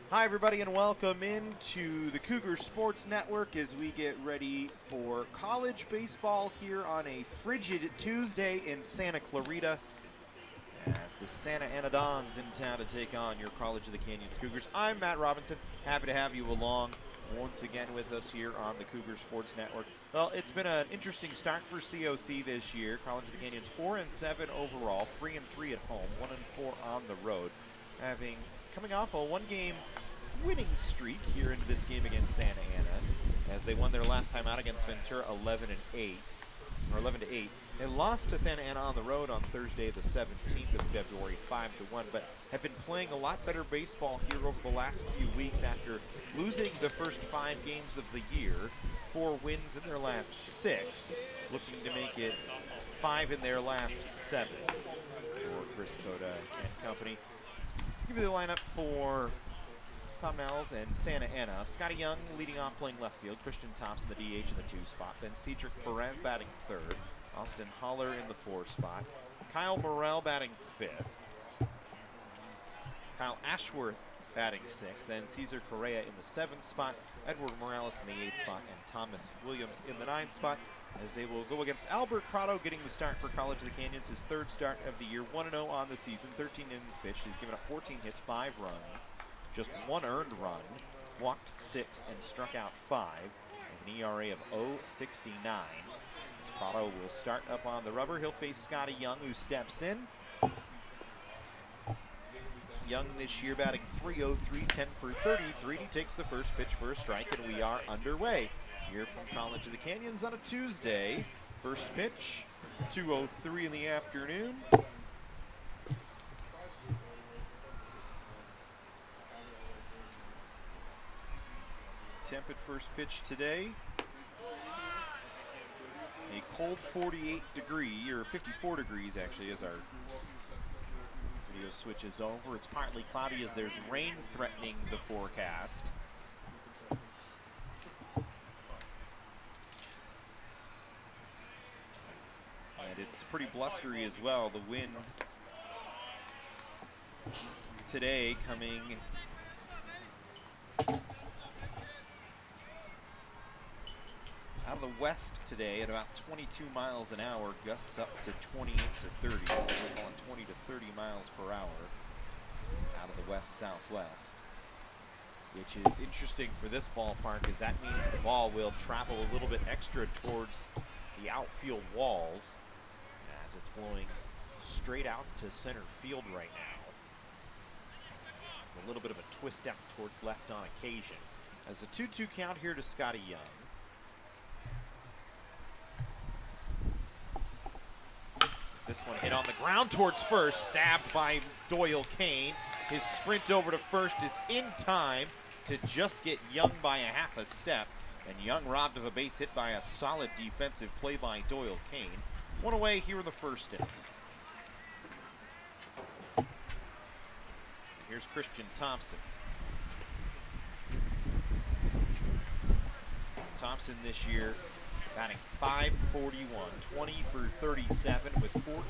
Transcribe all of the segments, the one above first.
Hi everybody and welcome into the Cougars Sports Network as we get ready for college baseball here on a frigid Tuesday in Santa Clarita as the Santa Ana Dons in town to take on your College of the Canyons Cougars. I'm Matt Robinson, happy to have you along once again with us here on the Cougars Sports Network. Well, it's been an interesting start for COC this year. College of the Canyons 4-7 overall, 3-3 at home, 1-4 on the road, coming off a one-game winning streak here into this game against Santa Ana, as they won their last time out against Ventura 11-8, or 11-8. They lost to Santa Ana on the road on Thursday, the 17th of February, 5-1, but have been playing a lot better baseball here over the last few weeks after losing the first 5 games of the year. 4 wins in their last 6, looking to make it 5 in their last 7 for Chris Cota and company. Give you the lineup for Connells and Santa Ana. Scotty Young leading off, playing left field. Christian Thompson the DH in the 2 spot. Then Cedric Perez batting 3rd. Austin Holler in the 4 spot. Kyle Morrell batting 5th. Kyle Ashworth batting 6th. Then Cesar Correa in the 7th spot. Edward Morales in the 8th spot. And Thomas Williams in the 9th spot, as they will go against Albert Prado, getting the start for College of the Canyons, his 3rd start of the year, 1-0 on the season, 13 innings pitched. He's given up 14 hits, 5 runs, just 1 earned run, walked 6, and struck out 5, as an ERA of 0.69. As Prado will start up on the rubber. He'll face Scotty Young, who steps in. Young this year batting .303, 10 for 33. He takes the first pitch for a strike, and we are underway here from College of the Canyons on a Tuesday. First pitch, 2:03 in the afternoon. Tepid first pitch today. A cold 48 degree, or 54 degrees actually, as our video switches over. It's partly cloudy as there's rain threatening the forecast. And it's pretty blustery as well. The wind today coming out of the west today at about 22 miles an hour, gusts up to 28 to 30, so we're going 20 to 30 miles per hour out of the west-southwest, which is interesting for this ballpark, as that means the ball will travel a little bit extra towards the outfield walls, as it's blowing straight out to center field right now. A little bit of a twist out towards left on occasion. As a 2-2 count here to Scotty Young. This one hit on the ground towards first, stabbed by Doyle Kane. His sprint over to first is in time to just get Young by a half a step, and Young robbed of a base hit by a solid defensive play by Doyle Kane. 1 away here in the first inning. Here's Christian Thompson. Thompson this year batting .541, 20 for 37 with 14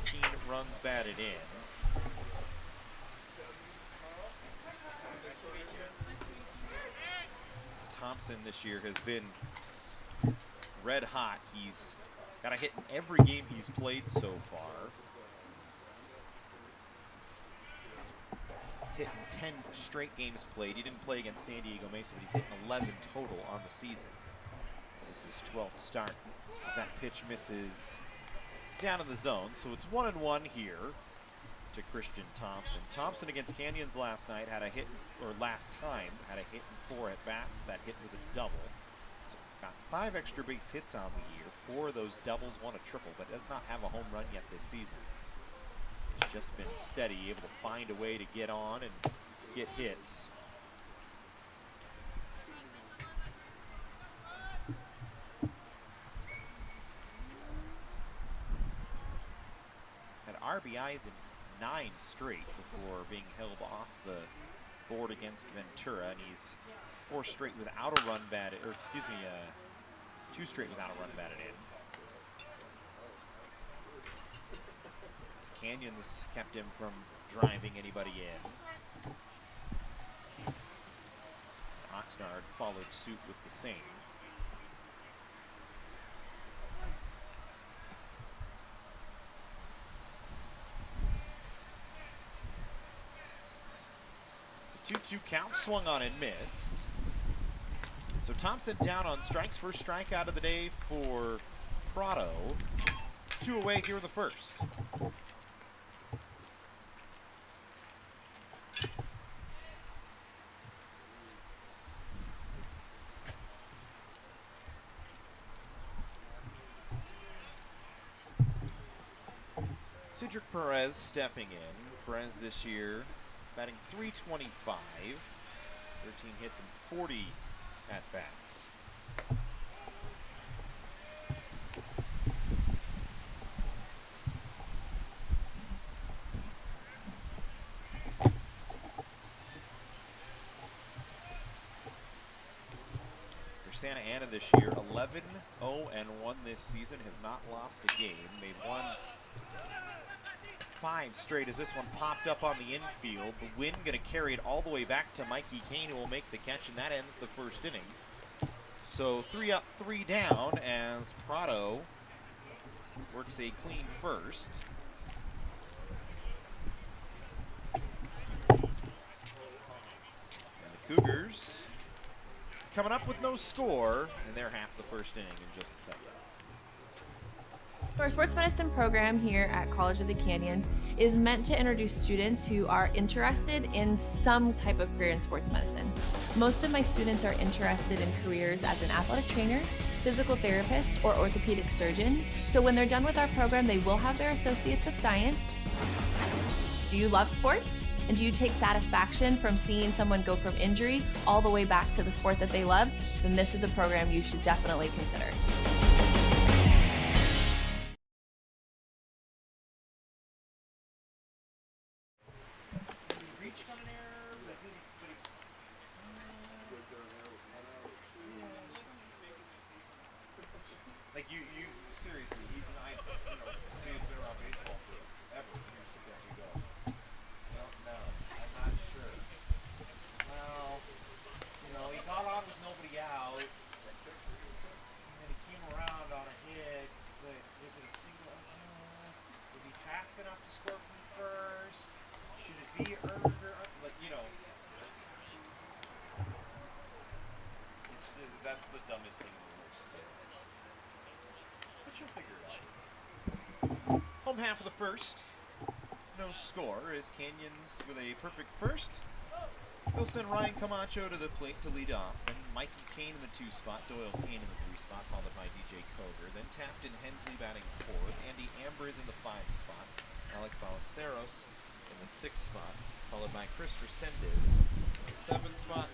runs batted in. Thompson this year has been red hot. He's got a hit in every game he's played so far. He's hit in 10 straight games played. He didn't play against San Diego Mesa, but he's hit in 11 total on the season. This is his 12th start, as that pitch misses down in the zone. So it's 1-1 here to Christian Thompson. Thompson against Canyons last night had a hit, last time had a hit in 4 at bats. That hit was a double. So got 5 extra base hits on the year. 4 of those doubles, 1 a triple, but does not have a home run yet this season. He's just been steady, able to find a way to get on and get hits. RBIs in 9 straight before being held off the board against Ventura, and he's 4 straight without a run batted, or excuse me, 2 straight without a run batted in. As Canyons kept him from driving anybody in. Oxnard followed suit with the same. It's a 2-2 count, swung on and missed. So Thompson down on strikes. First strikeout of the day for Prado. 2 away here in the first. Cedric Perez stepping in. Perez this year batting .325, 13 hits and 40 at-bats. For Santa Ana this year, 11-0-1 this season, have not lost a game. They've won 5 straight as this one popped up on the infield. The wind going to carry it all the way back to Mikey Kane, who will make the catch, and that ends the first inning. So 3 up, 3 down as Prado works a clean first. And the Cougars coming up with no score, and they're half the first inning in just a second. Our sports medicine program here at College of the Canyons is meant to introduce students who are interested in some type of career in sports medicine. Most of my students are interested in careers as an athletic trainer, physical therapist, or orthopedic surgeon. So when they're done with our program, they will have their Associates of Science. Do you love sports? And do you take satisfaction from seeing someone go from injury all the way back to the sport that they love? Then this is a program you should definitely consider. Like you seriously, even I, you know, somebody who's been around baseball forever, you sit there and you go, no, I'm not sure. Well, you know, he got on with nobody out, and then he came around on a hit, but was it a single? Was he fast enough to score from first? Should it be earned or, like, you know, that's the dumbest thing in the world to do. But you'll figure it out. Home half of the first. No score as Canyons with a perfect first. They'll send Ryan Camacho to the plate to lead off. Then Mikey Kane in the 2 spot, Doyle Kane in the 3 spot, followed by DJ Coger. Then Taft and Hensley batting 4th. Andy Amber is in the 5 spot. Alex Ballesteros in the 6 spot, followed by Chris Resendez in the 7 spot.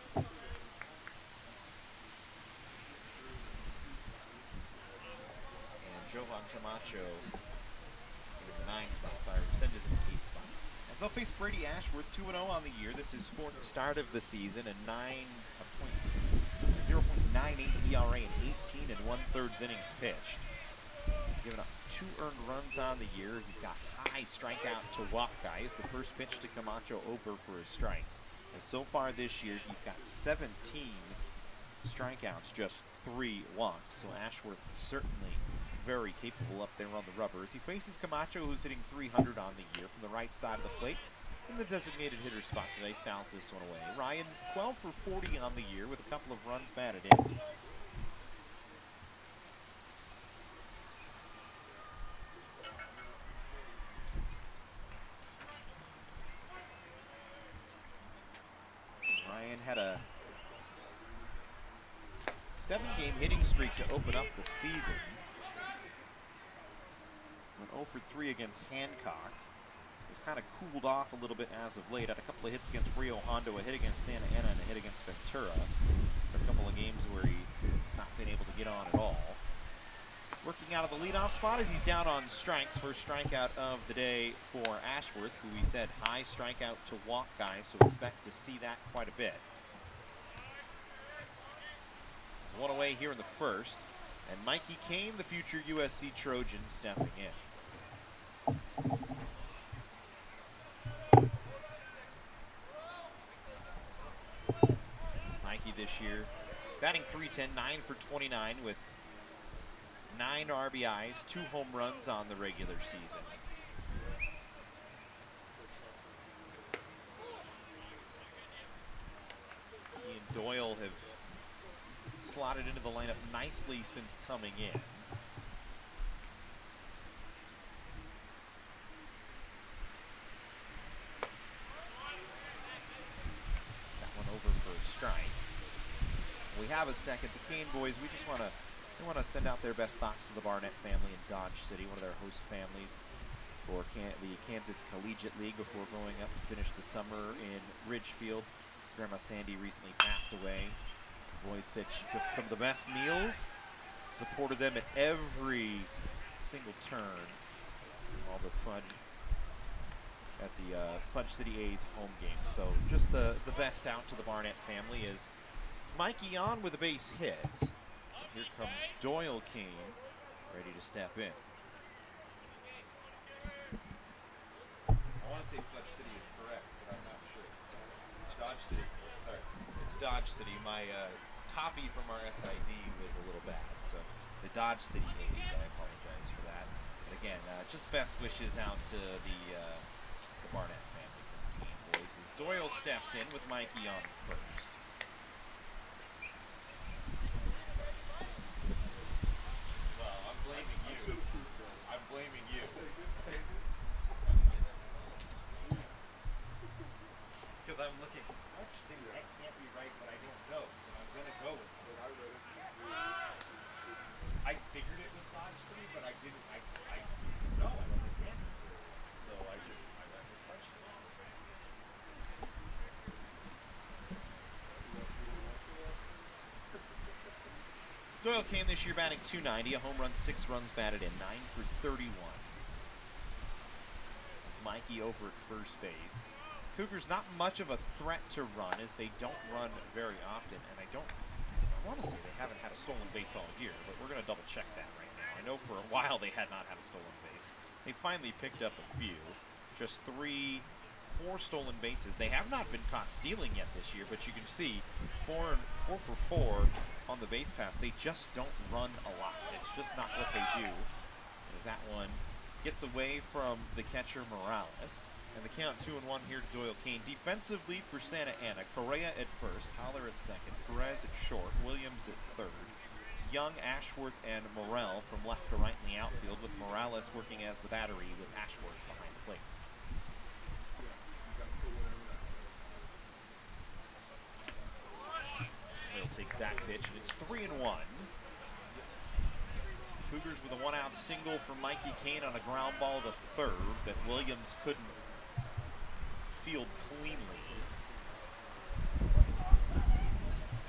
Jovan Camacho in the 9 spot. Resendez in the 8 spot. As they'll face Brady Ashworth, 2-0 on the year. This is 4th start of the season, and 0.98 ERA in 18 1/3 innings pitched. Giving up 2 earned runs on the year. He's got high strikeout to walk guys. The first pitch to Camacho over for a strike. And so far this year, he's got 17 strikeouts, just 3 walks. So Ashworth certainly very capable up there on the rubber as he faces Camacho, who's hitting .300 on the year from the right side of the plate. In the designated hitter spot today, fouls this one away. Ryan, 12 for 40 on the year with a couple of runs batted in. Ryan had a 7-game hitting streak to open up the season. Went 0 for 3 against Hancock. Has kind of cooled off a little bit as of late. Had a couple of hits against Rio Hondo, a hit against Santa Ana, and a hit against Ventura. For a couple of games where he's not been able to get on at all. Working out of the leadoff spot as he's down on strikes. First strikeout of the day for Ashworth, who we said high strikeout to walk guy, so expect to see that quite a bit. There's one away here in the first, and Mikey Kane, the future USC Trojan, stepping in. year. Batting .310, 9 for 29 with 9 RBIs, 2 home runs on the regular season. He and Doyle have slotted into the lineup nicely since coming in. That one over for a strike. We have a second. The Kane boys, we want to send out their best thoughts to the Barnett family in Dodge City, one of their host families for the Kansas Collegiate League before growing up to finish the summer in Ridgefield. Grandma Sandy recently passed away. The boys said she cooked some of the best meals, supported them at every single turn. All the fun at the Fudge City A's home game. So just the best out to the Barnett family is Mikey on with a base hit. Here comes Doyle Kane, ready to step in. I want to say Fudge City is correct, but I'm not sure. Dodge City, sorry. It's Dodge City. My copy from our SID was a little bad, so the Dodge City A's, I apologize for that. But again, just best wishes out to the Barnett family from the Kane boys as Doyle steps in with Mikey on first. Blaming you. Because I'm looking, Dodge City, that can't be right, but I don't know, so I'm going to go with it. I figured it was Dodge City, but I didn't, I don't think Kansas was. So I went with Dodge City. Doyle Kane this year batting .290, a home run, 6 runs batted in, 9 for 31. It's Mikey over at first base. Cougars not much of a threat to run as they don't run very often, and I want to say they haven't had a stolen base all year, but we're going to double check that right now. I know for a while they had not had a stolen base. They finally picked up a few, just 4 stolen bases. They have not been caught stealing yet this year, but you can see 4 for 4 on the base pass. They just don't run a lot. It's just not what they do. As that one gets away from the catcher Morales. And the count 2-1 here to Doyle Kane. Defensively for Santa Ana, Correa at first, Haller at second, Perez at short, Williams at third. Young, Ashworth, and Morrell from left to right in the outfield, with Morales working as the battery with Ashworth behind the plate. Doyle takes that pitch, and it's 3-1. The Cougars with a 1-out single from Mikey Kane on a ground ball to third that Williams couldn't field cleanly.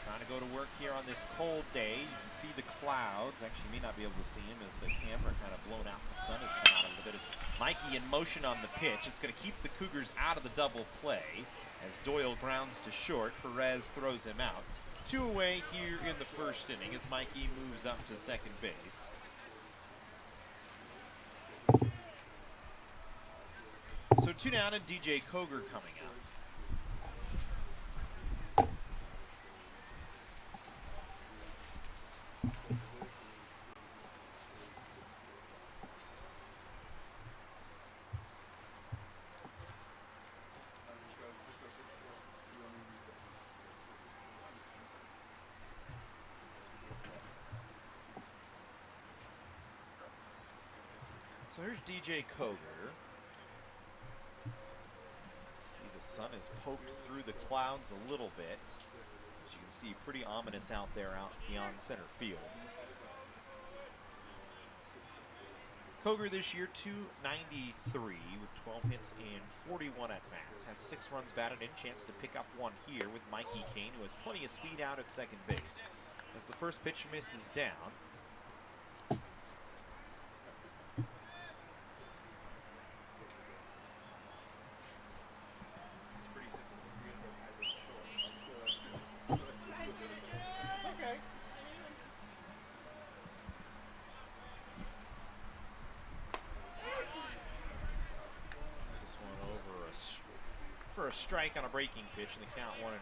Trying to go to work here on this cold day. You can see the clouds. Actually, you may not be able to see them as the camera kind of blown out. The sun has come out a little bit. As Mikey in motion on the pitch. It's going to keep the Cougars out of the double play as Doyle grounds to short. Perez throws him out. 2 away here in the first inning as Mikey moves up to second base. So 2 down and DJ Coger coming out. So here's DJ Coger. See, the sun is poked through the clouds a little bit. As you can see, pretty ominous out there out beyond center field. Coger this year, .293 with 12 hits and 41 at-bats. Has 6 runs batted in, chance to pick up 1 here with Mikey Kane, who has plenty of speed out at second base. As the first pitch misses down. For a strike on a breaking pitch, and the count 1-1.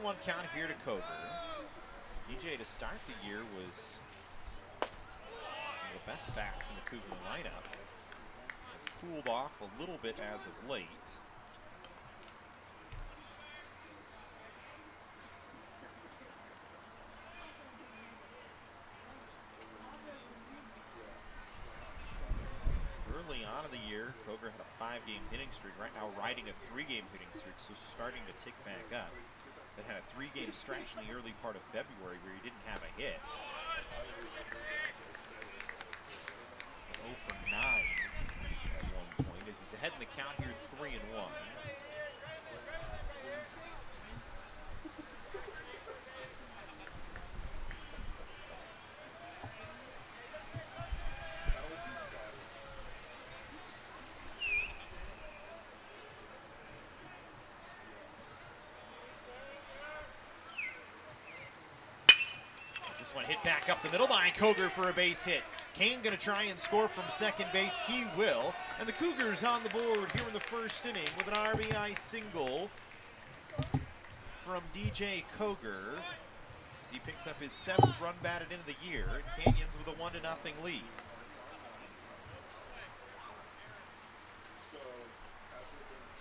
3-1 count here to Cougars. DJ to start the year was one of the best bats in the Cougar lineup. Has cooled off a little bit as of late. Early on in the year, Cougars had a 5-game hitting streak. Right now riding a 3-game hitting streak, so starting to tick back up. That had a 3-game stretch in the early part of February where he didn't have a hit. 0 for 9 at one point as he's ahead in the count here, 3-1. This one hit back up the middle by Cougars for a base hit. Kane gonna try and score from second base. He will. And the Cougars on the board here in the first inning with an RBI single from DJ Cougars as he picks up his 7th run batted into the year. Canyons with a 1-0 lead.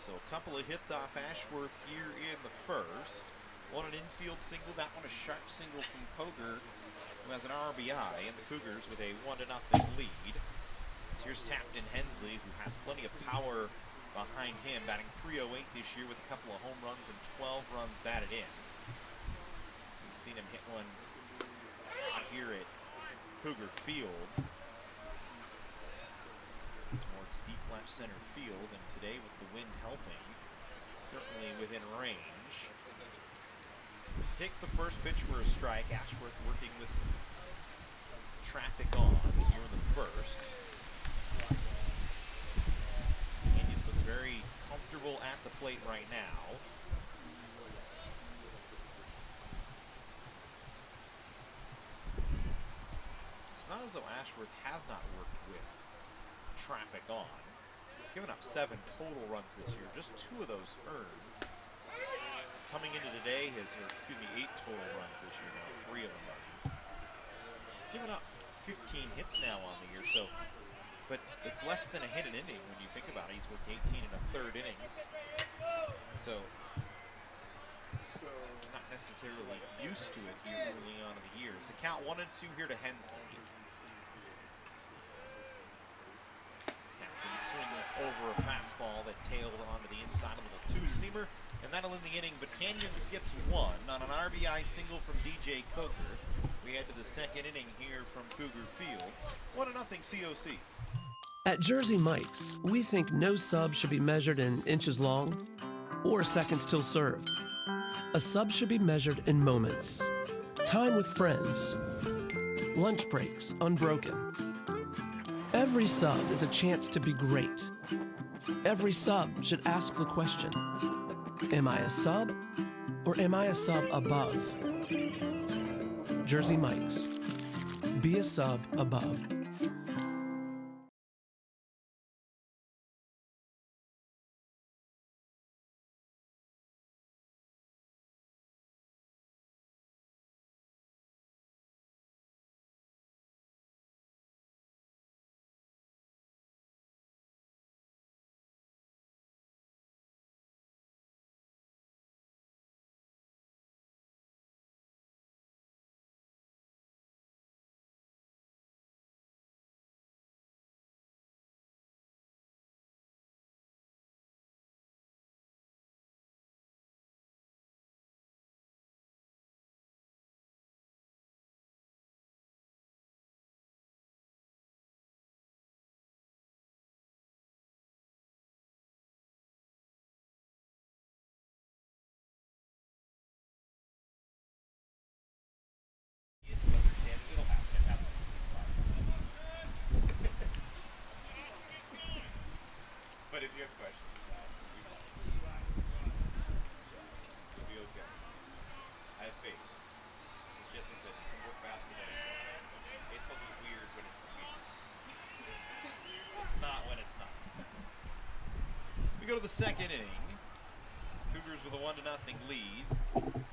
So a couple of hits off Ashworth here in the first. One an infield single, that one a sharp single from Cougars, who has an RBI, and the Cougars with a 1-0 lead. So here's Tafton Hensley, who has plenty of power behind him, batting .308 this year with a couple of home runs and 12 runs batted in. We've seen him hit one out here at Cougar Field. Towards deep left center field, and today with the wind helping, certainly within range. He takes the first pitch for a strike. Ashworth working with some traffic on here in the first. Canyons looks very comfortable at the plate right now. It's not as though Ashworth has not worked with traffic on. He's given up 7 total runs this year, just 2 of those earned. Coming into today, 8 total runs this year now, 3 of them earned. He's given up 15 hits now on the year, so, but it's less than a hit an inning when you think about it. He's worked 18 1/3 innings, so he's not necessarily used to it here early on in the year. The count 1-2 here to Hensley. Captain swings over a fastball that tailed onto the inside, a little two-seamer, and that'll end the inning, but Canyons gets 1 on an RBI single from DJ Cougars. We head to the second inning here from Cougar Field. 1-0 COC. At Jersey Mike's, we think no sub should be measured in inches long or seconds till served. A sub should be measured in moments, time with friends, lunch breaks unbroken. Every sub is a chance to be great. Every sub should ask the question, am I a sub or am I a sub above? Jersey Mike's. Be a sub above. But if you have questions, you'll be okay. I have faith. It's just as it can work basketball. Baseball is weird when it's weird. It's not when it's not. We go to the second inning. Cougars with a 1-0 lead.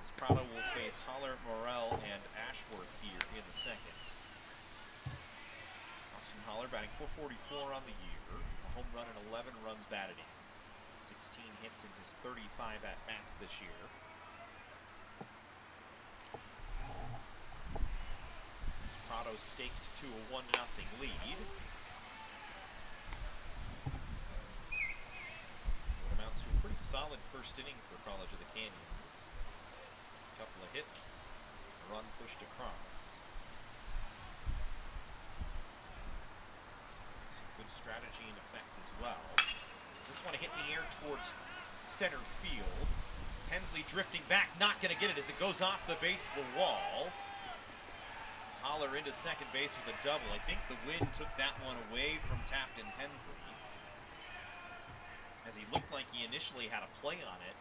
As Prado will face Holler, Morrell, and Ashworth here in the second. Austin Holler batting .444 on the year. A home run and 11 runs batted in. 16 hits in his 35 at-bats this year. As Prado staked to a 1-0 lead. To a pretty solid first inning for College of the Canyons. A couple of hits, a run pushed across. Some good strategy in effect as well. Does this want to hit in the air towards center field? Hensley drifting back, not going to get it as it goes off the base of the wall. Holler into second base with a double. I think the wind took that one away from Taft and Hensley, as he looked like he initially had a play on it.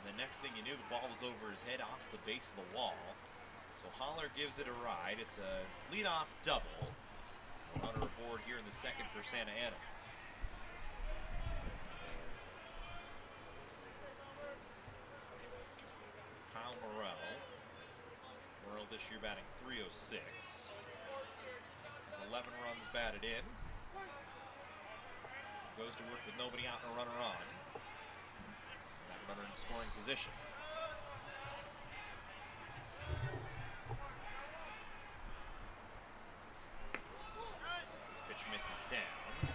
And the next thing you knew, the ball was over his head off the base of the wall. So Holler gives it a ride. It's a leadoff double. A runner aboard here in the second for Santa Ana. Kyle Morrell. Morrell this year batting .306. Has 11 runs batted in. Goes to work with nobody out and a runner on. That runner in scoring position. This pitch misses down.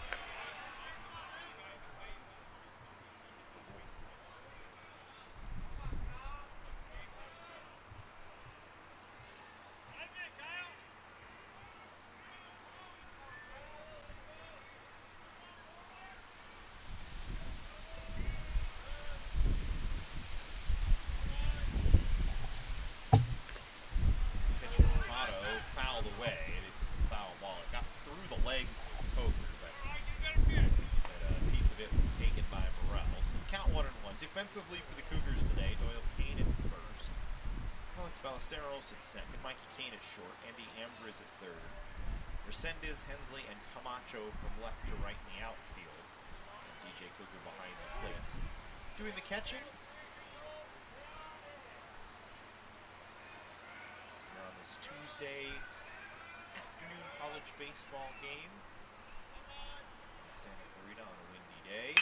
Defensively for the Cougars today, Doyle Kane at first. Alex Ballesteros at second. Mikey Kane at short. Andy Ambrose at third. Resendez, Hensley, and Camacho from left to right in the outfield. And DJ Cougar behind the plate. Doing the catching. We're on this Tuesday afternoon college baseball game in Santa Clarita on a windy day.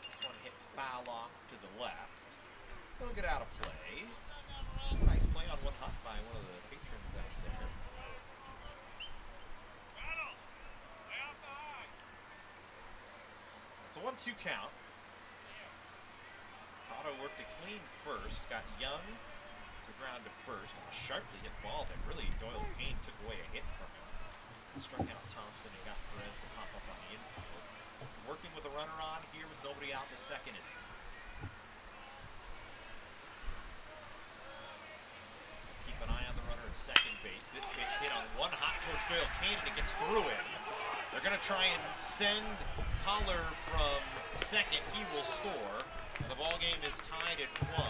This one hit foul off to the left. They'll get out of play. Nice play on one hop by one of the patrons out there. It's a 1-2 count. Prado worked it clean first. Got Young to ground to first. A sharply hit ball that really Doyle Kane took away a hit from him. Struck out Thompson and got Perez to pop up on the infield. Working with a runner on here with nobody out in the second inning. So keep an eye on the runner at second base. This pitch hit on one hop towards Doyle Kane and it gets through him. They're going to try and send Holler from second. He will score. The ball game is tied at 1.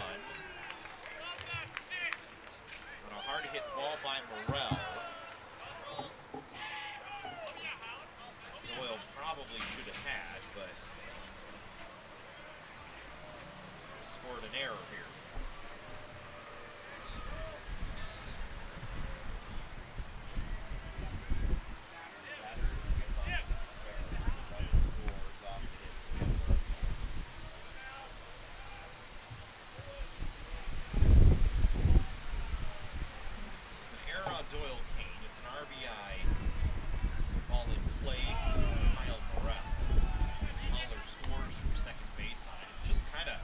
And a hard hit ball by Morrell. Doyle probably should have had, but scored an error here. So it's an error on Doyle Kane. It's an RBI ball in play for Kyle Morrell. As Holler scores from second base on it. Just kind of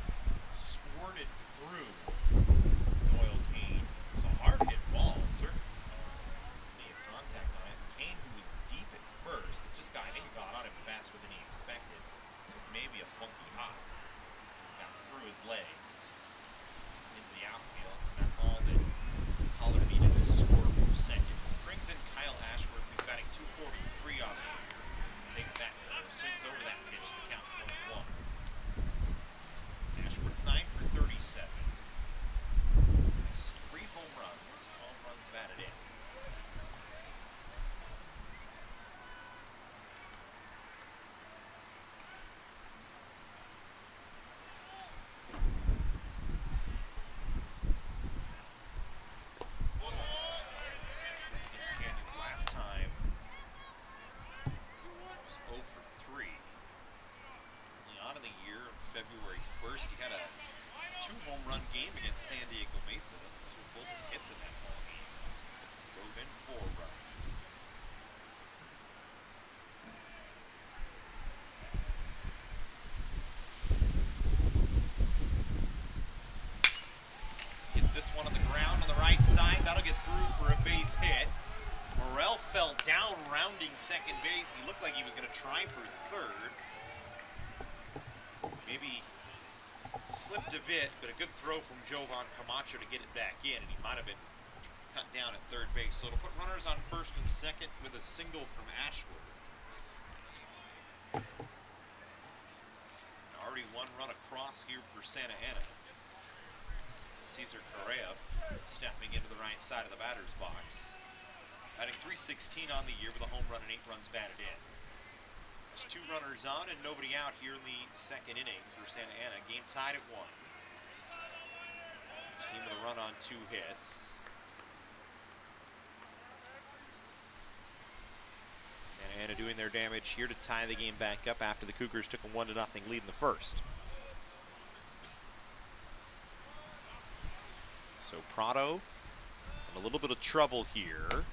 squirted through Doyle Kane. It was a hard hit ball, certainly. Made contact on it. Kane, who was deep at first, it just got, I think it got on him faster than he expected. Took maybe a funky hop. Got through his legs into the outfield. And that's all that Holler needed to score from second. So brings in Kyle Ashworth, who's batting .243 on the year. Takes that, swings over that pitch, the count 1-1. Ashworth 9 for 37. Has 3 home runs, 12 runs batted in. run game against San Diego Mesa. Those were both his hits in that ball game. Drove in 4 runs. Hits this one on the ground on the right side. That'll get through for a base hit. Morel fell down rounding second base. He looked like he was going to try for third. Maybe slipped a bit, but a good throw from Jovan Camacho to get it back in, and he might have been cut down at third base. So it'll put runners on first and second with a single from Ashworth. And already 1 run across here for Santa Ana. Cesar Correa stepping into the right side of the batter's box. Batting .316 on the year with a home run and 8 runs batted in. There's 2 runners on and nobody out here in the second inning for Santa Ana. Game tied at 1. Each team with a run on 2 hits. Santa Ana doing their damage here to tie the game back up after the Cougars took a 1-0 lead in the first. So Prado in a little bit of trouble here.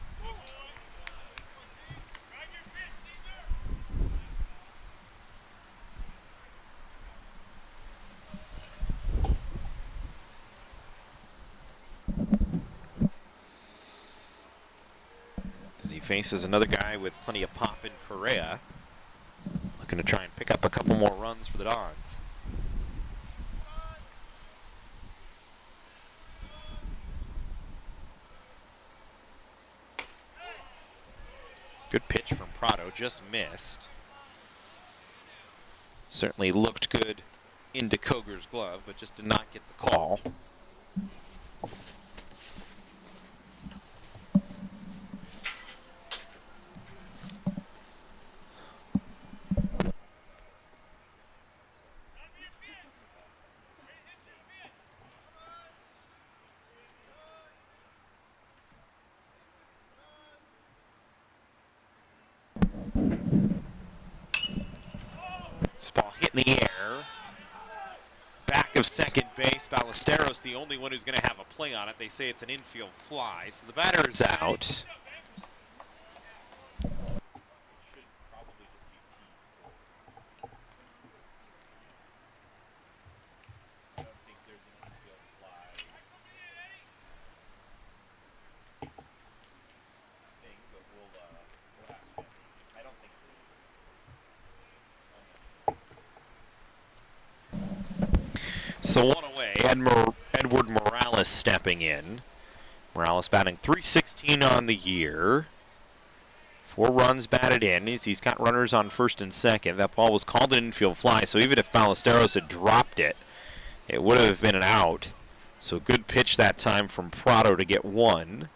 As he faces another guy with plenty of pop in Correa. Looking to try and pick up a couple more runs for the Dons. Good pitch from Prado, just missed. Certainly looked good into Cougars' glove, but just did not get the call. This ball hit in the air. Back of second base. Ballesteros the only one who's going to have a play on it. They say it's an infield fly, so the batter is out. So 1 away, Edward Morales stepping in. Morales batting .316 on the year. 4 runs batted in. He's got runners on first and second. That ball was called an infield fly, so even if Ballesteros had dropped it, it would have been an out. So good pitch that time from Prado to get 1.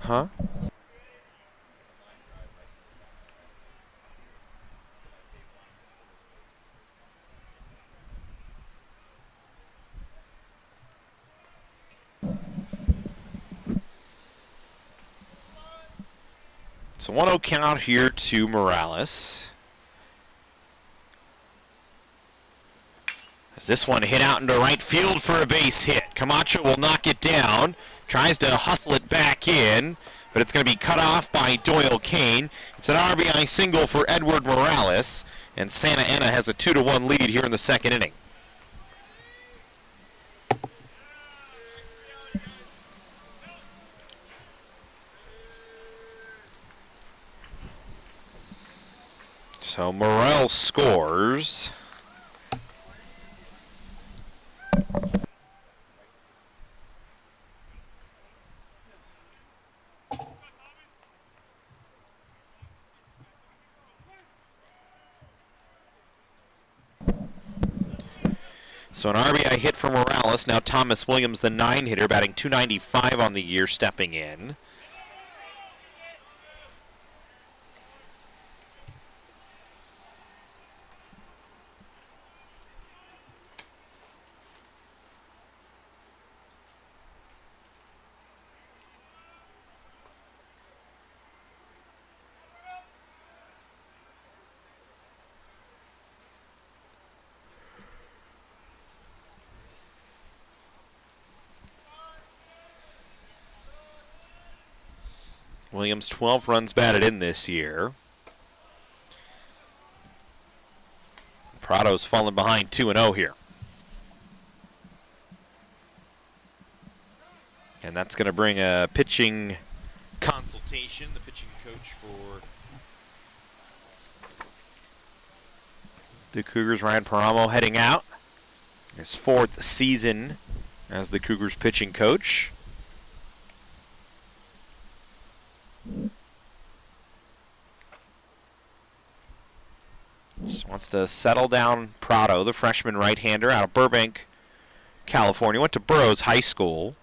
Huh? So 1-0 count here to Morales. As this one hit out into right field for a base hit. Camacho will knock it down. Tries to hustle it back in, but it's going to be cut off by Doyle Kane. It's an RBI single for Edward Morales, and Santa Ana has a 2-1 lead here in the second inning. So Morel scores. So an RBI hit for Morales. Now Thomas Williams, the 9-hitter, batting .295 on the year, stepping in. Williams 12 runs batted in this year. Prado's fallen behind 2-0 here. And that's going to bring a pitching consultation. The pitching coach for the Cougars, Ryan Paramo, heading out. His 4th season as the Cougars pitching coach. Just wants to settle down Prado, the freshman right-hander out of Burbank, California. Went to Burroughs High School.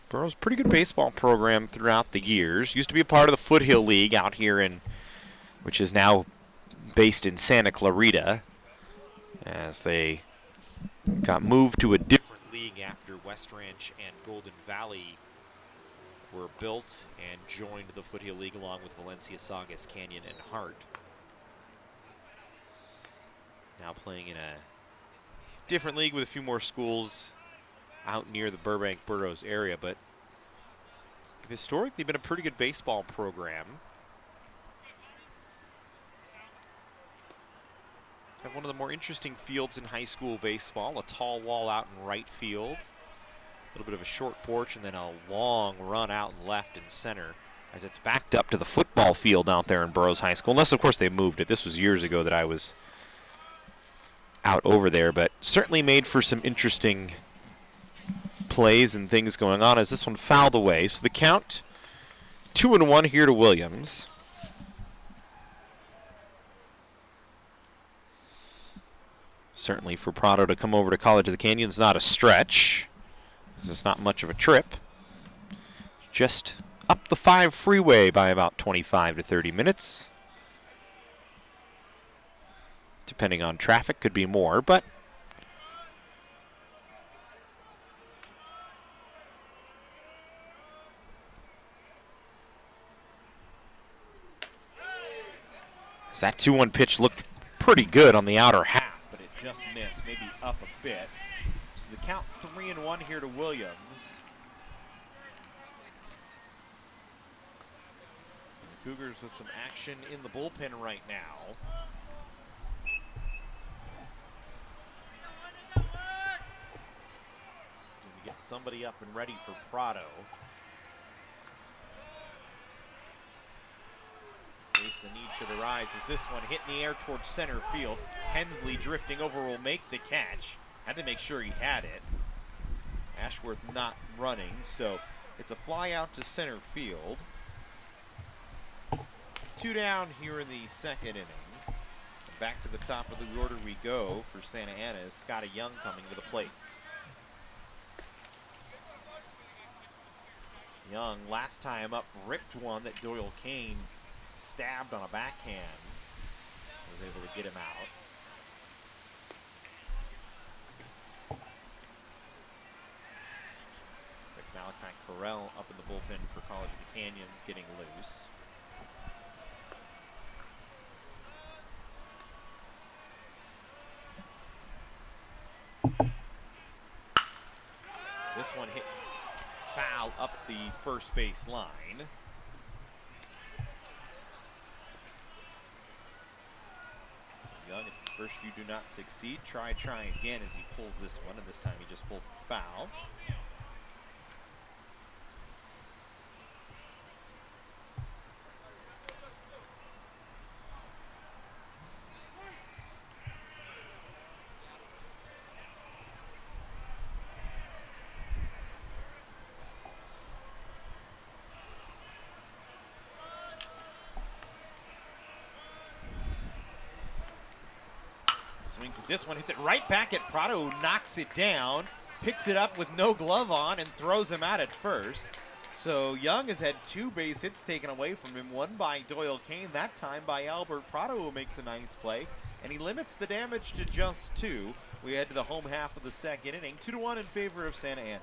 Burroughs, pretty good baseball program throughout the years. Used to be a part of the Foothill League out here in, which is now based in Santa Clarita, as they got moved to a different league after West Ranch and Golden Valley were built and joined the Foothill League along with Valencia, Saugus, Canyon, and Hart. Now playing in a different league with a few more schools out near the Burbank-Burroughs area, but have historically been a pretty good baseball program. Have one of the more interesting fields in high school baseball, a tall wall out in right field, a little bit of a short porch, and then a long run out in left and center as it's backed up to the football field out there in Burroughs High School, unless of course they moved it. This was years ago that I was out over there, but certainly made for some interesting plays and things going on as this one fouled away. So the count 2-1 here to Williams. Certainly for Prado to come over to College of the Canyons, not a stretch. This is not much of a trip. Just up the 5 freeway by about 25 to 30 minutes. Depending on traffic, could be more, but that 2-1 pitch looked pretty good on the outer half, but it just missed, maybe up a bit. So the count 3-1 here to Williams. And the Cougars with some action in the bullpen right now. Going to get somebody up and ready for Prado. The need should arise as this one hit in the air towards center field. Hensley drifting over will make the catch. Had to make sure he had it. Ashworth not running, so it's a fly out to center field. 2 down here in the 2nd inning. Back to the top of the order we go for Santa Ana as Scotty Young coming to the plate. Young, last time up, ripped one that Doyle Kane stabbed on a backhand. Was able to get him out. Looks like Malachi Carell up in the bullpen for College of the Canyons, getting loose. This one hit foul up the first base line. Young, if first you do not succeed, try again as he pulls this one, and this time he just pulls it foul. Swings at this one, hits it right back at Prado, who knocks it down, picks it up with no glove on, and throws him out at first. So Young has had 2 base hits taken away from him, one by Doyle Kane, that time by Albert Prado, who makes a nice play, and he limits the damage to just 2. We head to the home half of the 2nd inning, 2-1 in favor of Santa Ana.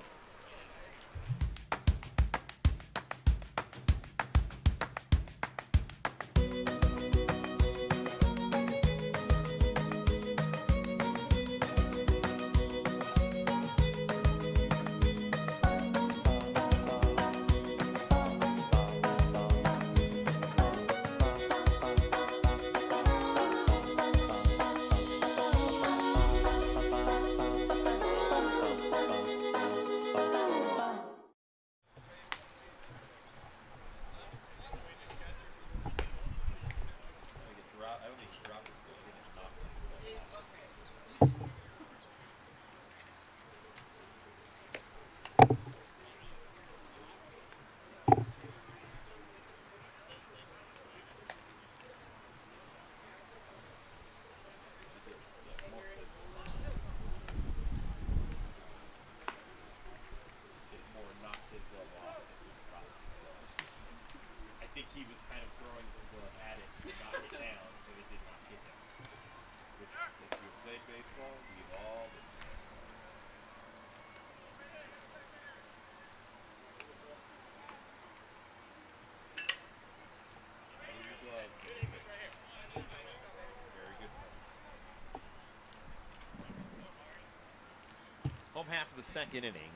the second inning.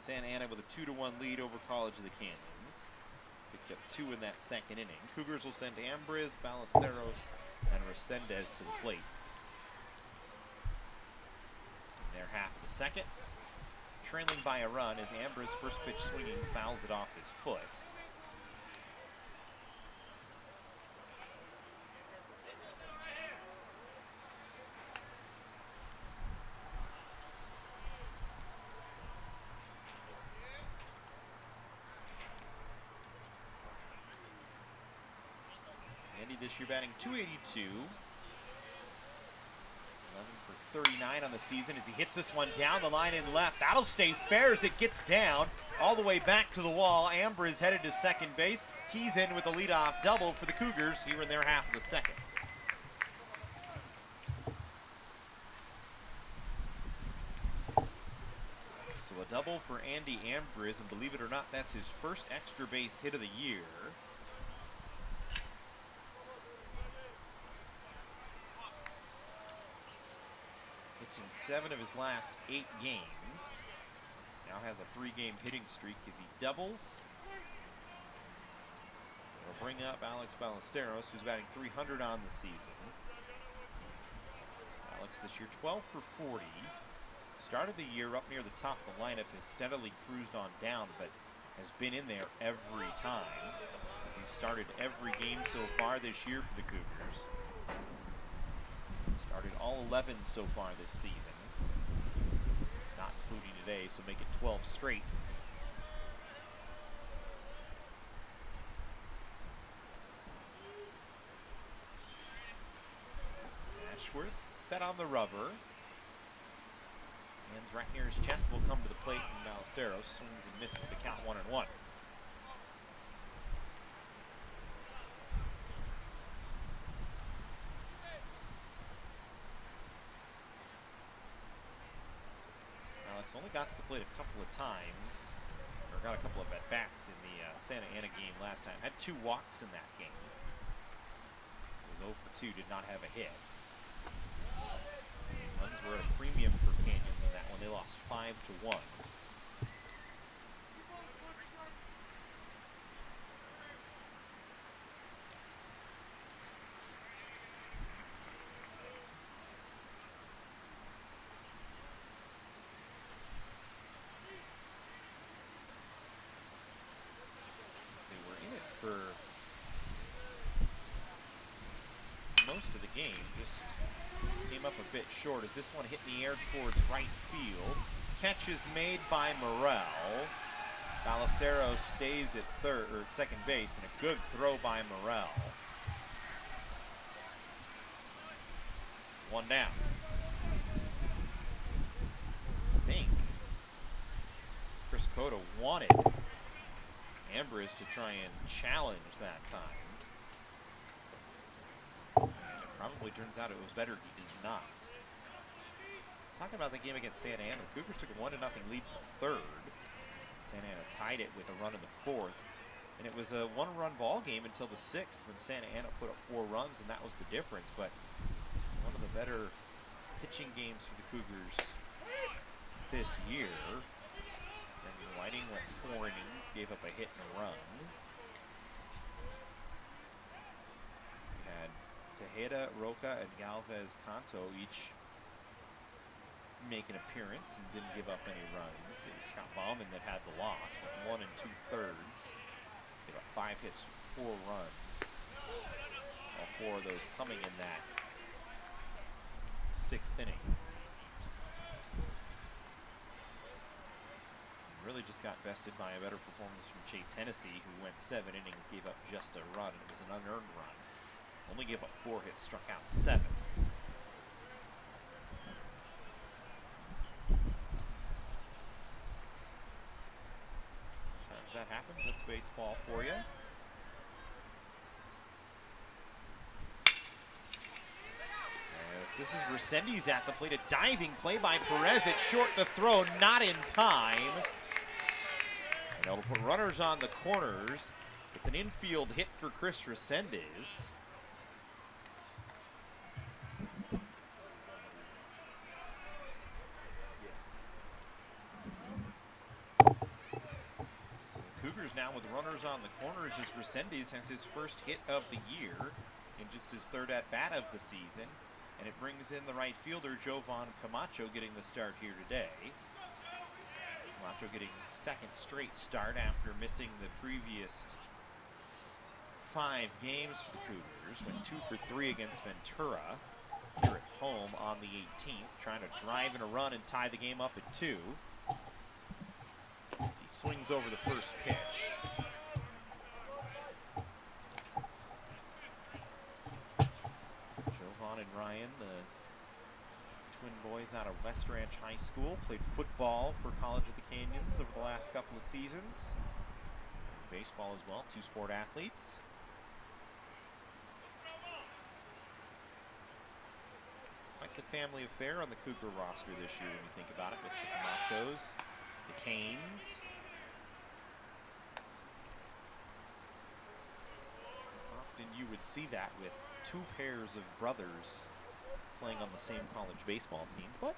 Santa Ana with a 2-1 lead over College of the Canyons. Picked up 2 in that second inning. Cougars will send Ambriz, Ballesteros, and Resendez to the plate. In their half of the second, trailing by a run as Ambriz, first pitch swinging, fouls it off his foot. Andy this year batting .282. 11 for 39 on the season as he hits this one down the line in left. That'll stay fair as it gets down all the way back to the wall. Ambriz headed to second base. He's in with a leadoff double for the Cougars here in their half of the second. So a double for Andy Ambriz, and believe it or not, that's his first extra base hit of the year. Hits in 7 of his last 8 games. Now has a 3-game hitting streak as he doubles. It'll bring up Alex Ballesteros, who's batting .300 on the season. Alex this year 12 for 40. Started the year up near the top of the lineup, has steadily cruised on down, but has been in there every time as he's started every game so far this year for the Cougars. Started all 11 so far this season, not including today, so make it 12 straight. Ashworth set on the rubber. Hands right near his chest will come to the plate, and Ballesteros swings and misses the count 1-1. Only got to the plate a couple of times, or got a couple of at-bats in the Santa Ana game last time. Had 2 walks in that game. Was 0 for 2, did not have a hit. Runs were at a premium for Canyons in that one. They lost 5-1. For most of the game, just came up a bit short as this one hit in the air towards right field. Catch is made by Morel. Ballesteros stays at second base, and a good throw by Morel. 1 down. I think Chris Cota wanted Ambriz to try and challenge that time. And it probably turns out it was better he did not. Talking about the game against Santa Ana, the Cougars took a 1-0 lead in the third. Santa Ana tied it with a run in the fourth. And it was a 1-run ball game until the sixth when Santa Ana put up 4 runs, and that was the difference. But one of the better pitching games for the Cougars this year. And Whiting went 4 innings, gave up a hit and a run. We had Tejeda, Roca, and Galvez Canto each make an appearance and didn't give up any runs. It was Scott Bauman that had the loss, but 1 2/3. Gave up 5 hits, 4 runs. All 4 of those coming in that 6th inning. Really just got bested by a better performance from Chase Hennessy, who went 7 innings, gave up just a run. It was an unearned run. Only gave up 4 hits, struck out 7. Sometimes that happens. That's baseball for you. As this is Resendez at the plate. A diving play by Perez. It's short to throw, not in time. And it'll put runners on the corners. It's an infield hit for Chris Resendez. runners on the corners as Resendiz has his first hit of the year in just his third at-bat of the season. And it brings in the right fielder, Jovan Camacho, getting the start here today. Camacho getting second straight start after missing the previous 5 games for the Cougars. Went 2 for 3 against Ventura here at home on the 18th, trying to drive in a run and tie the game up at 2. As he swings over the first pitch. Jovan and Ryan, the twin boys out of West Ranch High School, played football for College of the Canyons over the last couple of seasons. Baseball as well, 2 sport athletes. It's quite the family affair on the Cougar roster this year when you think about it, with the Camachos, the Canes. Often you would see that with 2 pairs of brothers playing on the same college baseball team, but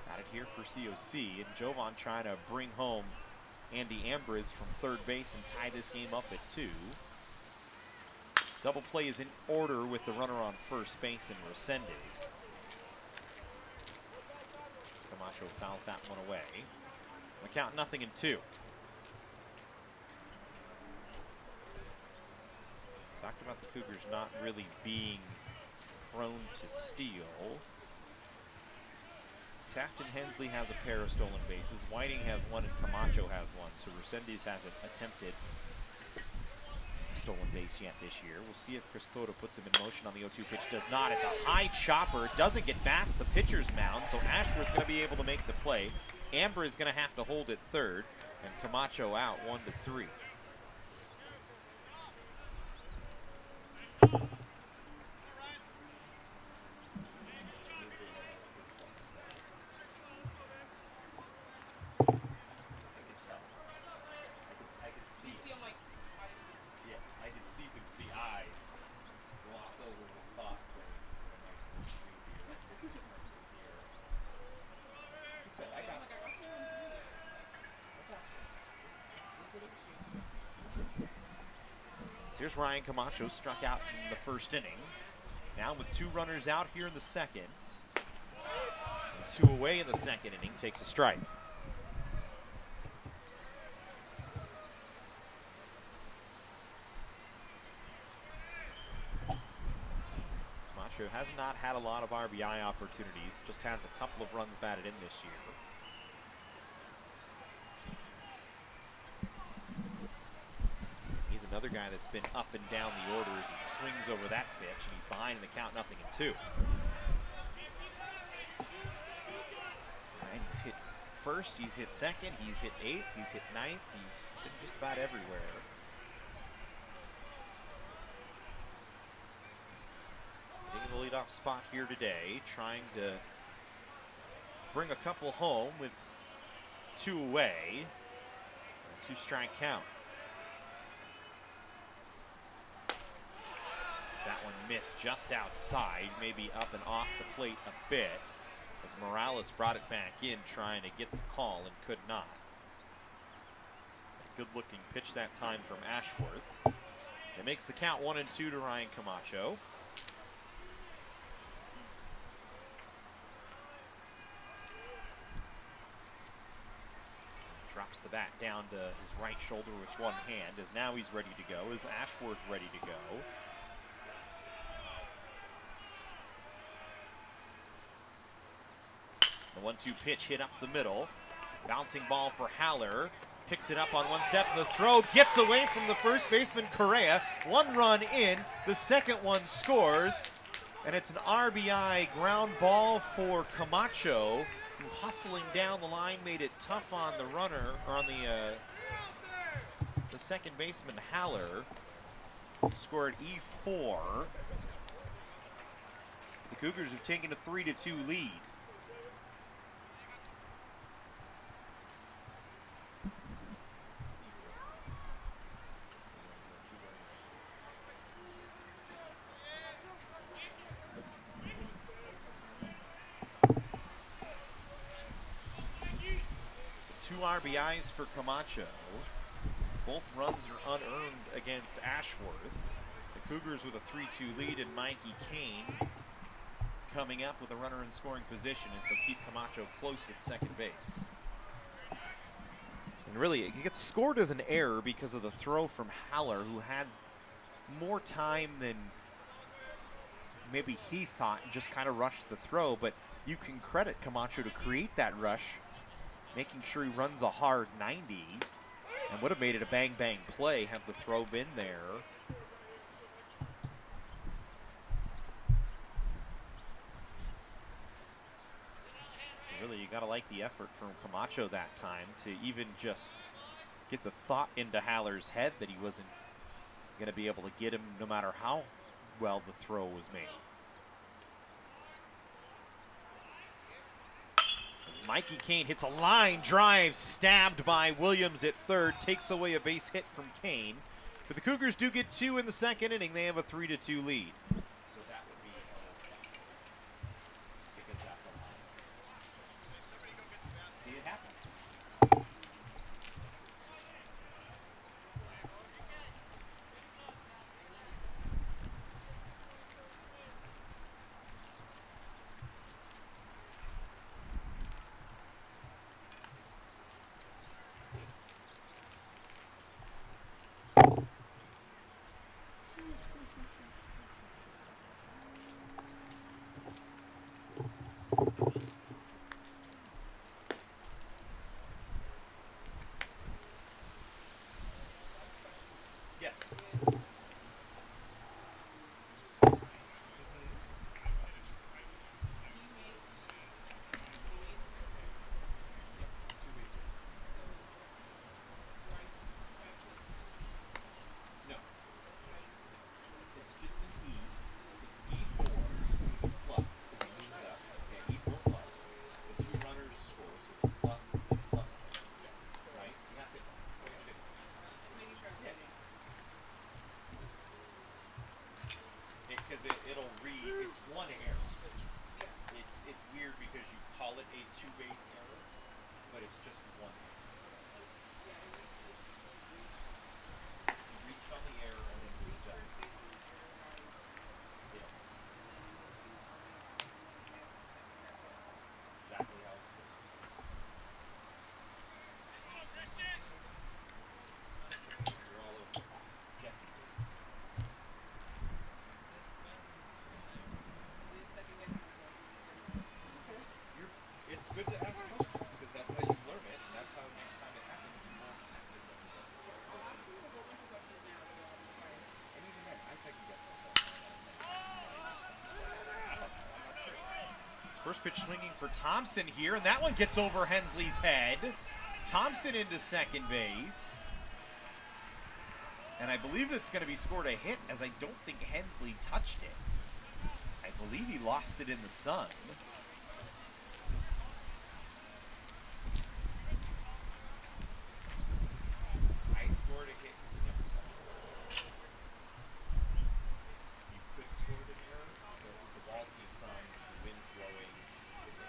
got it here for COC, and Jovan trying to bring home Andy Ambriz from third base and tie this game up at 2. Double play is in order with the runner on first base and Resendiz. Camacho fouls that one away. The count 0-2. Talked about the Cougars not really being prone to steal. Taft and Hensley has a pair of stolen bases. Whiting has one and Camacho has one. So Resendiz hasn't attempted a stolen base yet this year. We'll see if Chris Cota puts him in motion on the 0-2 pitch. Does not. It's a high chopper. Doesn't get past the pitcher's mound. So Ashworth going to be able to make the play. Amber is going to have to hold it third. And Camacho out 1-3. Here's Ryan Camacho, struck out in the first inning. Now with 2 runners out here in the second. And 2 away in the second inning, takes a strike. Camacho has not had a lot of RBI opportunities, just has a couple of runs batted in this year. Another guy that's been up and down the order as he swings over that pitch, and he's behind in the count 0-2. And he's hit first, he's hit second, he's hit 8th, he's hit 9th, he's been just about everywhere. Taking the leadoff spot here today, trying to bring a couple home with 2 away. A 2-strike count. That one missed just outside, maybe up and off the plate a bit, as Morales brought it back in, trying to get the call and could not. A good-looking pitch that time from Ashworth. It makes the count 1-2 to Ryan Camacho. Drops the bat down to his right shoulder with one hand, as now he's ready to go. Is Ashworth ready to go? The 1-2 pitch hit up the middle. Bouncing ball for Haller. Picks it up on one step. The throw gets away from the first baseman, Correa. 1 run in. The second one scores. And it's an RBI ground ball for Camacho, who hustling down the line made it tough on the runner, or on the second baseman, Haller. Scored E4. The Cougars have taken a 3-2 lead. RBIs for Camacho. Both runs are unearned against Ashworth. The Cougars with a 3-2 lead, and Mikey Kane coming up with a runner in scoring position as they'll keep Camacho close at second base. And really, it gets scored as an error because of the throw from Haller, who had more time than maybe he thought and just kind of rushed the throw, but you can credit Camacho to create that rush, making sure he runs a hard 90, and would have made it a bang-bang play had the throw been there. Really, you gotta like the effort from Camacho that time to even just get the thought into Haller's head that he wasn't gonna be able to get him no matter how well the throw was made. As Mikey Kane hits a line drive, stabbed by Williams at third, takes away a base hit from Kane. But the Cougars do get two in the second inning. They have a 3-2 lead. So that would be because that's a line. See it happen. Yes. No. It's just an E. It's E4 plus. It moves up. Okay, E4 plus. The two runners score, so it's plus and plus. Right? And that's it. So we do. Yeah. Because it'll read, it's one error. It's weird because you call it a two-base error, but it's just one error. You reach on the error and then reach up. Yeah. Exactly how it's supposed to be. You're all over Jesse. It's good to ask questions because that's how you learn it, and that's how next time it happens, you won't have to second guess yourself. And even then, I second guess myself. I don't know. I'm not sure. His first pitch swinging for Thompson here, and that one gets over Hensley's head. Thompson into second base. And I believe it's going to be scored a hit, as I don't think Hensley touched it. I believe he lost it in the sun. I scored a hit because it never touched it. You could score it in error, so the ball's in the sun, the wind's blowing, it's a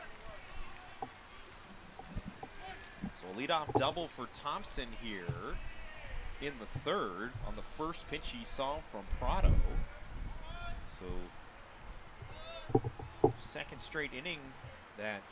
So a leadoff double for Thompson here in the third on the first pitch he saw from Prado. So second straight inning that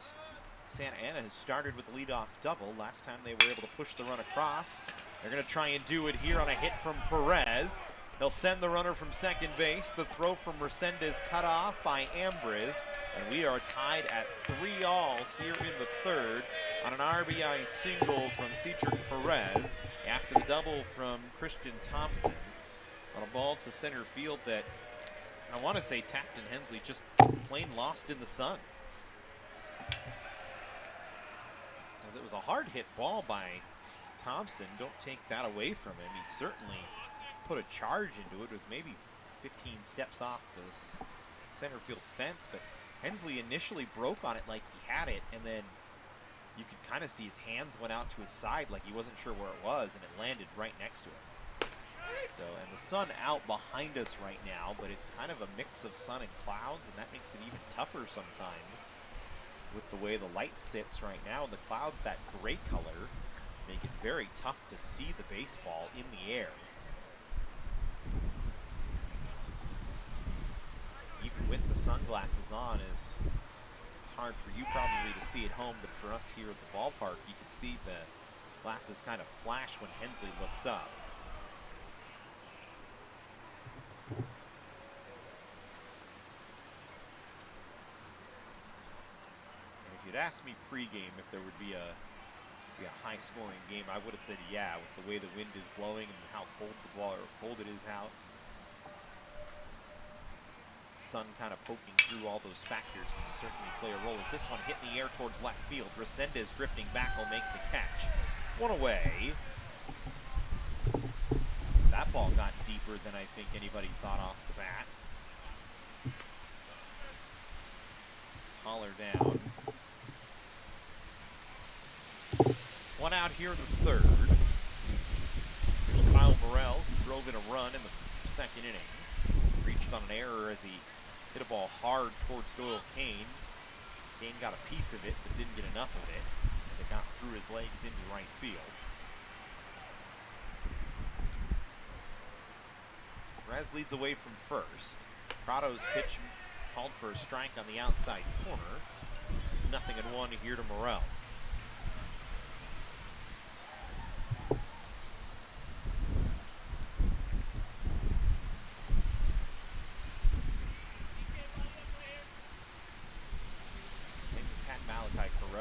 Santa Ana has started with a leadoff double. Last time they were able to push the run across. They're going to try and do it here on a hit from Perez. They'll send the runner from second base. The throw from Resendez cut off by Ambriz. And we are tied at 3-all here in the third on an RBI single from Cedric Perez after the double from Christian Thompson on a ball to center field that I want to say Tapton Hensley just plain lost in the sun. As it was a hard hit ball by Thompson. Don't take that away from him. He certainly put a charge into it. It was maybe 15 steps off this center field fence, but Hensley initially broke on it like he had it, and then you could kind of see his hands went out to his side like he wasn't sure where it was, and it landed right next to him. So, and the sun out behind us right now, but it's kind of a mix of sun and clouds, and that makes it even tougher sometimes with the way the light sits right now. And the clouds, that gray color, make it very tough to see the baseball in the air. Even with the sunglasses on, it's hard for you probably to see at home, but for us here at the ballpark, you can see the glasses kind of flash when Hensley looks up. And if you'd asked me pregame if there would be a high-scoring game, I would have said yeah, with the way the wind is blowing and how cold it is out. Sun kind of poking through all those factors can certainly play a role. As this one hit in the air towards left field, Resendez drifting back will make the catch. One away. That ball got deeper than I think anybody thought off the bat. Holler down. One out here in the third. Here's Kyle Morrell, who drove in a run in the second inning. Reached on an error as he hit a ball hard towards Doyle Kane. Kane got a piece of it, but didn't get enough of it. It got through his legs into right field. Perez leads away from first. Prado's pitch called for a strike on the outside corner. It's 0-1 here to Morrell.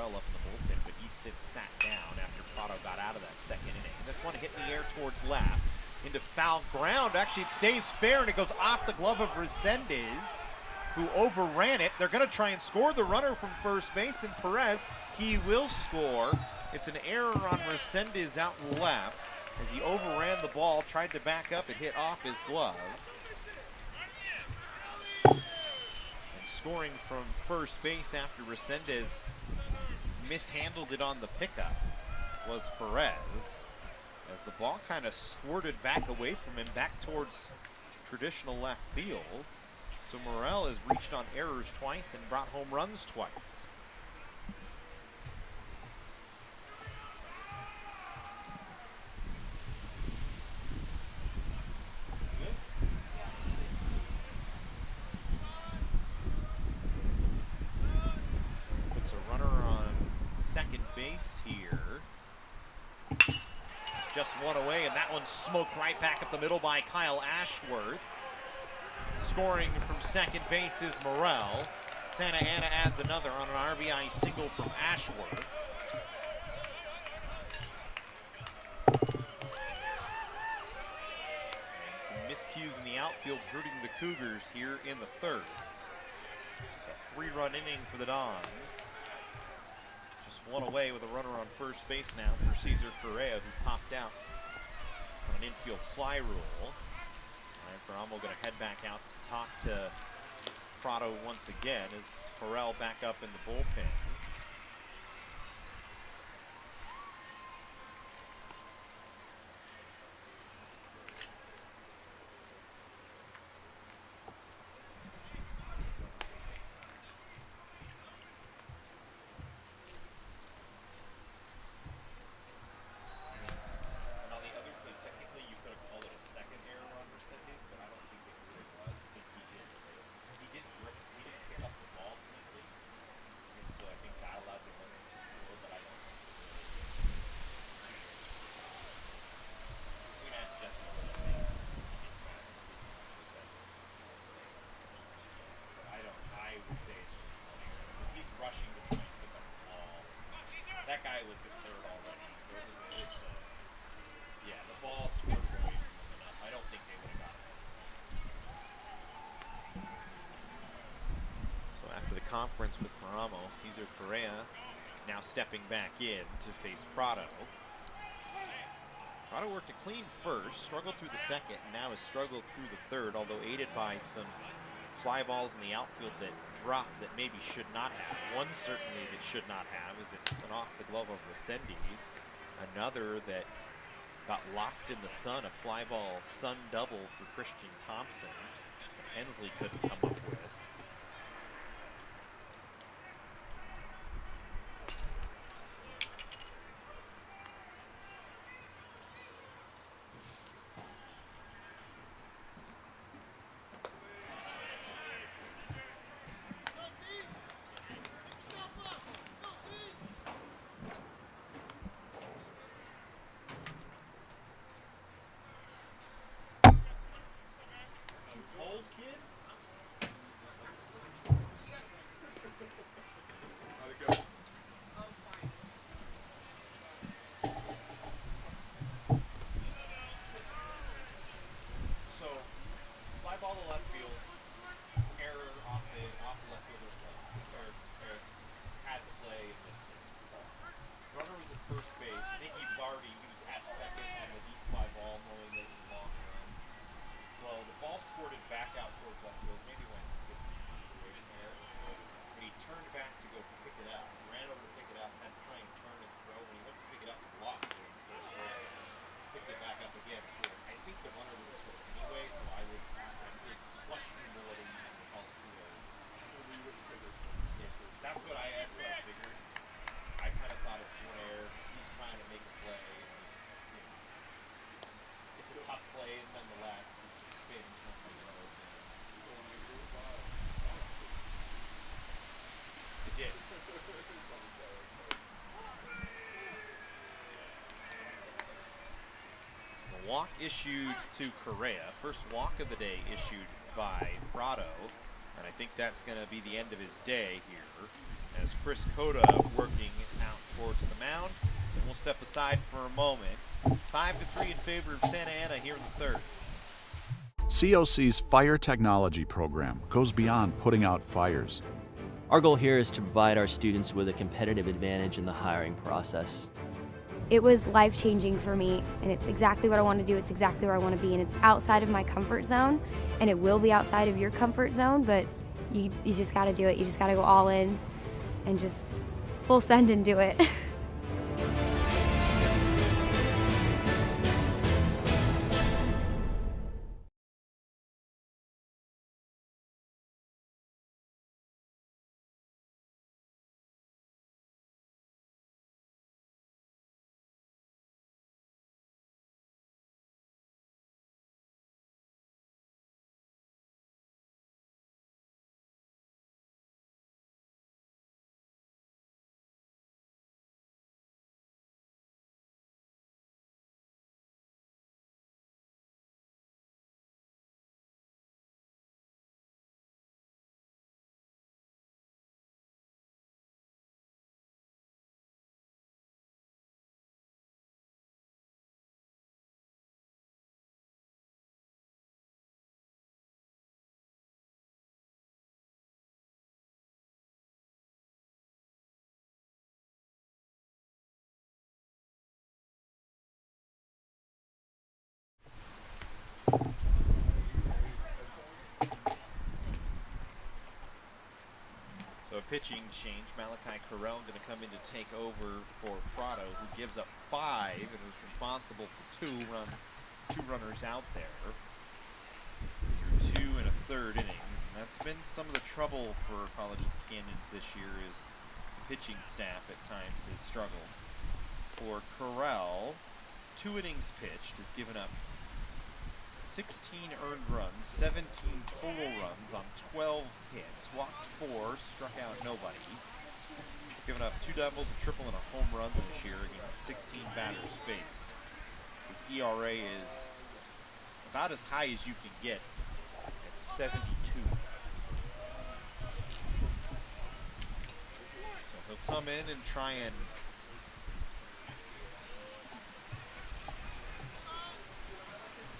Up in the bullpen, but he sat down after Prado got out of that second inning. And this one hit in the air towards left into foul ground. Actually, it stays fair and it goes off the glove of Resendez, who overran it. They're going to try and score the runner from first base, and Perez, he will score. It's an error on Resendez out left as he overran the ball, tried to back up, it hit off his glove. And scoring from first base after Resendez mishandled it on the pickup was Perez, as the ball kind of squirted back away from him, back towards traditional left field. So Morrell has reached on errors twice and brought home runs twice. Base here. Just one away, and that one smoked right back up the middle by Kyle Ashworth. Scoring from second base is Morrell. Santa Ana adds another on an RBI single from Ashworth. And some miscues in the outfield hurting the Cougars here in the third. It's a 3-run inning for the Dons. One away with a runner on first base now for Cesar Correa, who popped out on an infield fly rule. And Paramo going to head back out to talk to Prado once again as Correa back up in the bullpen. Conference with Maramo, Cesar Correa now stepping back in to face Prado. Prado worked a clean first, struggled through the second, and now has struggled through the third, although aided by some fly balls in the outfield that dropped that maybe should not have. One certainly that should not have as it went off the glove of Resendez. Another that got lost in the sun, a fly ball sun double for Christian Thompson that Hensley couldn't come up with. ball to left field. Error off the left fielder's glove. Had to play and missed it. Runner was at first base. I think he was at second on the deep fly ball, knowing that it was a long run. Well, the ball squirted back out towards left field. Maybe went 50 feet away from there. And he turned back to go pick it up. He ran over to pick it up, had to try and turn and throw. When he went to pick it up, he lost it in the first row. Picked it back up again. I think the runner would have scored anyway, so it's questionable whether you have to call it too early. That's what I figured. I kind of thought it's rare because he's trying to make a play. And just, it's a tough play nonetheless. It's a spin from the road. It did. It's a walk issued to Correa. First walk of the day issued by Prado. And I think that's going to be the end of his day here as Chris Cota working out towards the mound. And we'll step aside for a moment. 5-3 in favor of Santa Ana here in the third. COC's Fire Technology program goes beyond putting out fires. Our goal here is to provide our students with a competitive advantage in the hiring process. It was life-changing for me, and it's exactly what I want to do. It's exactly where I want to be, and it's outside of my comfort zone, and it will be outside of your comfort zone, but you just got to do it. You just got to go all in and just full send and do it. So a pitching change. Malachi Carell going to come in to take over for Prado, who gives up 5 and was responsible for two runners out there through 2 1/3 innings. And that's been some of the trouble for College of the Canyons this year, is the pitching staff at times has struggled. For Carell, 2 innings pitched, has given up 16 earned runs, 17 total runs on 12 hits, walked 4, struck out nobody. He's given up 2 doubles, a triple, and a home run this year against 16 batters faced. His ERA is about as high as you can get at 72. So he'll come in and try and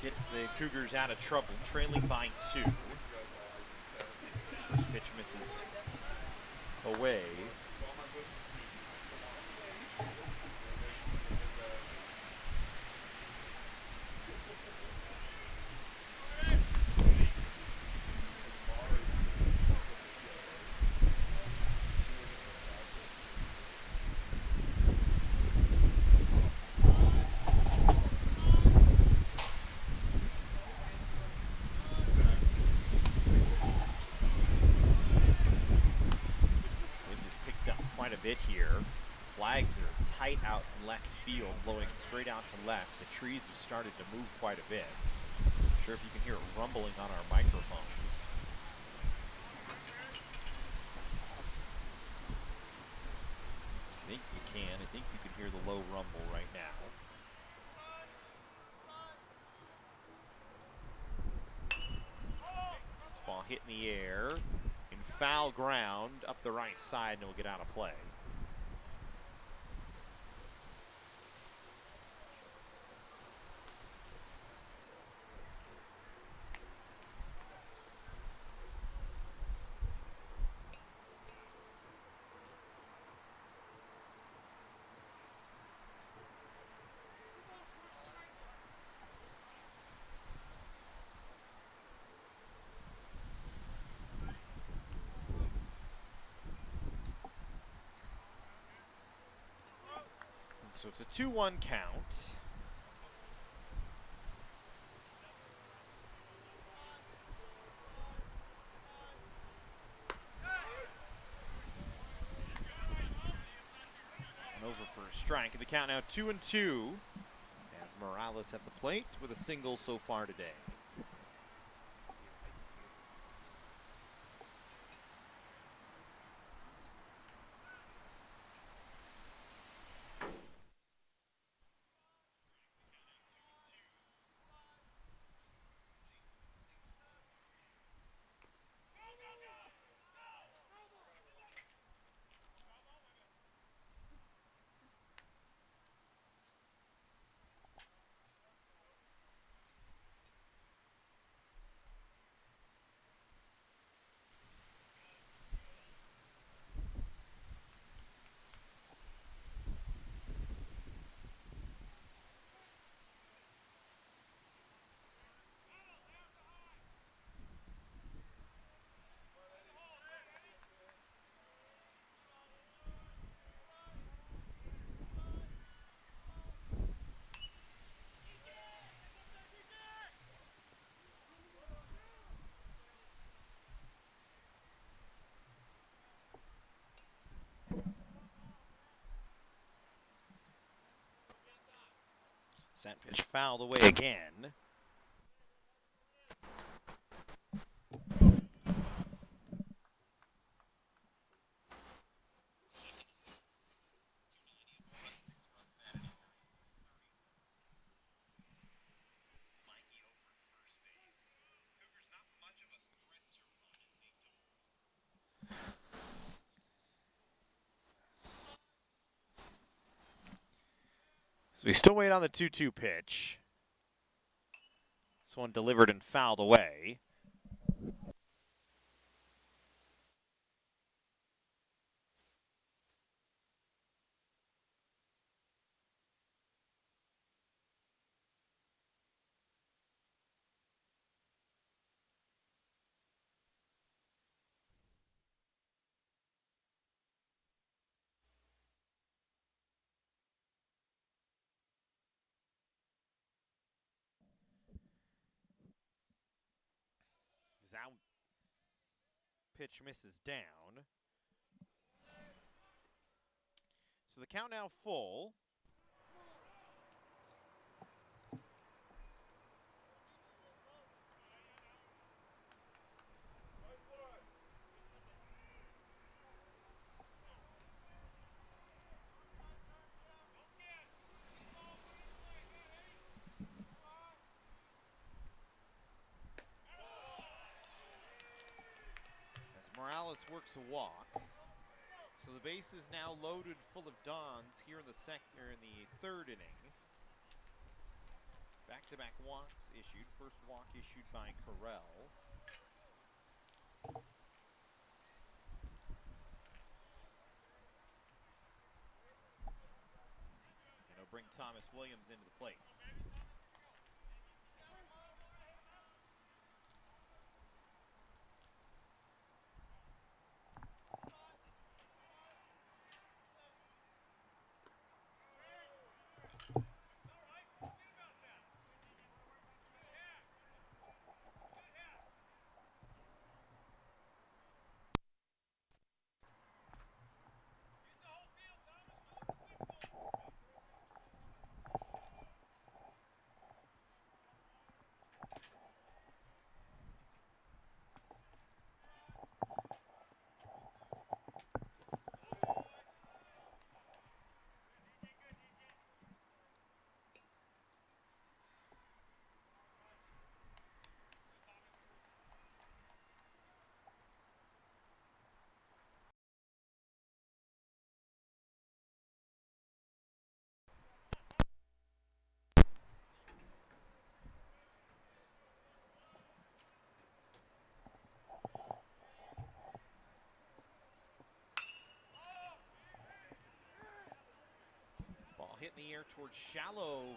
get the Cougars out of trouble, trailing by 2. First pitch misses away. Bit here. Flags are tight out in left field, blowing straight out to left. The trees have started to move quite a bit. Not sure if you can hear it rumbling on our microphones. I think you can. I think you can hear the low rumble right now. This ball hit in the air. In foul ground up the right side, and it will get out of play. So it's a 2-1 count. And over for a strike. And the count now 2-2. As Morales at the plate with a single so far today. That pitch fouled away again. So we still wait on the 2-2 pitch. This one delivered and fouled away. That pitch misses down. So the count now full. As Morales works a walk. So the base is now loaded full of Dons here in the third inning. Back-to-back walks issued. First walk issued by Carell. And he'll bring Thomas Williams into the plate. Hit in the air towards shallow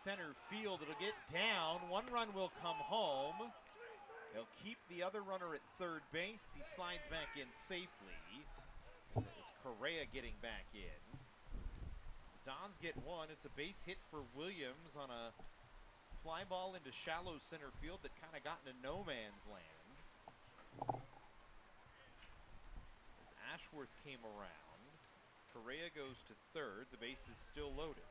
center field. It'll get down. One run will come home. They'll keep the other runner at third base. He slides back in safely. As it was Correa getting back in. Dons get one. It's a base hit for Williams on a fly ball into shallow center field that kind of got into no man's land. As Ashworth came around, Correa goes to third. The base is still loaded.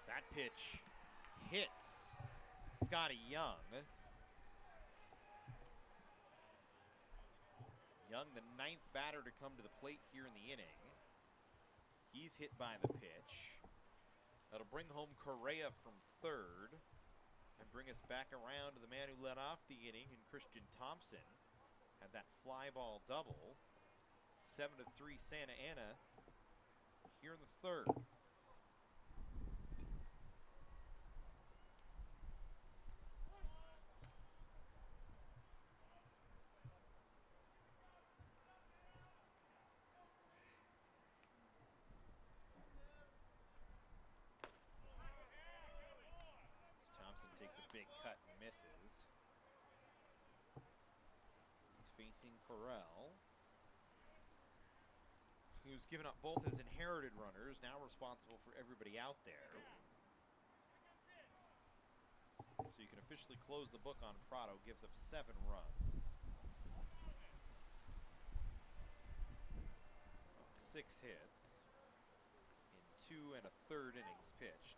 That pitch hits Scotty Young. Young, the 9th batter to come to the plate here in the inning. He's hit by the pitch. That'll bring home Correa from third and bring us back around to the man who led off the inning, and Christian Thompson had that fly ball double. 7-3 Santa Ana here in the third. Thompson takes a big cut and misses. He's facing Corral, who's given up both his inherited runners, now responsible for everybody out there. So you can officially close the book on Prado, gives up 7 runs. 6 hits in 2 1/3 innings pitched.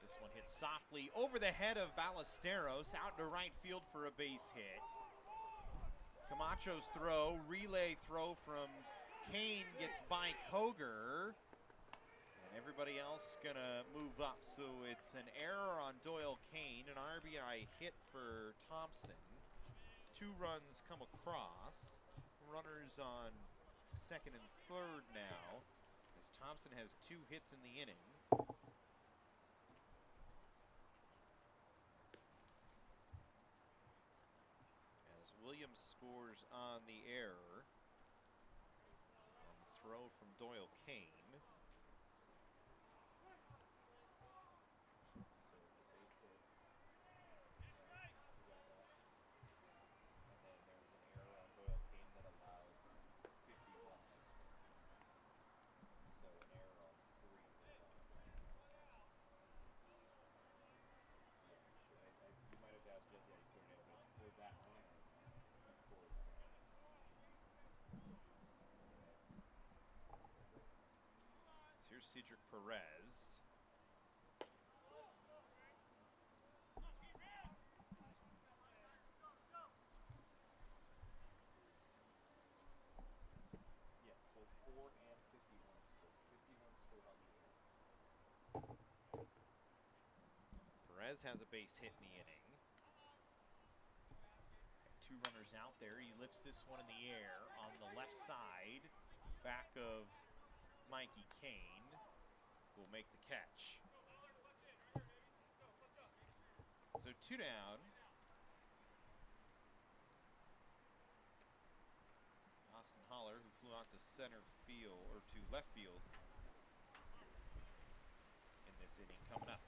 This one hit softly over the head of Ballesteros, out to right field for a base hit. Camacho's throw, relay throw from Kane gets by Cogar. And everybody else gonna move up. So it's an error on Doyle Kane, an RBI hit for Thompson. 2 runs come across. Runners on second and third now, as Thompson has 2 hits in the inning. Williams scores on the error on the throw from Doyle Kane. So it's a base hit. And then there was an error on Doyle Kane that allowed 50 runs. So an error on 3. You might have asked Jesse how you put it in, but it's for that runner. So here's Cedric Perez. Yes, both 4 and 51 scored. 51 scored on the air. Perez has a base hit in the inning. 2 runners out there. He lifts this one in the air on the left side, back of Mikey Kane. Will make the catch. So 2 down. Austin Holler, who flew out to center field, or to left field in this inning, coming up.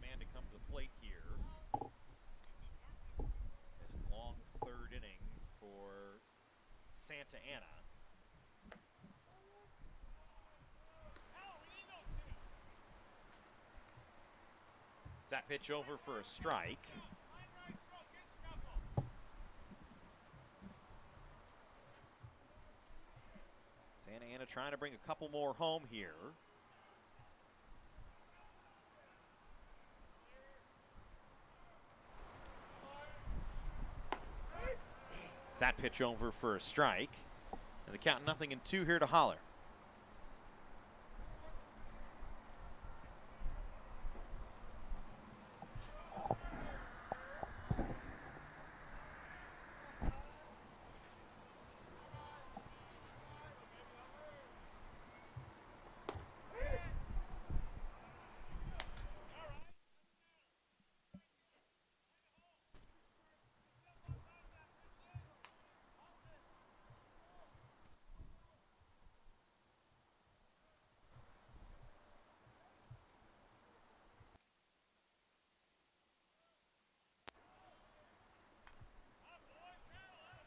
Man to come to the plate here. This long 3rd inning. pitch over for a strike. Santa Ana trying to bring a couple more home here. That pitch over for a strike. And the count 0-2 here to Holler.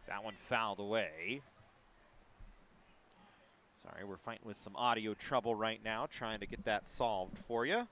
That one fouled away. Sorry, we're fighting with some audio trouble right now, trying to get that solved for you.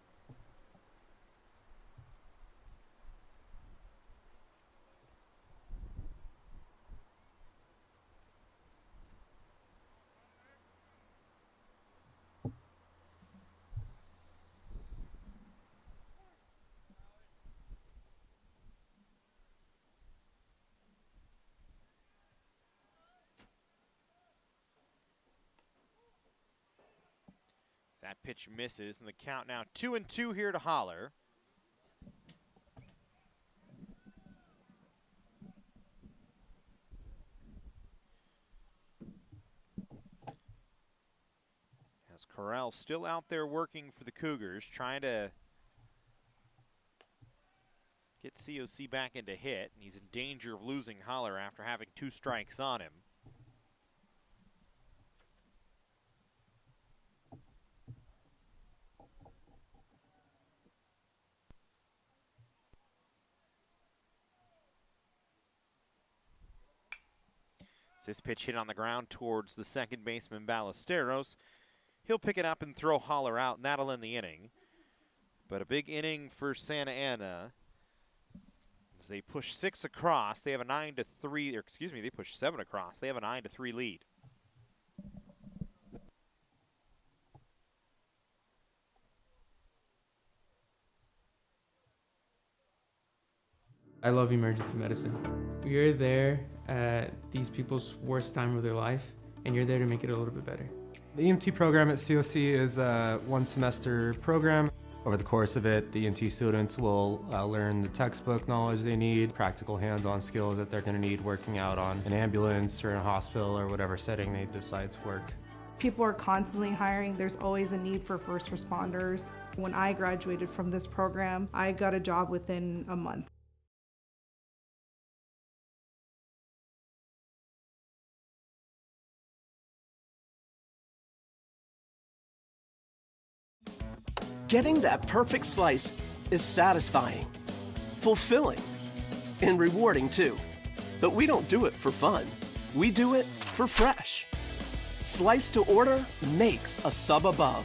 That pitch misses, and the count now 2-2 here to Holler. As Corral still out there working for the Cougars, trying to get COC back into hit, and he's in danger of losing Holler after having 2 strikes on him. This pitch hit on the ground towards the second baseman, Ballesteros. He'll pick it up and throw Holler out, and that'll end the inning. But a big inning for Santa Ana as they push 6 across. They have a 9-3, or excuse me, they push 7 across. They have a 9-3 lead. I love emergency medicine. You're there at these people's worst time of their life, and you're there to make it a little bit better. The EMT program at COC is a 1-semester program. Over the course of it, the EMT students will learn the textbook knowledge they need, practical hands-on skills that they're going to need working out on an ambulance or in a hospital or whatever setting they decide to work. People are constantly hiring. There's always a need for first responders. When I graduated from this program, I got a job within a month. Getting that perfect slice is satisfying, fulfilling, and rewarding too. But we don't do it for fun. We do it for fresh. Slice to order makes a sub above.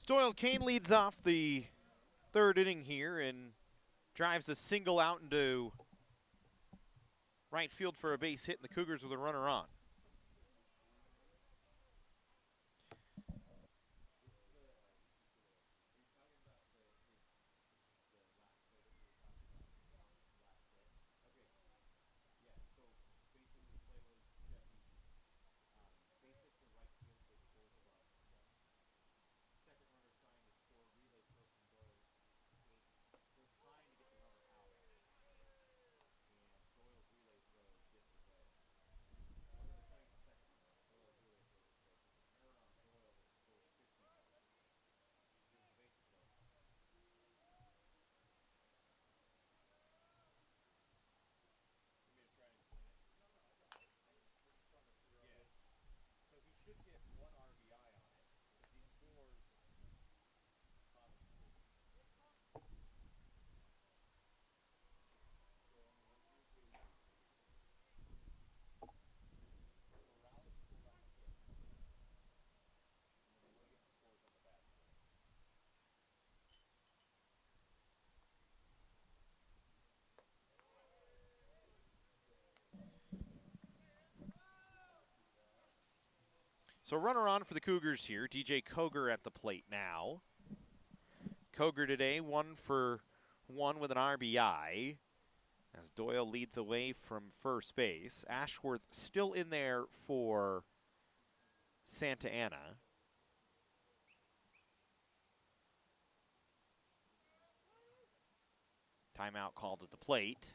Doyle Kane leads off the 3rd inning here and drives a single out into right field for a base hit, and the Cougars with a runner on. So runner on for the Cougars here. DJ Coger at the plate now. Coger today 1 for 1 with an RBI as Doyle leads away from first base. Ashworth still in there for Santa Ana. Timeout called at the plate.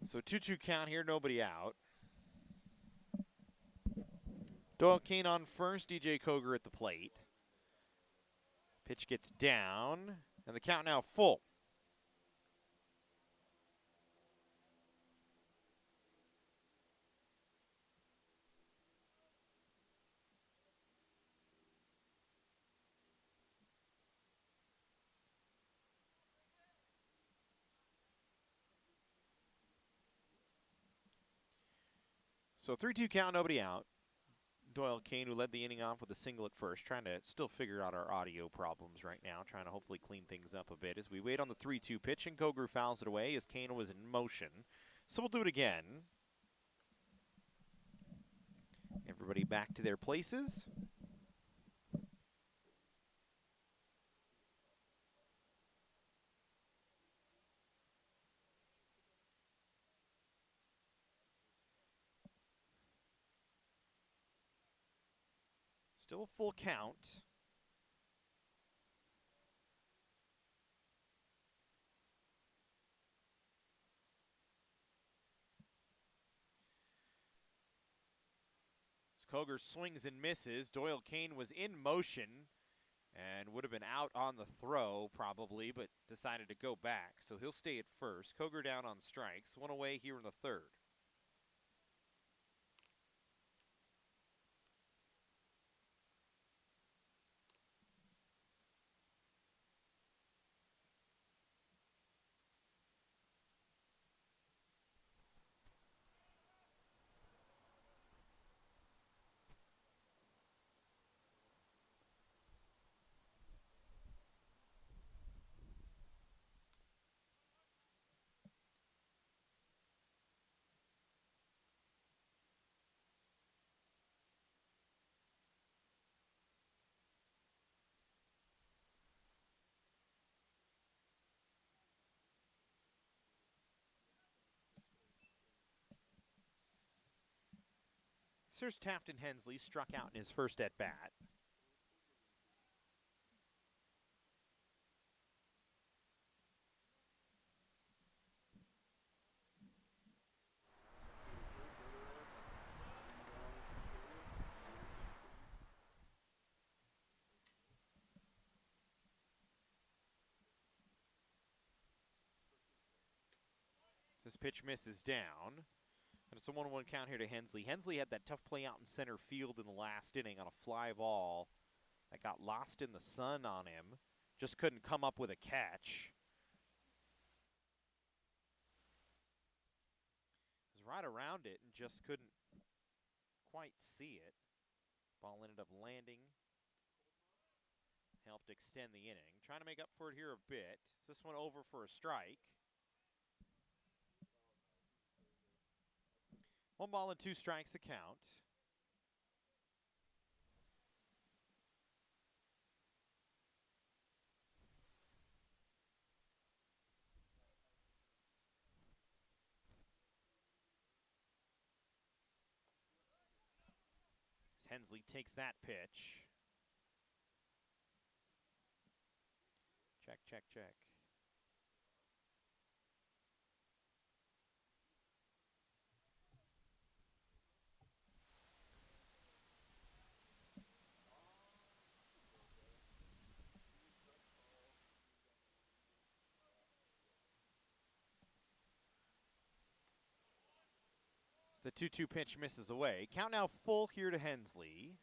So 2-2 count here, nobody out. Doyle Kane on first, DJ Coger at the plate. Pitch gets down, and the count now full. So 3-2 count, nobody out. Doyle Kane, who led the inning off with a single at first, trying to still figure out our audio problems right now, trying to hopefully clean things up a bit as we wait on the 3-2 pitch, and Coger fouls it away as Kane was in motion. So we'll do it again. Everybody back to their places. Still a full count. As Coger swings and misses, Doyle Kane was in motion and would have been out on the throw probably, but decided to go back. So he'll stay at first. Coger down on strikes, one away here in the third. Here's Tafton Hensley, struck out in his first at-bat. This pitch misses down. And it's a 1-1 count here to Hensley. Hensley had that tough play out in center field in the last inning on a fly ball that got lost in the sun on him. Just couldn't come up with a catch. He was right around it and just couldn't quite see it. Ball ended up landing. Helped extend the inning. Trying to make up for it here a bit. Is this one over for a strike? 1 ball and 2 strikes to count. As Hensley takes that pitch. Check, check, check. The 2-2 pitch misses away. Count now full here to Hensley,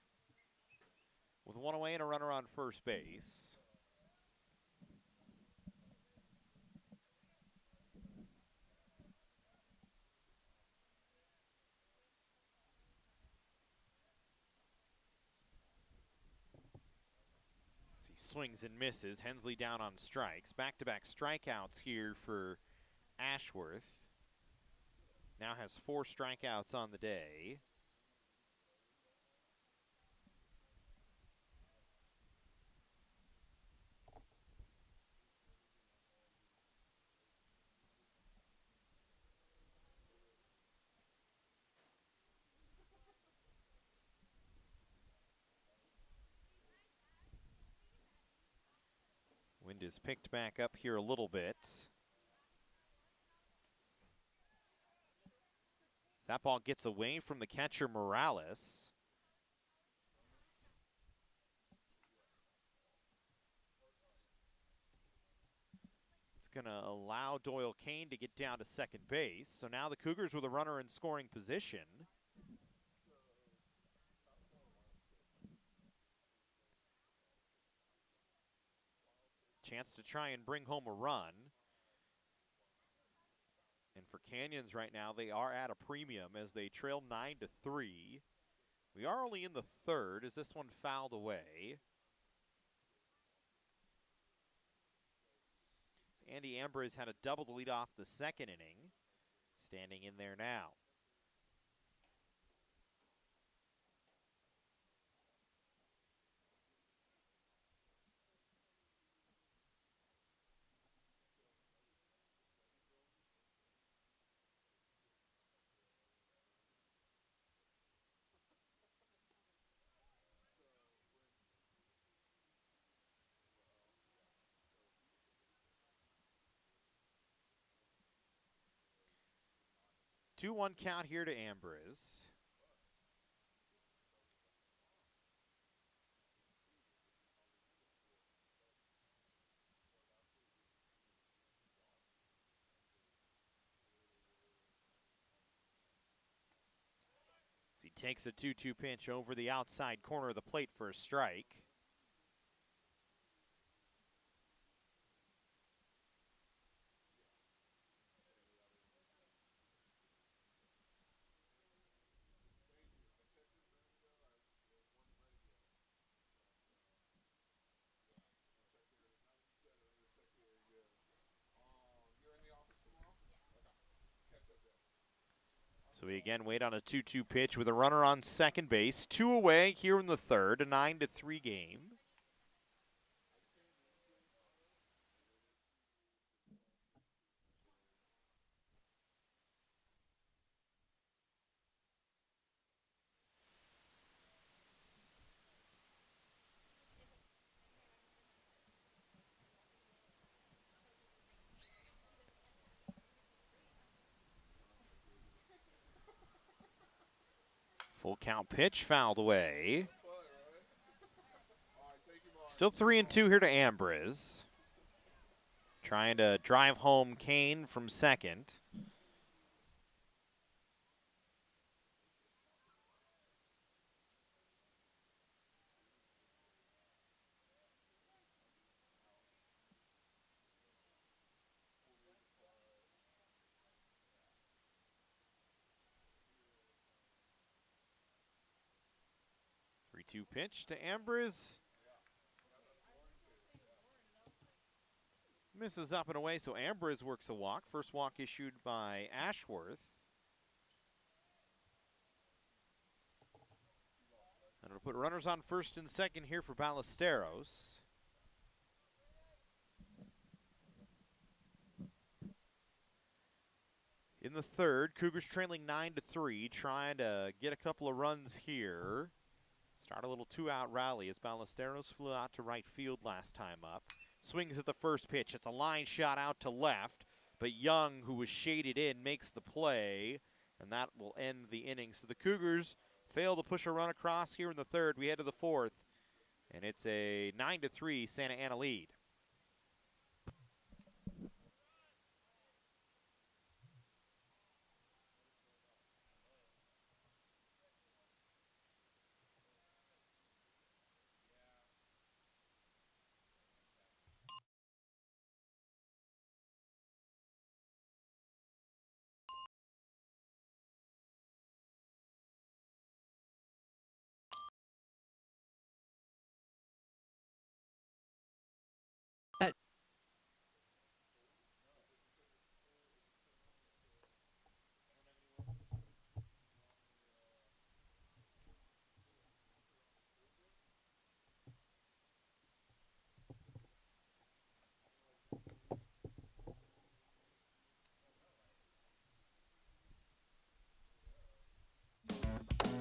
with one away and a runner on first base. As he swings and misses, Hensley down on strikes. Back-to-back strikeouts here for Ashworth. Now has 4 strikeouts on the day. Wind is picked back up here a little bit. As that ball gets away from the catcher, Morales. It's going to allow Doyle Kane to get down to second base. So now the Cougars with a runner in scoring position. Chance to try and bring home a run. And for Canyons right now, they are at a premium as they trail 9-3. We are only in the third as this one fouled away. So Andy Ambrose had a double to lead off the second inning. Standing in there now. Two-one count here to Ambrose. As he takes a 2-2 pitch over the outside corner of the plate for a strike. So we again wait on a 2-2 pitch with a runner on second base. 2 away here in the third, a 9-3 game. Full count pitch fouled away. Still 3-2 here to Ambrose. Trying to drive home Kane from second. Two pitch to Ambrose. Misses up and away, so Ambrose works a walk. First walk issued by Ashworth. And it'll put runners on first and second here for Ballesteros. In the third, Cougars trailing 9-3, trying to get a couple of runs here. Start a little 2-out rally as Ballesteros flew out to right field last time up. Swings at the first pitch. It's a line shot out to left, but Young, who was shaded in, makes the play, and that will end the inning. So the Cougars fail to push a run across here in the third. We head to the fourth, and it's a 9-3 Santa Ana lead.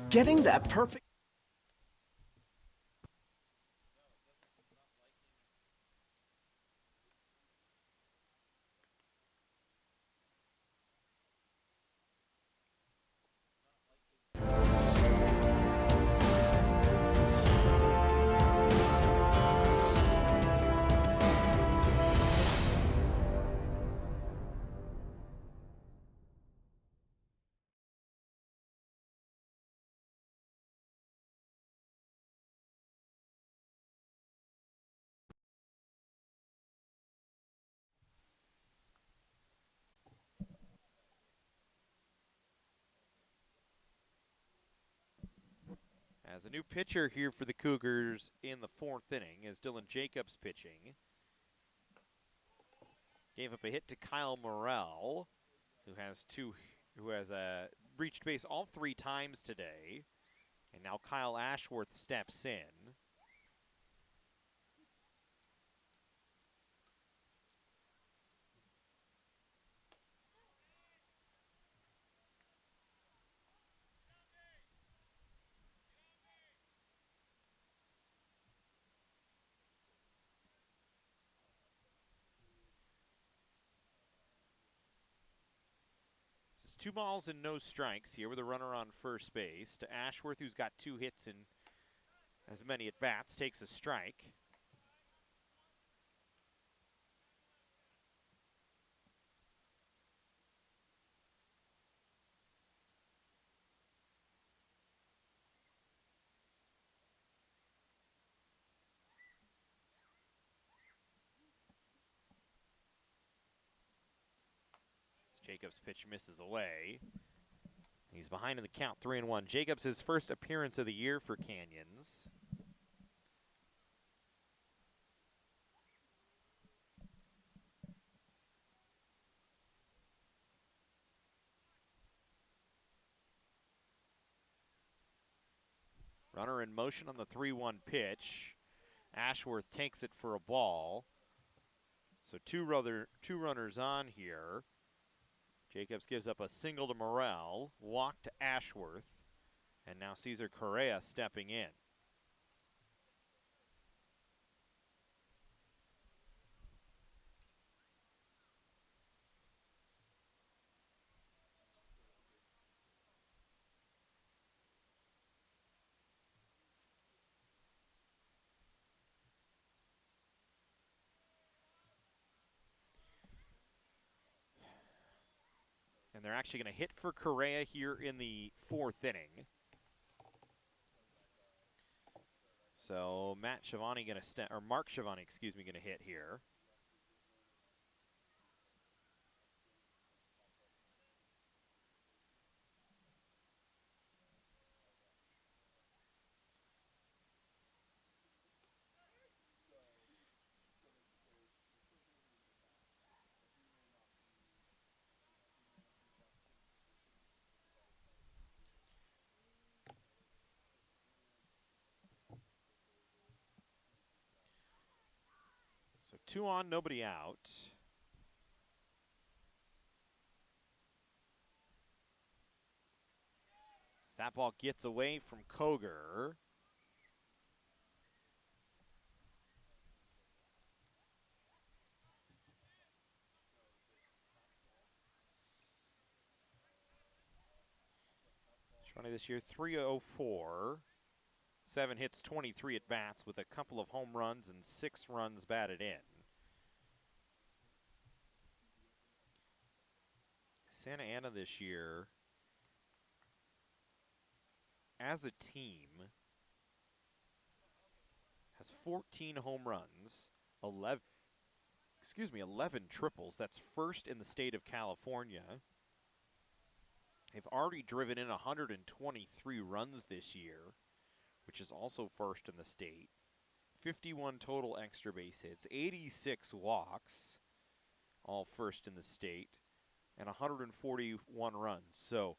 Getting that perfect. As a new pitcher here for the Cougars in the 4th inning is Dylan Jacobs pitching. Gave up a hit to Kyle Morrell, who has reached base all 3 times today. And now Kyle Ashworth steps in. This is 2 balls and no strikes here with a runner on first base. To Ashworth, who's got 2 hits and as many at bats, takes a strike. Jacobs' pitch misses away. He's behind in the count, 3-1. Jacobs' his first appearance of the year for Canyons. Runner in motion on the 3-1 pitch. Ashworth takes it for a ball. So two runners on here. Jacobs gives up a single to Morrell, walk to Ashworth, and now Cesar Correa stepping in. And they're actually going to hit for Correa here in the 4th inning. So Mark Schiavone going to hit here. So 2 on, nobody out. As that ball gets away from Cogar. Schiavone this year, 304. 7 hits, 23 at bats with a couple of home runs and 6 runs batted in. Santa Ana this year, as a team, has 14 home runs, 11 triples. That's first in the state of California. They've already driven in 123 runs this year, which is also first in the state. 51 total extra base hits, 86 walks, all first in the state, and 141 runs. So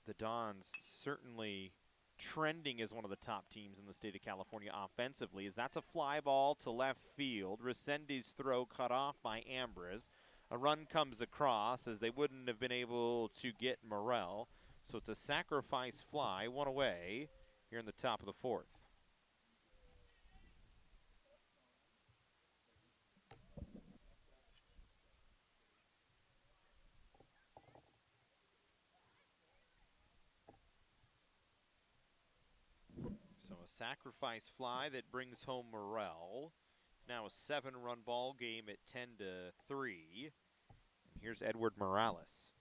the Dons certainly trending as one of the top teams in the state of California offensively, as that's a fly ball to left field. Resendi's throw cut off by Ambrose. A run comes across as they wouldn't have been able to get Morrell. So it's a sacrifice fly, one away here in the top of the fourth. So a sacrifice fly that brings home Morrell. It's now a 7-run ball game at 10-3. And here's Edward Morales.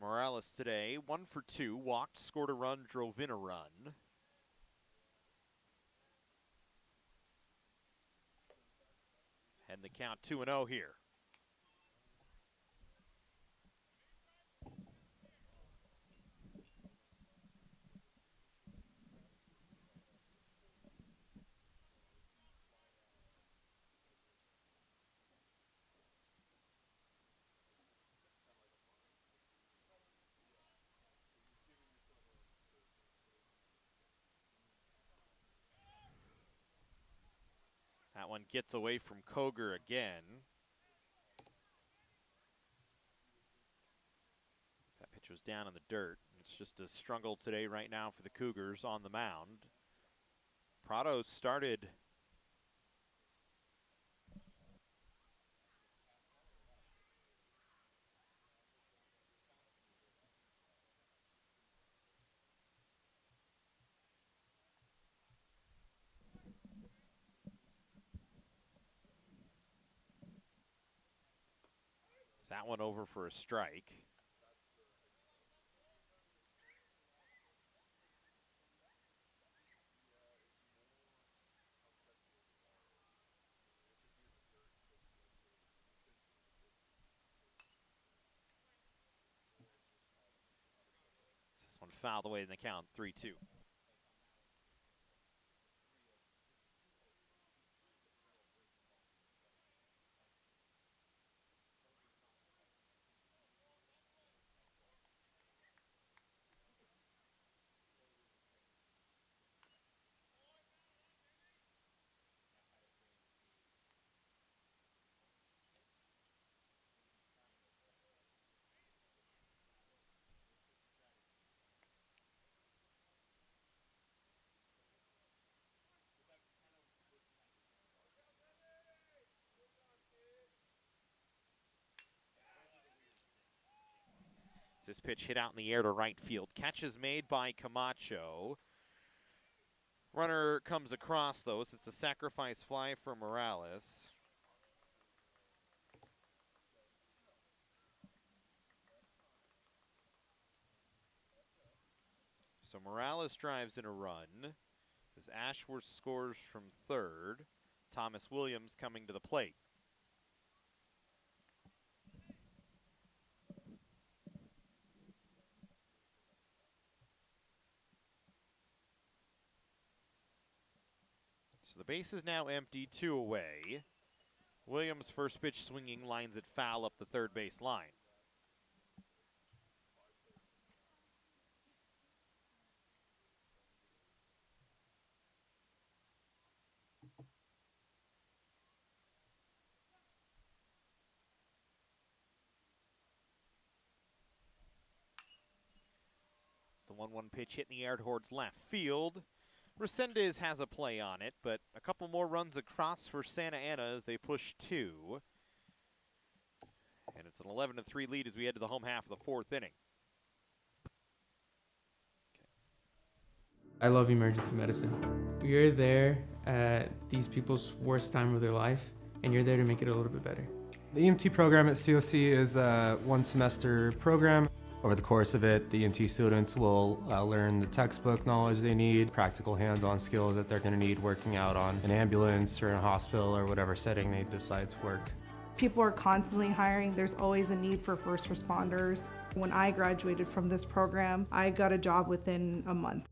Morales today, 1 for 2, walked, scored a run, drove in a run. And the count 2-0 here. That one gets away from Coger again. That pitch was down in the dirt. It's just a struggle today right now for the Cougars on the mound. Prado started that one over for a strike. This one fouled away in the count, 3-2. This pitch hit out in the air to right field. Catch is made by Camacho. Runner comes across, though, so it's a sacrifice fly for Morales. So Morales drives in a run as Ashworth scores from third. Thomas Williams coming to the plate. So the base is now empty, 2 away. Williams' first pitch swinging, lines it foul up the third base line. It's the 1-1 pitch hitting the air towards left field. Resendez has a play on it, but a couple more runs across for Santa Ana as they push 2. And it's an 11-3 lead as we head to the home half of the fourth inning. I love emergency medicine. You're there at these people's worst time of their life, and you're there to make it a little bit better. The EMT program at COC is a 1-semester program. Over the course of it, the EMT students will learn the textbook knowledge they need, practical hands-on skills that they're going to need working out on an ambulance or in a hospital or whatever setting they decide to work. People are constantly hiring. There's always a need for first responders. When I graduated from this program, I got a job within a month.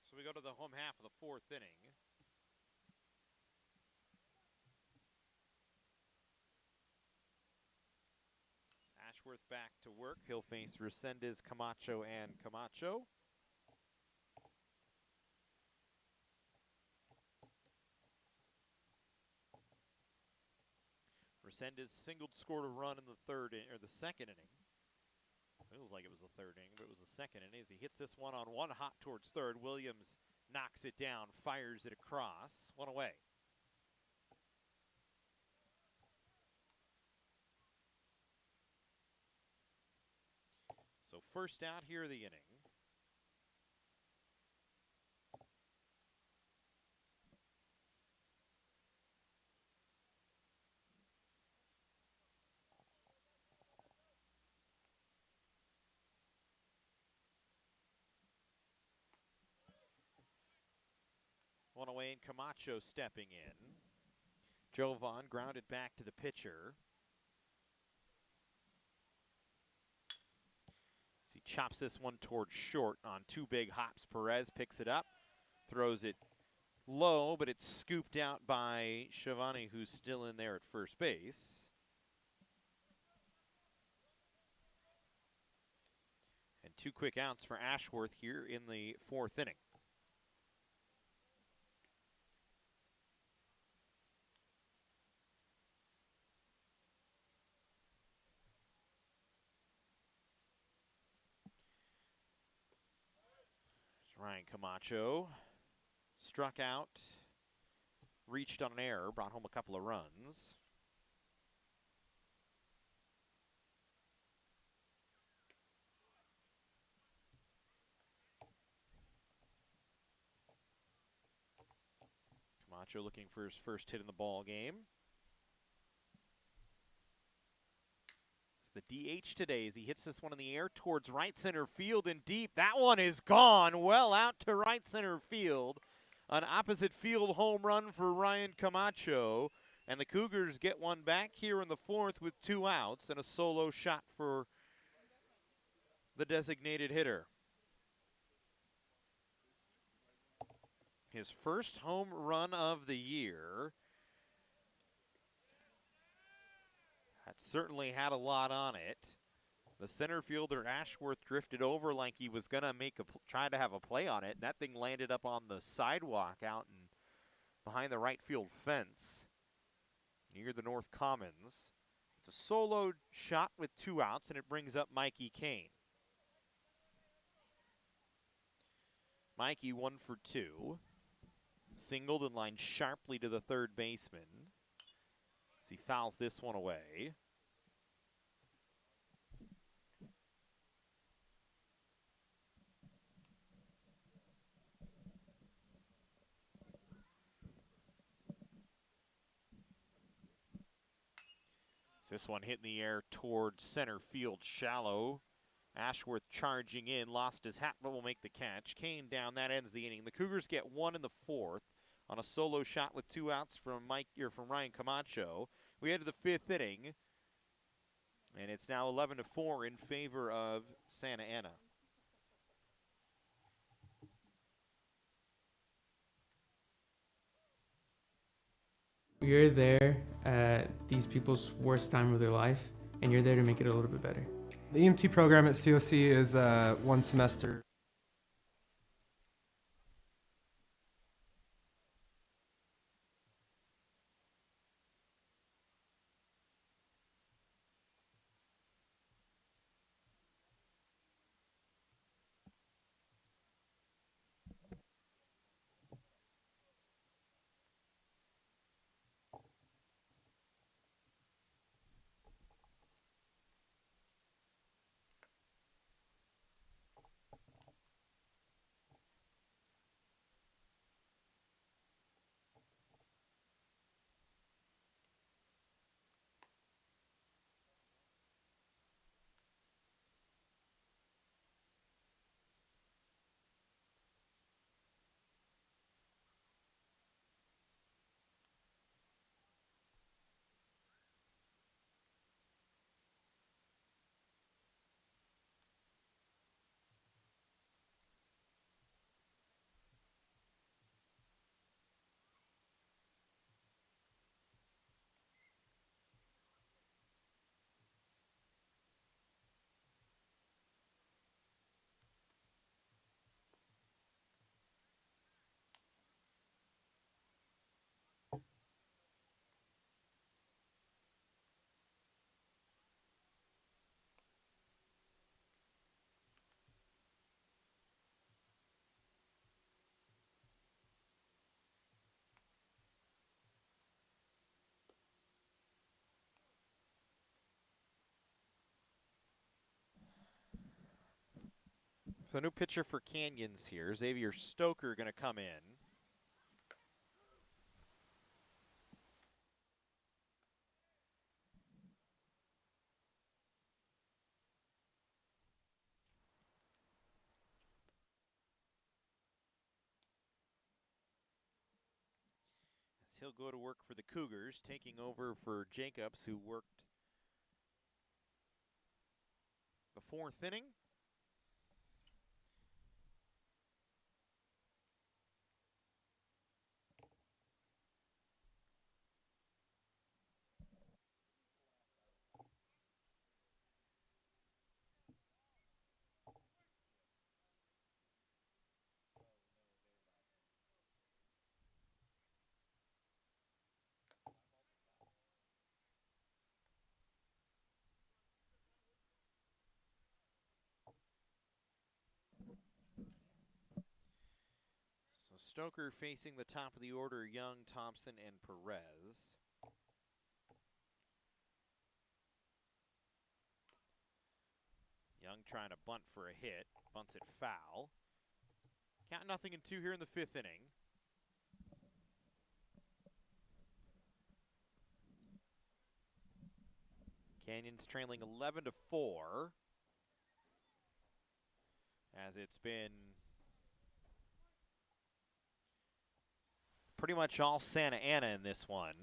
So we go to the home half of the fourth inning. Ashworth back to work. He'll face Resendez, Camacho, and Camacho. Resendez singled, scored a run in the second inning. Feels like it was the third inning, but it was the second inning. As he hits this one on one hot towards third, Williams knocks it down, fires it across, one away. So first out here of the inning. One away and Camacho stepping in. Jovan grounded back to the pitcher. As he chops this one towards short on two big hops. Perez picks it up, throws it low, but it's scooped out by Schiavone, who's still in there at first base. And two quick outs for Ashworth here in the fourth inning. Ryan Camacho struck out, reached on an error, brought home a couple of runs. Camacho looking for his first hit in the ball game. It's the DH today as he hits this one in the air towards right center field and deep. That one is gone, well out to right center field. An opposite field home run for Ryan Camacho. And the Cougars get one back here in the fourth with two outs and a solo shot for the designated hitter. His first home run of the year. That certainly had a lot on it. The center fielder Ashworth drifted over like he was gonna try to have a play on it, and that thing landed up on the sidewalk out and behind the right field fence near the North Commons. It's a solo shot with two outs, and it brings up Mikey Kane. Mikey 1 for 2. Singled and lined sharply to the third baseman as he fouls this one away. This one hit in the air towards center field, shallow. Ashworth charging in, lost his hat, but will make the catch. Kane down, that ends the inning. The Cougars get one in the fourth on a solo shot with two outs from Ryan Camacho. We head to the fifth inning, and it's now 11-4 in favor of Santa Ana. You're there at these people's worst time of their life, and you're there to make it a little bit better. The EMT program at COC is one semester. So new pitcher for Canyons here. Xavier Stoker going to come in. As he'll go to work for the Cougars, taking over for Jacobs, who worked the 4th inning. So Stoker facing the top of the order, Young, Thompson, and Perez. Young trying to bunt for a hit, bunts it foul. Count 0-2 here in the 5th inning. Canyons trailing 11-4. As it's been pretty much all Santa Ana in this one.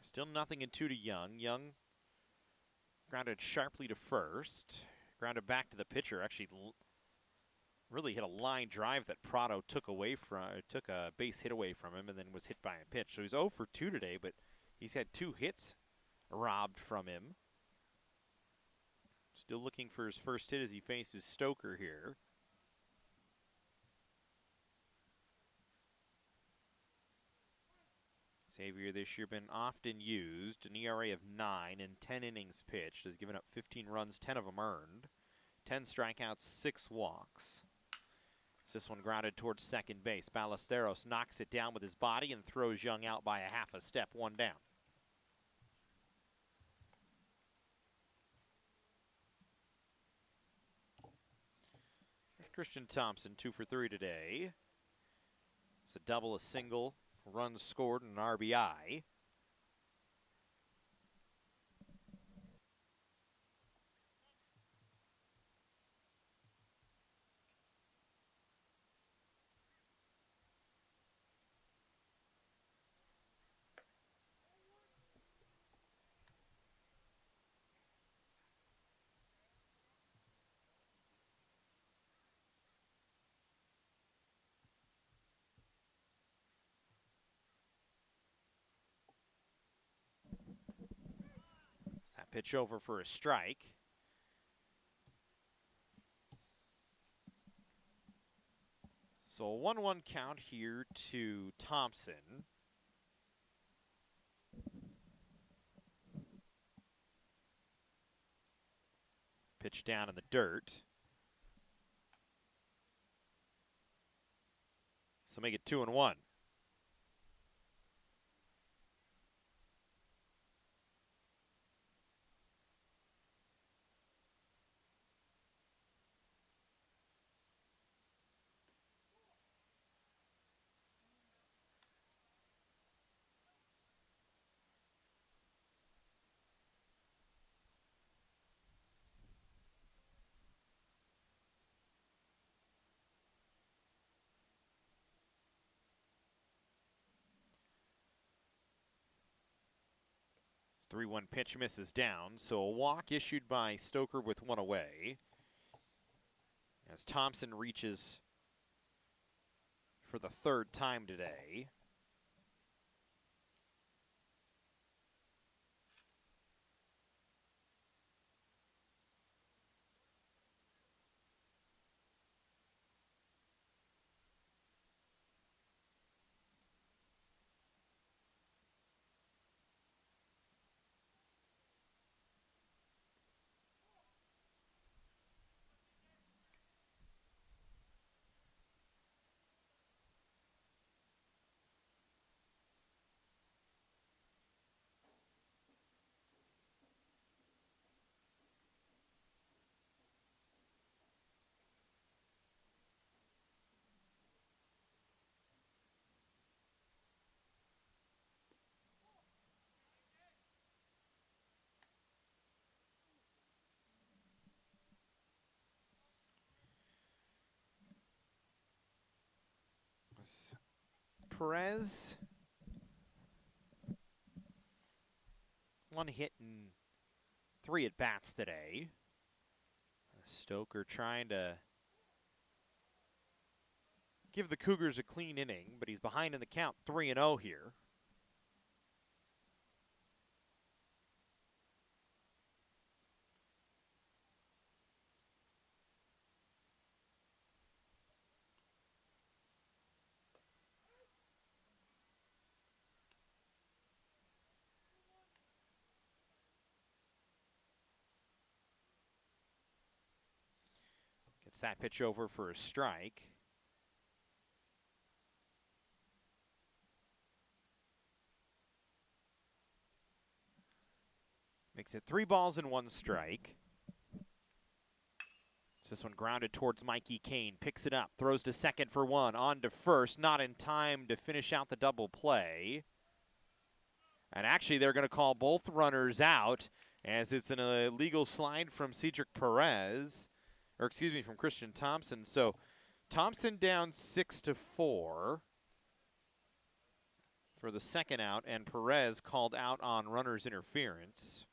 Still 0-2 to Young. Young grounded sharply to first. Grounded back to the pitcher. Actually really hit a line drive that Prado took a base hit away from him and then was hit by a pitch. So he's 0 for 2 today, but he's had 2 hits robbed from him. Still looking for his first hit as he faces Stoker here. Xavier this year been often used, an ERA of 9 in 10 innings pitched, has given up 15 runs, 10 of them earned, 10 strikeouts, 6 walks. This one grounded towards second base. Ballesteros knocks it down with his body and throws Young out by a half a step, 1 down. There's Christian Thompson, 2 for 3 today. It's a double, a single, runs scored, and an RBI. That pitch over for a strike. So a 1-1 count here to Thompson. Pitch down in the dirt. So make it 2-1. The 3-1 pitch misses down, so a walk issued by Stoker with one away. As Thompson reaches for the third time today. Perez, one hit and 3 at bats today. Stoker trying to give the Cougars a clean inning, but he's behind in the count 3-0 here. Gets that pitch over for a strike. Makes it 3 balls and 1 strike. This one grounded towards Mikey Kane. Picks it up, throws to second for 1, on to first. Not in time to finish out the double play. And actually, they're going to call both runners out as it's an illegal slide from Cedric Perez. Or excuse me, from Christian Thompson. So Thompson down 6-4 for the second out, and Perez called out on runner's interference.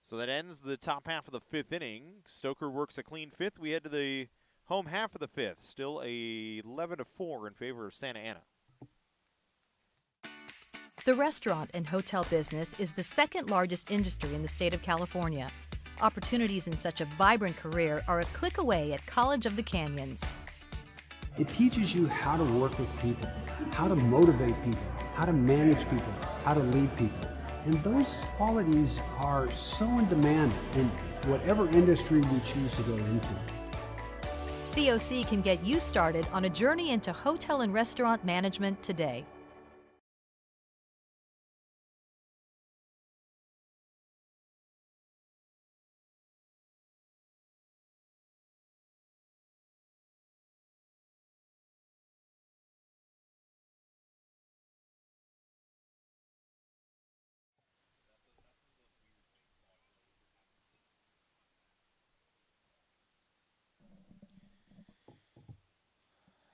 So that ends the top half of the 5th inning. Stoker works a clean 5th. We head to the home half of the 5th. Still a 11-4 in favor of Santa Ana. The restaurant and hotel business is the second largest industry in the state of California. Opportunities in such a vibrant career are a click away at College of the Canyons. It teaches you how to work with people, how to motivate people, how to manage people, how to lead people. And those qualities are so in demand in whatever industry we choose to go into. COC can get you started on a journey into hotel and restaurant management today.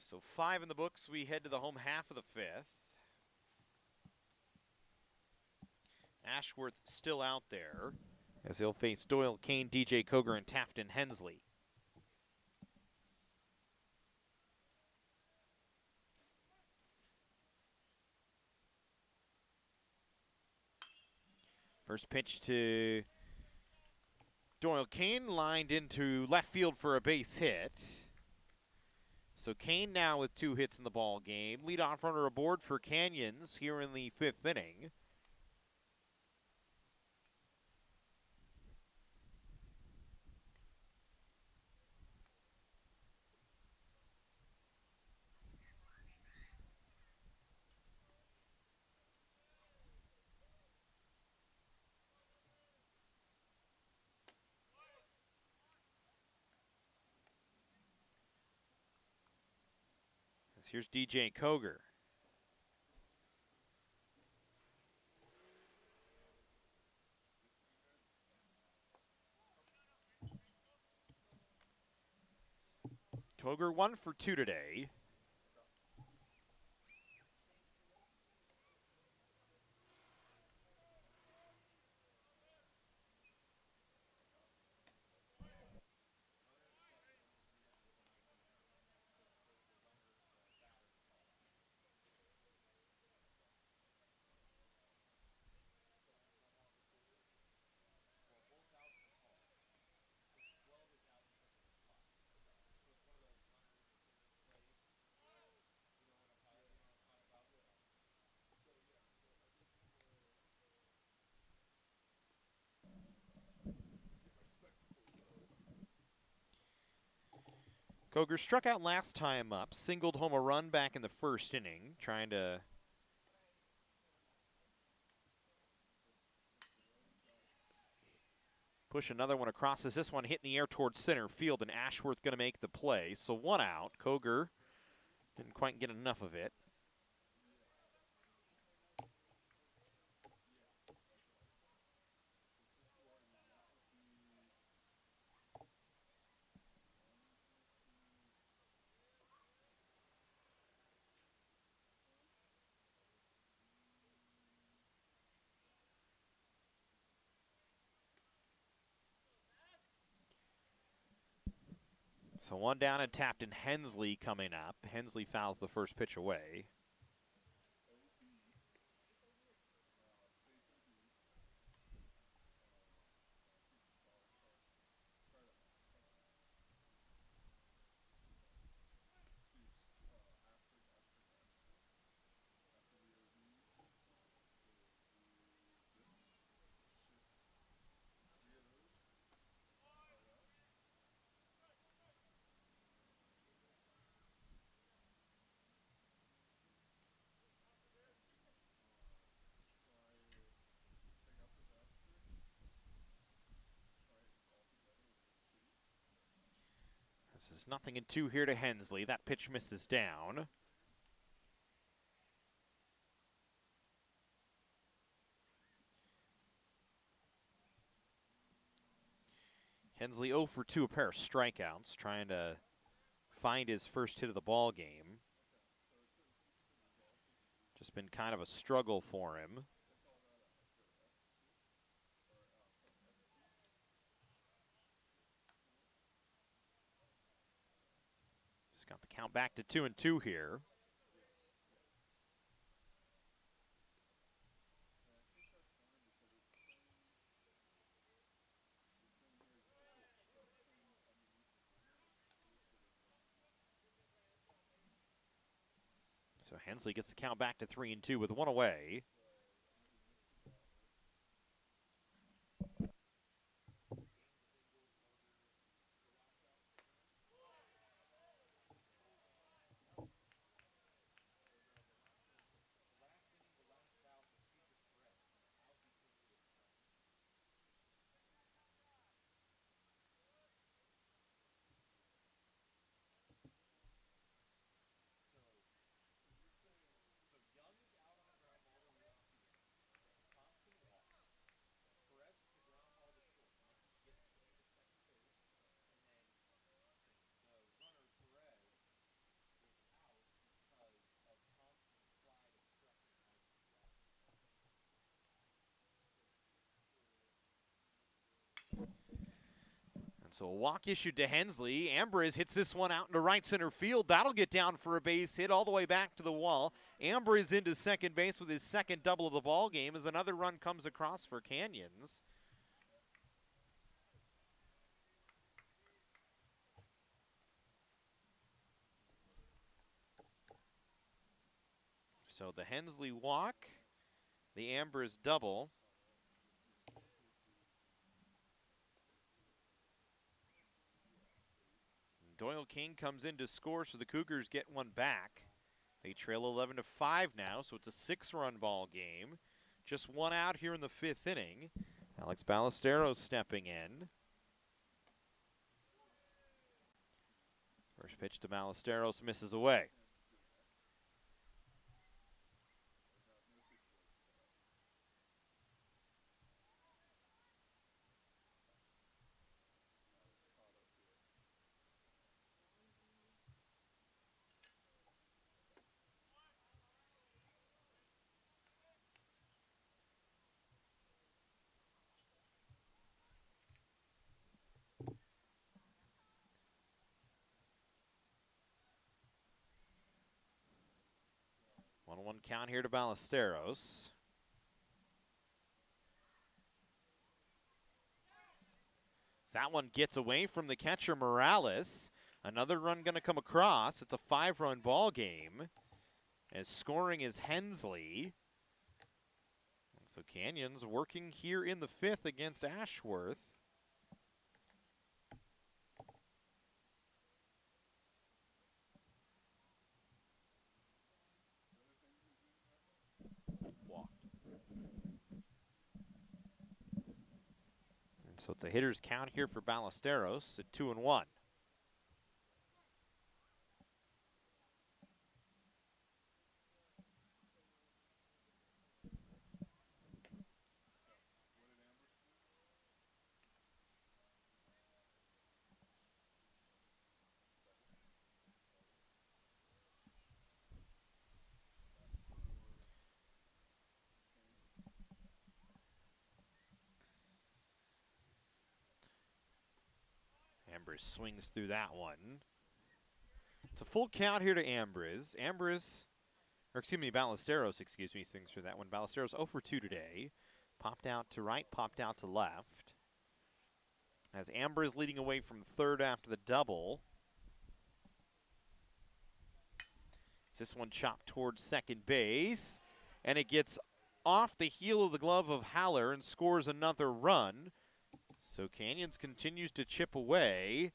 So 5 in the books. We head to the home half of the 5th. Ashworth still out there as he'll face Doyle, Kane, DJ Coger, and Tafton Hensley. First pitch to Doyle Kane lined into left field for a base hit. So Kane now with 2 hits in the ball game. Leadoff runner aboard for Canyons here in the 5th inning. Here's DJ Coger. Coger 1 for 2 today. Coger struck out last time up, singled home a run back in the 1st inning, trying to push another one across as this one hit in the air towards center field, and Ashworth going to make the play. So 1 out. Coger didn't quite get enough of it. So 1 down and tapped, and Hensley coming up. Hensley fouls the first pitch away. This is 0-2 here to Hensley. That pitch misses down. Hensley 0 for 2, a pair of strikeouts, trying to find his first hit of the ball game. Just been kind of a struggle for him. Just got the count back to 2-2 here. So Hensley gets the count back to 3-2 with 1 away. And so a walk issued to Hensley. Ambriz hits this one out into right center field. That'll get down for a base hit all the way back to the wall. Ambriz into second base with his second double of the ball game as another run comes across for Canyons. So the Hensley walk, the Ambrose double. Doyle King comes in to score, so the Cougars get one back. They trail 11-5 now, so it's a 6-run ball game. Just one out here in the 5th inning. Alex Ballesteros stepping in. First pitch to Ballesteros misses away. One count here to Ballesteros. That one gets away from the catcher Morales. Another run going to come across. It's a 5-run ball game. As scoring is Hensley. So Canyons working here in the 5th against Ashworth. So it's a hitter's count here for Ballesteros at 2-1. Ambrose swings through that one. It's a full count here to Ambrose. Ballesteros, swings through that one. Ballesteros 0 for 2 today. Popped out to right, popped out to left. As Ambrose leading away from third after the double. This one chopped towards second base. And it gets off the heel of the glove of Haller and scores another run. So Canyons continues to chip away.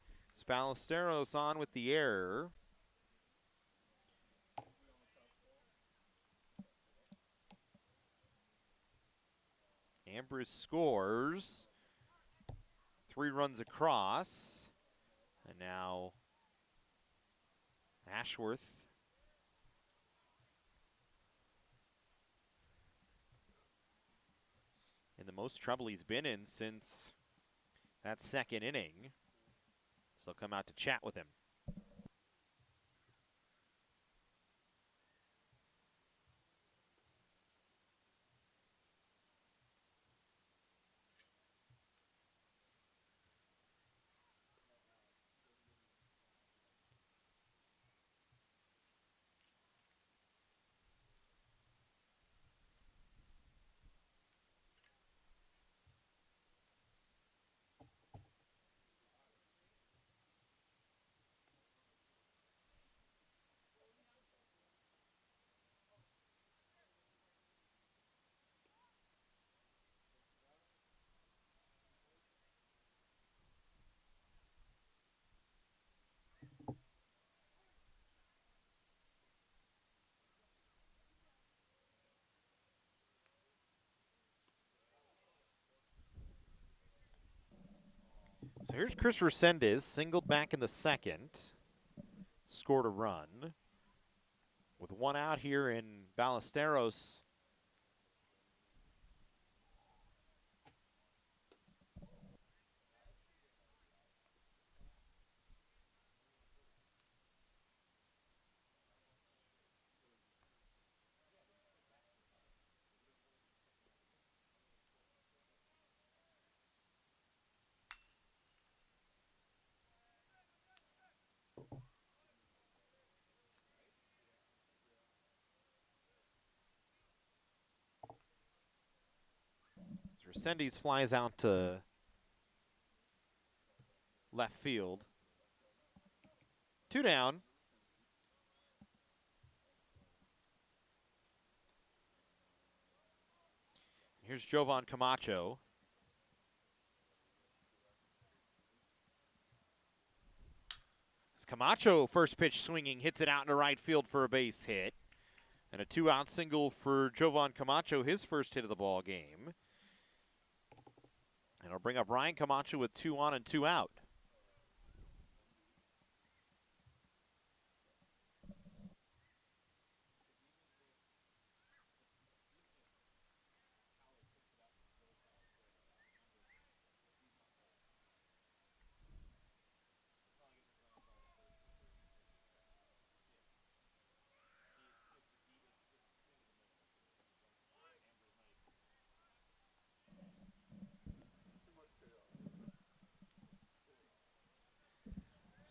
Ballesteros on with the error. Ambrose scores. 3 runs across. And now Ashworth in the most trouble he's been in since that 2nd inning. So they'll come out to chat with him. So here's Chris Resendez, singled back in the 2nd, scored a run. With 1 out here in Ballesteros. Resendez flies out to left field. 2 down. Here's Jovan Camacho. As Camacho, first pitch swinging, hits it out into right field for a base hit. And a 2-out single for Jovan Camacho, his first hit of the ball game. And it'll bring up Ryan Camacho with 2 on and 2 out.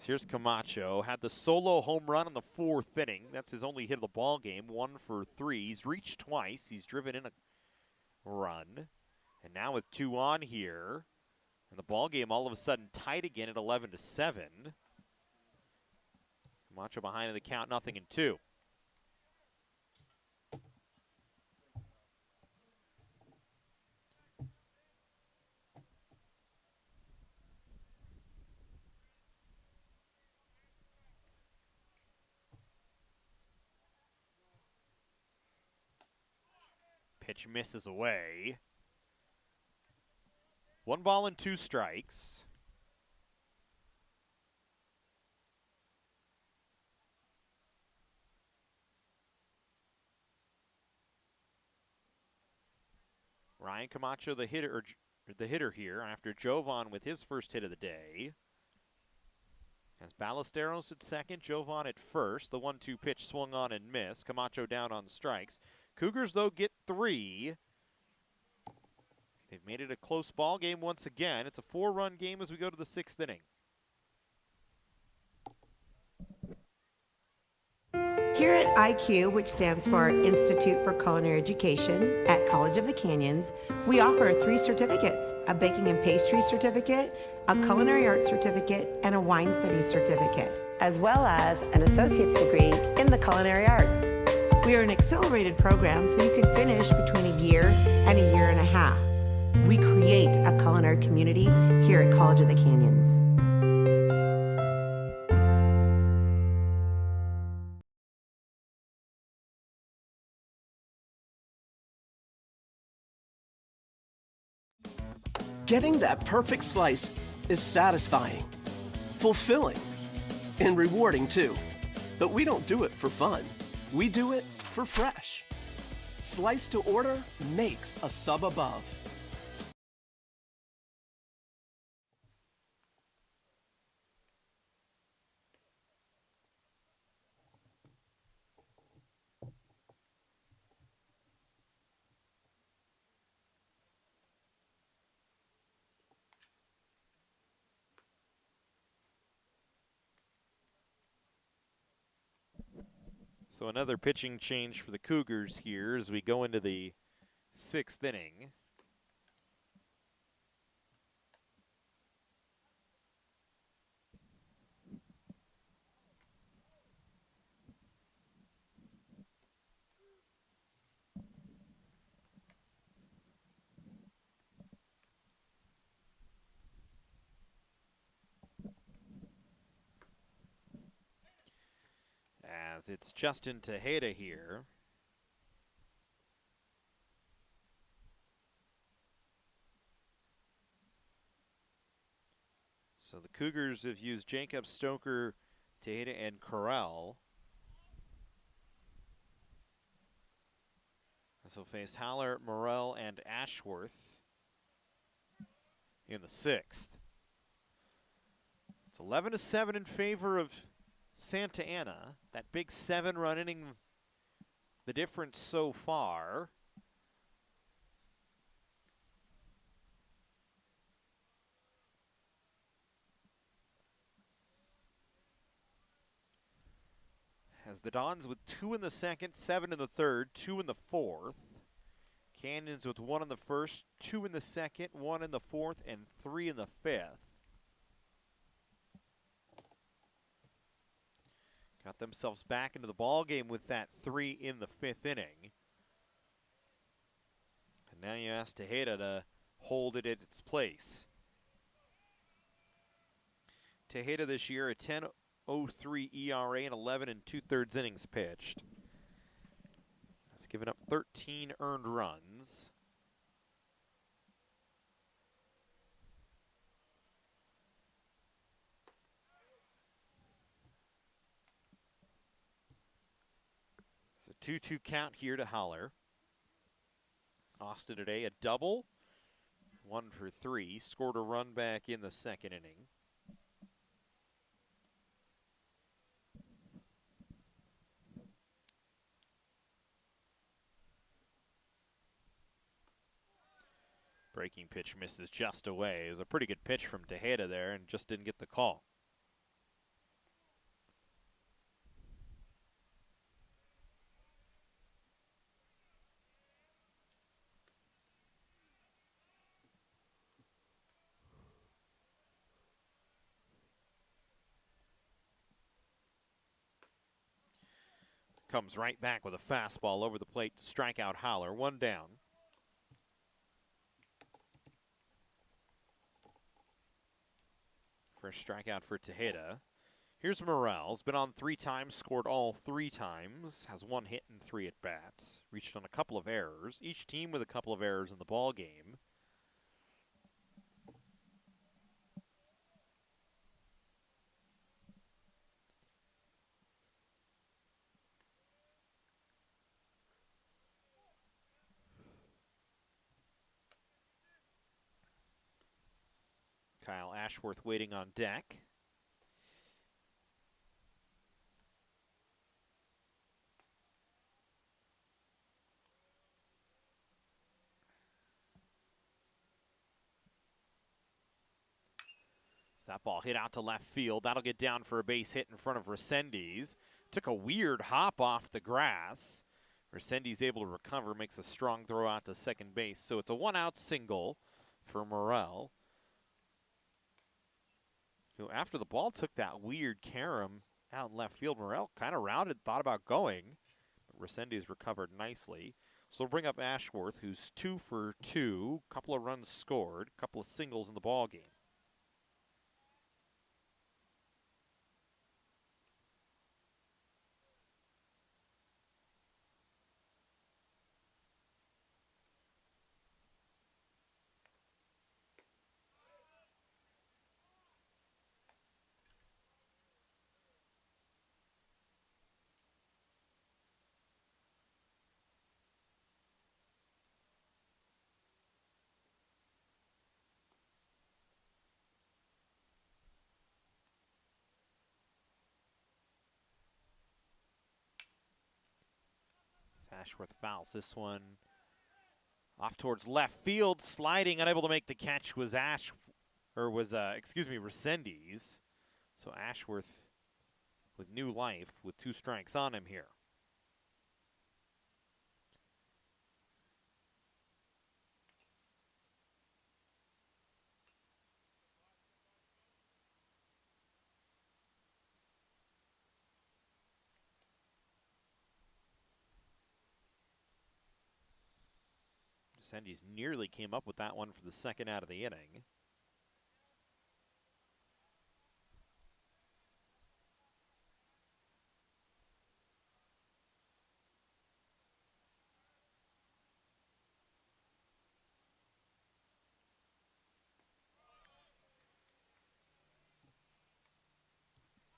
Here's Camacho, had the solo home run in the 4th inning. That's his only hit of the ball game, 1 for 3. He's reached twice. He's driven in a run. And now with 2 on here, and the ball game all of a sudden tight again at 11-7. Camacho behind in the count, 0-2. Pitch misses away. 1 ball and 2 strikes. Ryan Camacho, the hitter here, after Jovan with his first hit of the day. As Ballesteros at second, Jovan at first. The 1-2 pitch swung on and missed. Camacho down on strikes. Cougars, though, get 3. They've made it a close ball game once again. It's a 4-run game as we go to the 6th inning. Here at IQ, which stands for Institute for Culinary Education at College of the Canyons, we offer 3 certificates: a baking and pastry certificate, a culinary arts certificate, and a wine studies certificate, as well as an associate's degree in the culinary arts. We are an accelerated program, so you can finish between a year and a year and a half. We create a culinary community here at College of the Canyons. Getting that perfect slice is satisfying, fulfilling, and rewarding too. But we don't do it for fun. We do it for fresh. Slice to order makes a sub above. So another pitching change for the Cougars here as we go into the 6th inning. As it's Justin Tejeda here. So the Cougars have used Jacob, Stoker, Tejeda, and Corral. This will face Haller, Morrell, and Ashworth in the 6th. It's 11-7 in favor of Santa Ana. That big 7-run inning, the difference so far. As the Dons with 2 in the 2nd, 7 in the 3rd, 2 in the 4th. Canyons with 1 in the 1st, 2 in the 2nd, 1 in the 4th, and 3 in the 5th. Got themselves back into the ball game with that 3 in the 5th inning. Now you ask Tejeda to hold it at its place. Tejeda this year, a 10.03 ERA and 11 2/3 innings pitched. Has given up 13 earned runs. It's a 2-2 count here to Holler. Austin today a double, 1 for 3, scored a run back in the second inning. Breaking pitch misses just away. It was a pretty good pitch from Tejeda there and just didn't get the call. Comes right back with a fastball over the plate to strike out Holler. 1 down. First strikeout for Tejeda. Here's Morrell's been on 3 times, scored all 3 times, has 1 hit and 3 at bats. Reached on a couple of errors. Each team with a couple of errors in the ball game. Kyle Ashworth waiting on deck. That ball hit out to left field. That'll get down for a base hit in front of Resendiz. Took a weird hop off the grass. Resendiz able to recover, makes a strong throw out to second base. So it's a 1-out single for Morrell. So after the ball took that weird carom out in left field, Morrell kind of rounded, thought about going. But Resendiz recovered nicely. So we'll bring up Ashworth, who's 2 for 2, couple of runs scored, couple of singles in the ball game. Ashworth fouls this one off towards left field, sliding, unable to make the catch was Resendiz. So Ashworth with new life with 2 strikes on him here. Resendiz nearly came up with that one for the second out of the inning.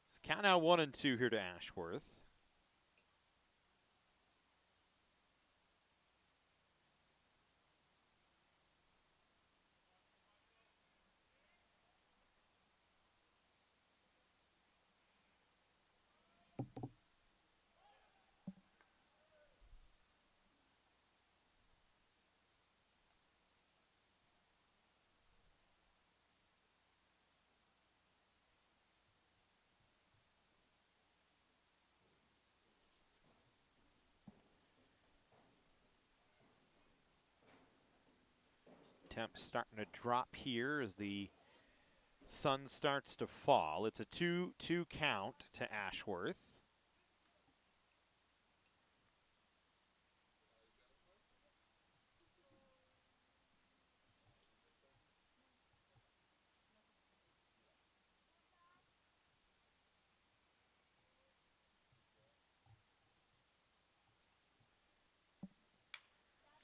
It's count now 1-2 here to Ashworth. Temp starting to drop here as the sun starts to fall. It's a 2-2 count to Ashworth.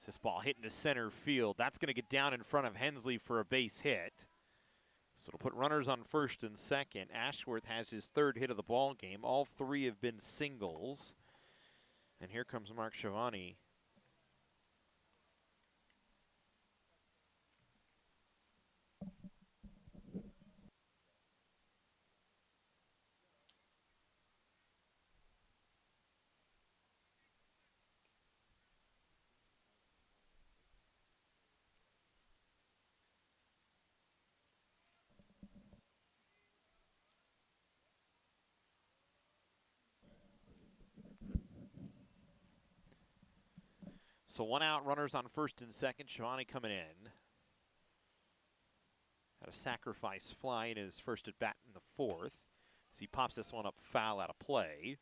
This ball hitting to center field. That's going to get down in front of Hensley for a base hit. So it'll put runners on first and second. Ashworth has his third hit of the ball game. All three have been singles. And here comes Mark Schiavone. So 1 out, runners on first and second. Schiavone coming in. Had a sacrifice fly in his first at bat in the fourth. So he pops this one up foul out of play.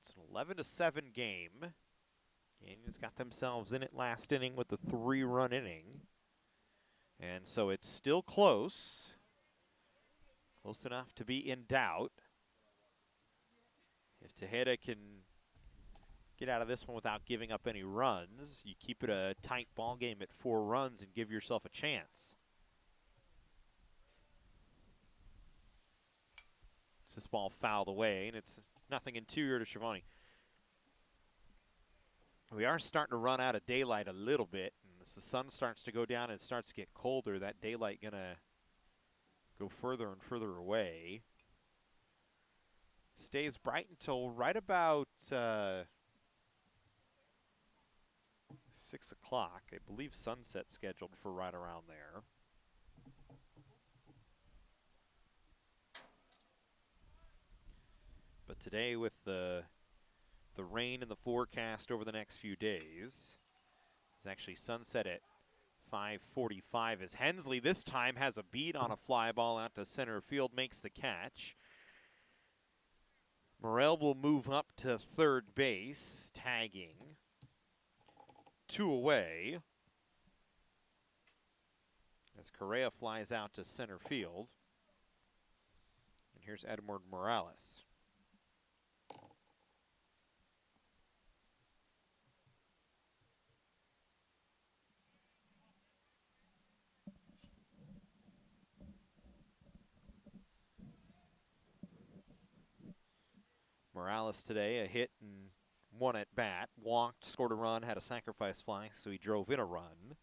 It's an 11-7 game. Canyons got themselves in it last inning with the 3-run inning. And so it's still close. Close enough to be in doubt. If Tejeda can get out of this one without giving up any runs, you keep it a tight ball game at 4 runs and give yourself a chance. This ball fouled away, and it's nothing interior to Schiavone. We are starting to run out of daylight a little bit, and as the sun starts to go down and it starts to get colder, that daylight gonna go further and further away. Stays bright until right about 6 o'clock. I believe sunset scheduled for right around there. But today with the rain in the forecast over the next few days, it's actually sunset at 5:45 as Hensley this time has a beat on a fly ball out to center field, makes the catch. Morrell will move up to third base, tagging. 2 away as Correa flies out to center field. And here's Edward Morales. Morales today, a hit and 1 at bat. Walked, scored a run, had a sacrifice fly, so he drove in a run.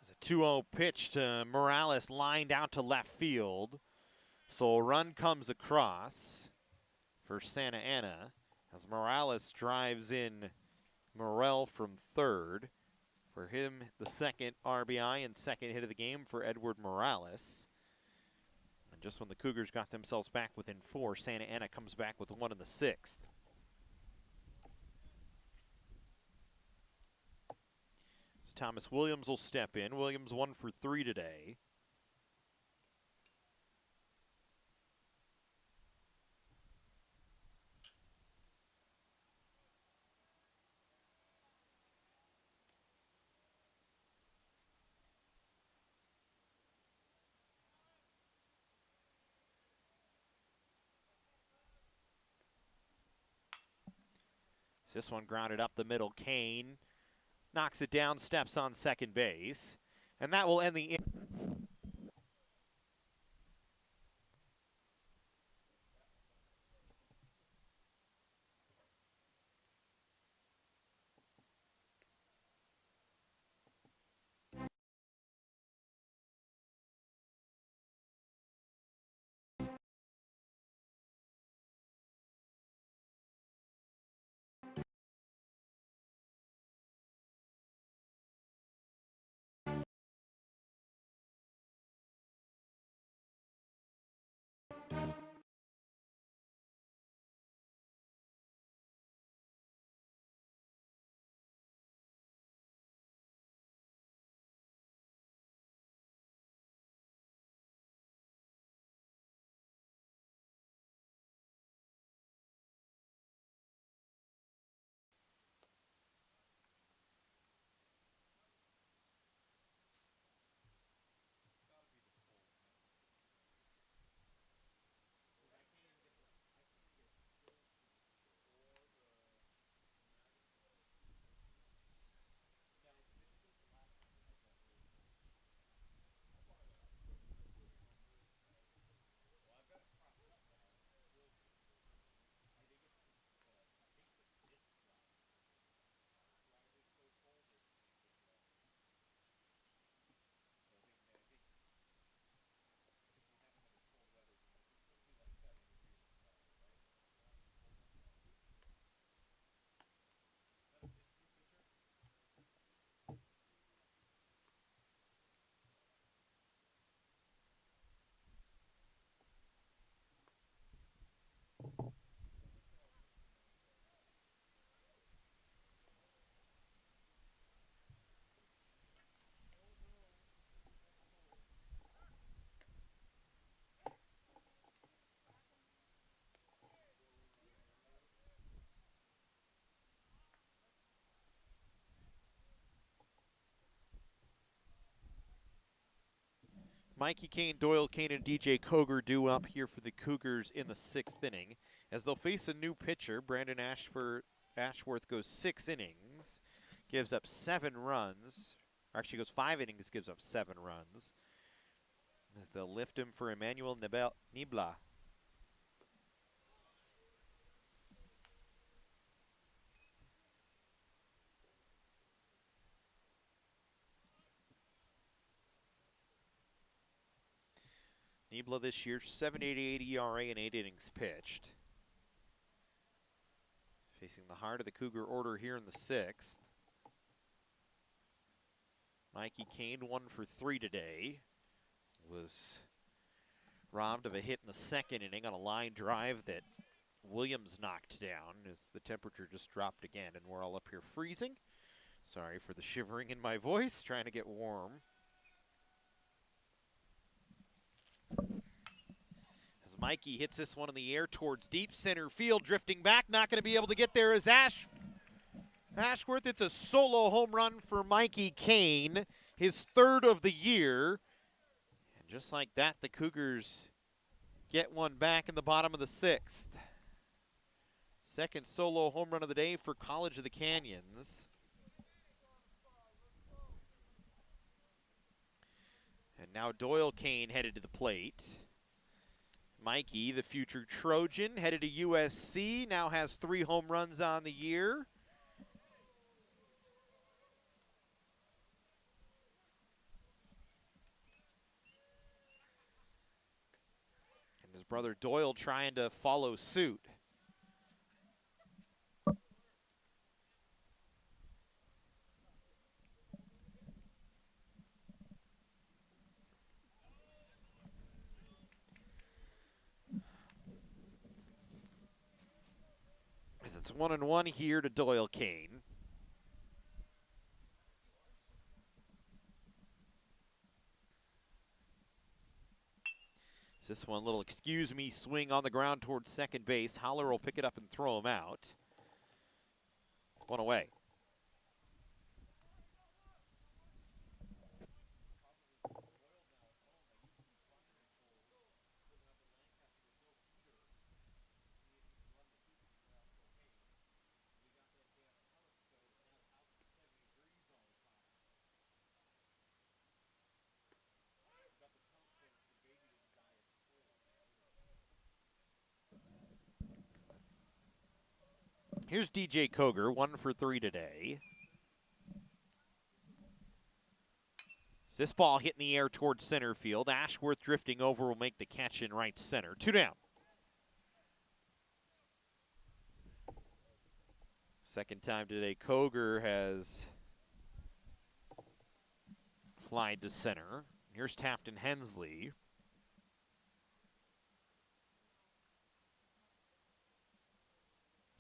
It's a 2-0 pitch to Morales, lined out to left field. So a run comes across for Santa Ana as Morales drives in Morrell from third. For him, the second RBI and second hit of the game for Edward Morales. And just when the Cougars got themselves back within 4, Santa Ana comes back with 1 in the 6th. Thomas Williams will step in. Williams 1 for 3 today. This one grounded up the middle. Kane knocks it down, steps on second base, and that will end the inning. Mikey Kane, Doyle Kane, and DJ Coger due up here for the Cougars in the 6th inning. As they'll face a new pitcher, Brandon Ashworth goes 6 innings, gives up 7 runs. Or actually goes 5 innings, gives up 7 runs. As they'll lift him for Emmanuel Nibla. Nibla this year, 7.88 ERA and 8 innings pitched. Facing the heart of the Cougar order here in the 6th. Mikey Kane, 1 for 3 today. Was robbed of a hit in the 2nd inning on a line drive that Williams knocked down as the temperature just dropped again, and we're all up here freezing. Sorry for the shivering in my voice, trying to get warm. As Mikey hits this one in the air towards deep center field, drifting back, not going to be able to get there is Ashworth. It's a solo home run for Mikey Kane, his 3rd of the year. And just like that, the Cougars get one back in the bottom of the 6th. 2nd solo home run of the day for College of the Canyons. And now Doyle Kane headed to the plate. Mikey, the future Trojan, headed to USC, now has 3 home runs on the year. And his brother Doyle trying to follow suit. As it's 1-1 here to Doyle Kane. This one, little excuse me swing on the ground towards second base. Holler will pick it up and throw him out. 1 away. Here's DJ Coger, 1 for 3 today. This ball hit in the air towards center field. Ashworth drifting over will make the catch in right center. 2 down. Second time today, Coger has flied to center. Here's Tafton Hensley.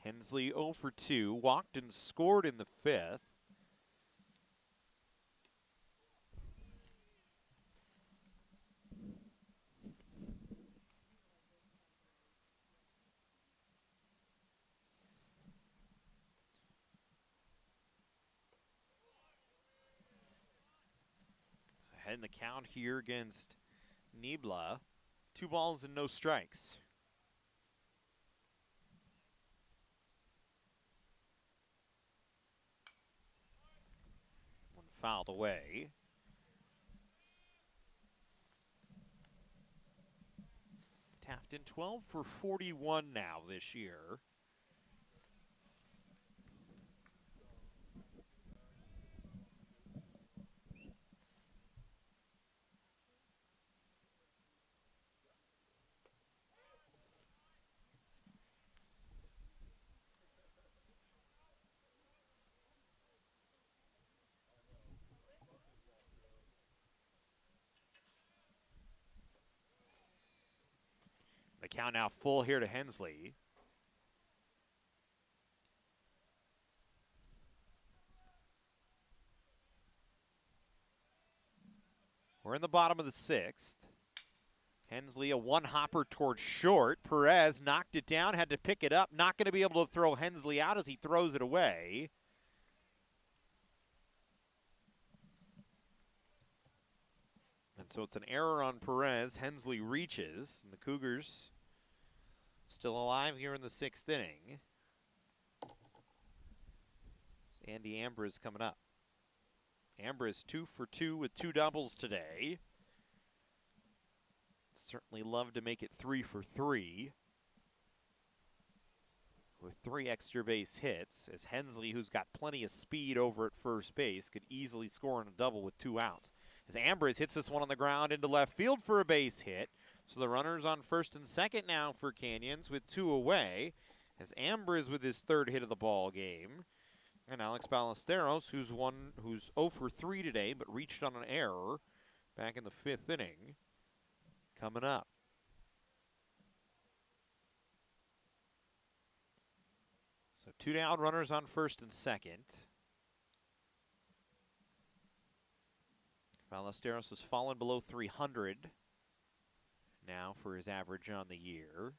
Hensley 0 for 2, walked and scored in the 5th. Ahead in the count here against Nibla. 2 balls and no strikes. One fouled away. Tafton 12 for 41 now this year. The count now full here to Hensley. We're in the bottom of the 6th. Hensley, a one-hopper towards short. Perez knocked it down, had to pick it up. Not going to be able to throw Hensley out as he throws it away. And so it's an error on Perez. Hensley reaches, and the Cougars still alive here in the 6th inning. It's Andy Ambrose coming up. Ambrose 2 for 2 with 2 doubles today. Certainly love to make it 3 for 3 with 3 extra base hits, as Hensley, who's got plenty of speed over at first base, could easily score on a double with 2 outs. As Ambrose hits this one on the ground into left field for a base hit. So the runners on first and second now for Canyons with 2 away, as Ambrose with his 3rd hit of the ball game. And Alex Ballesteros, who's 0 for 3 today, but reached on an error back in the 5th inning, coming up. So 2 down, runners on first and second. Ballesteros has fallen below 300 now for his average on the year.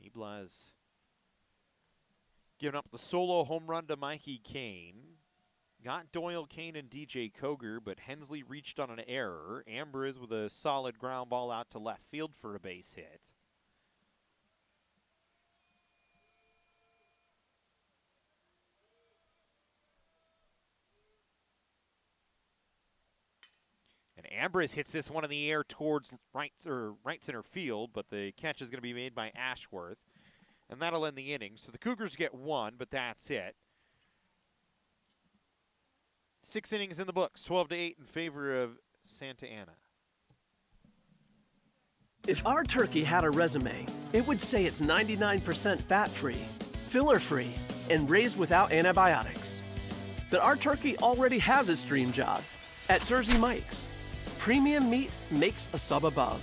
Nibla has given up the solo home run to Mikey Kane. Got Doyle, Kane, and DJ Coger, but Hensley reached on an error. Ambrose with a solid ground ball out to left field for a base hit. And Ambrose hits this one in the air towards right center field, but the catch is going to be made by Ashworth. And that'll end the inning. So the Cougars get 1, but that's it. 6 innings in the books, 12-8 in favor of Santa Ana. If our turkey had a resume, it would say it's 99% fat-free, filler-free, and raised without antibiotics. But our turkey already has its dream job at Jersey Mike's. Premium meat makes a sub above.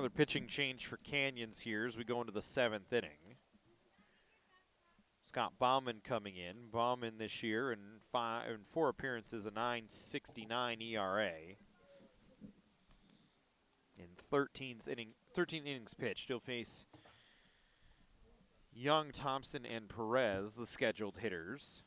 Another pitching change for Canyons here as we go into the 7th inning. Scott Bauman coming in. Bauman this year in 4 appearances, a .969 ERA. In 13 innings pitched, he'll face Young, Thompson, and Perez, the scheduled hitters.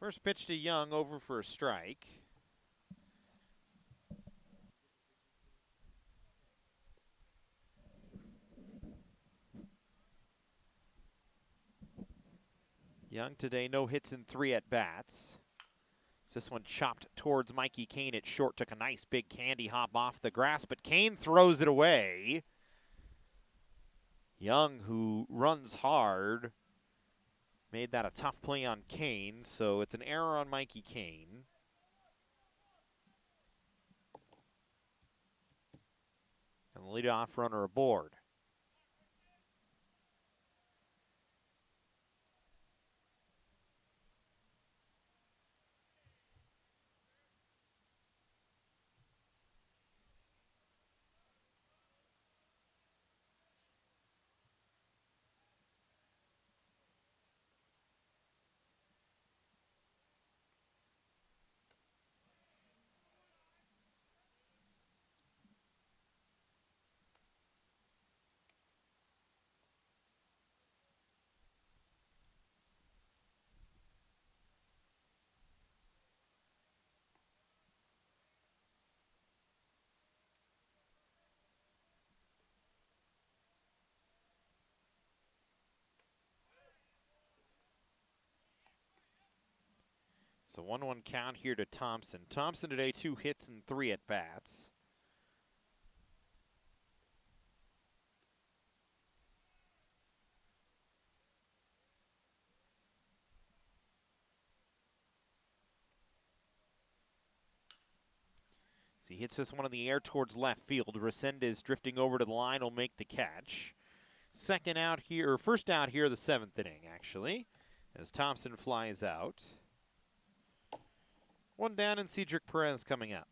First pitch to Young, over for a strike. Young today, no hits in 3 at-bats. This one chopped towards Mikey Kane at short, took a nice big candy hop off the grass, but Kane throws it away. Young, who runs hard, made that a tough play on Kane, so it's an error on Mikey Kane. And the leadoff runner aboard. So 1-1 count here to Thompson. Thompson today, 2 hits and 3 at-bats. So he hits this one in the air towards left field. Resendez drifting over to the line will make the catch. First out here of the 7th inning, actually, as Thompson flies out. 1 down and Cedric Perez coming up.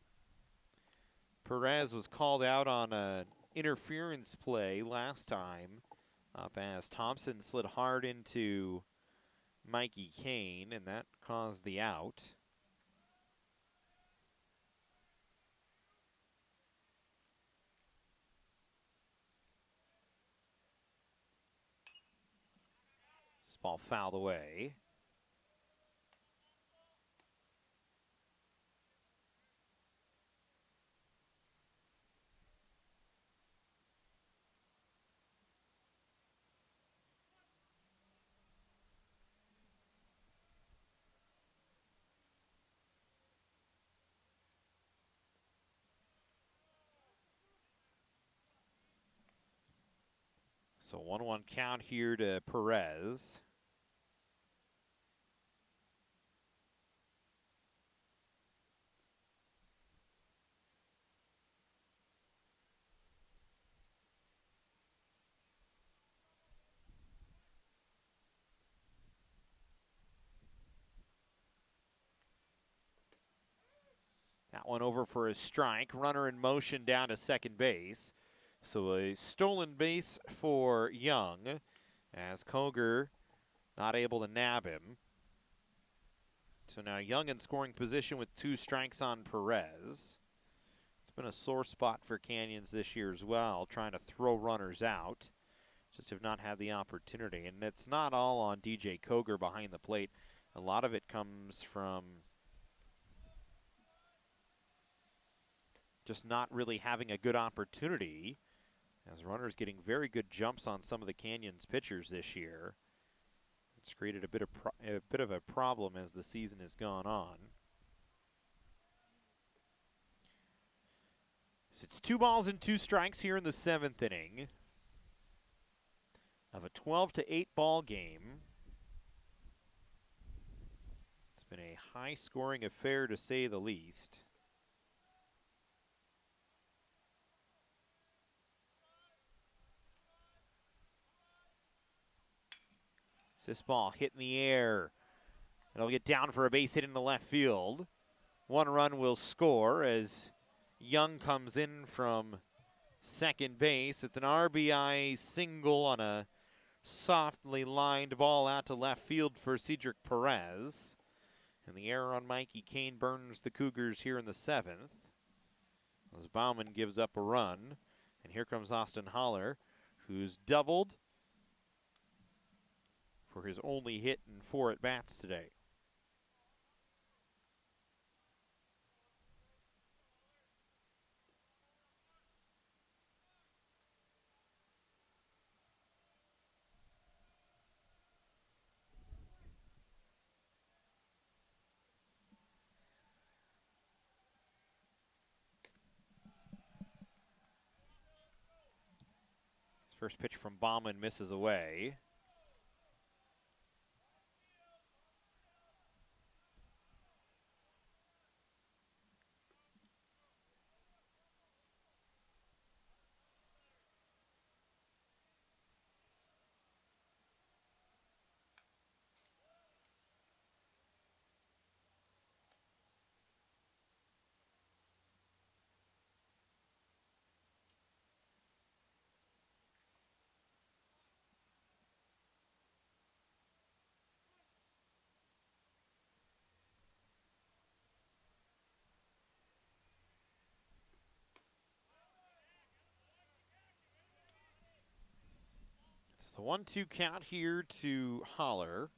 Perez was called out on an interference play last time up as Thompson slid hard into Mikey Kane, and that caused the out. This ball fouled away. So 1-1 count here to Perez. That one over for a strike. Runner in motion down to second base. So a stolen base for Young as Cogar not able to nab him. So now Young in scoring position with 2 strikes on Perez. It's been a sore spot for Canyons this year as well, trying to throw runners out. Just have not had the opportunity. And it's not all on DJ Coger behind the plate. A lot of it comes from just not really having a good opportunity, as runners getting very good jumps on some of the Canyons pitchers this year. It's created a bit of a problem as the season has gone on. So it's 2 balls and 2 strikes here in the 7th inning of a 12-8 ball game. It's been a high-scoring affair to say the least. This ball hit in the air. It'll get down for a base hit into left field. 1 run will score as Young comes in from second base. It's an RBI single on a softly lined ball out to left field for Cedric Perez. And the error on Mikey Kane burns the Cougars here in the 7th. As Bauman gives up a run. And here comes Austin Holler, who's doubled for his only hit in 4 at-bats today. His first pitch from Bauman misses away. It's a 1-2 count here to Holler.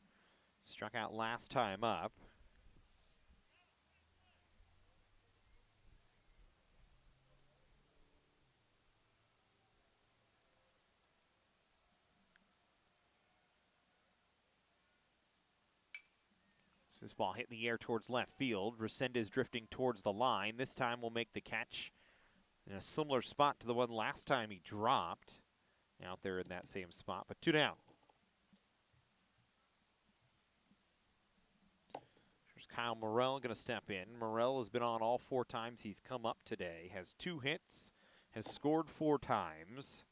Struck out last time up. So this ball hit in the air towards left field. Resendez drifting towards the line. This time will make the catch in a similar spot to the one last time he dropped. Out there in that same spot, but 2 down. There's Kyle Morrell going to step in. Morrell has been on all 4 times he's come up today. Has 2 hits, has scored 4 times.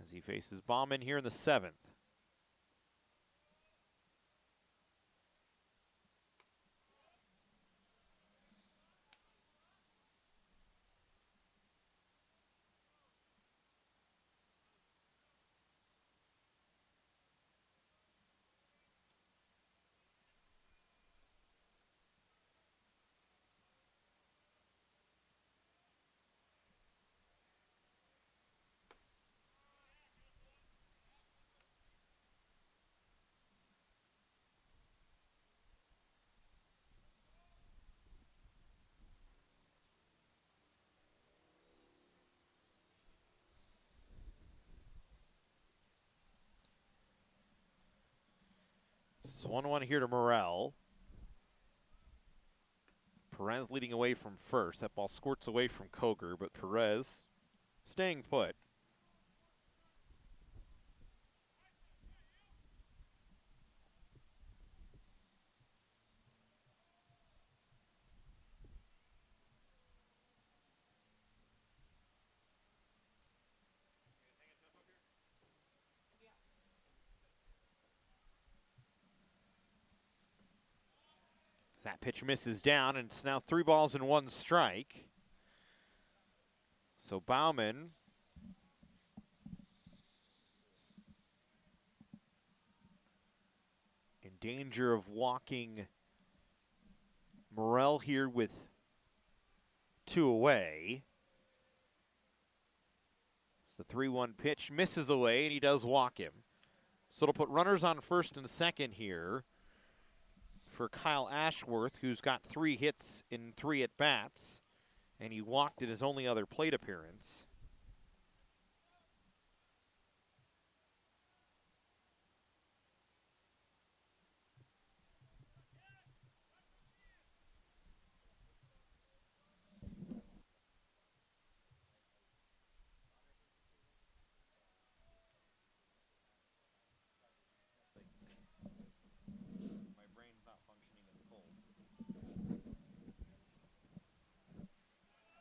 As he faces Bauman here in the 7th. So 1-1 here to Morrell. Perez leading away from first. That ball squirts away from Coger, but Perez staying put. That pitch misses down, and it's now 3 balls and 1 strike. So Bauman in danger of walking Morrell here with 2 away. The 3-1 pitch misses away, and he does walk him. So it'll put runners on first and second here for Kyle Ashworth, who's got 3 hits in 3 at-bats, and he walked in his only other plate appearance.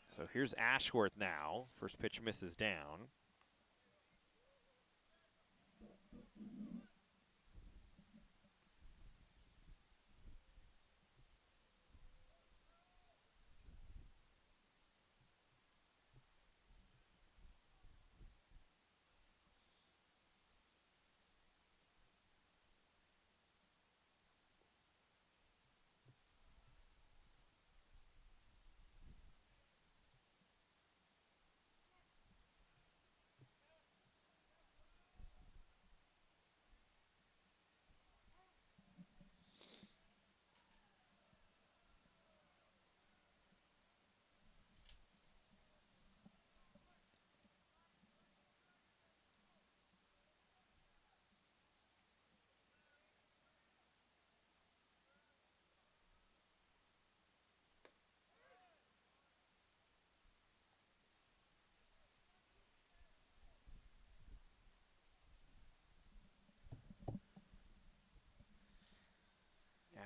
So here's Ashworth now. First pitch misses down.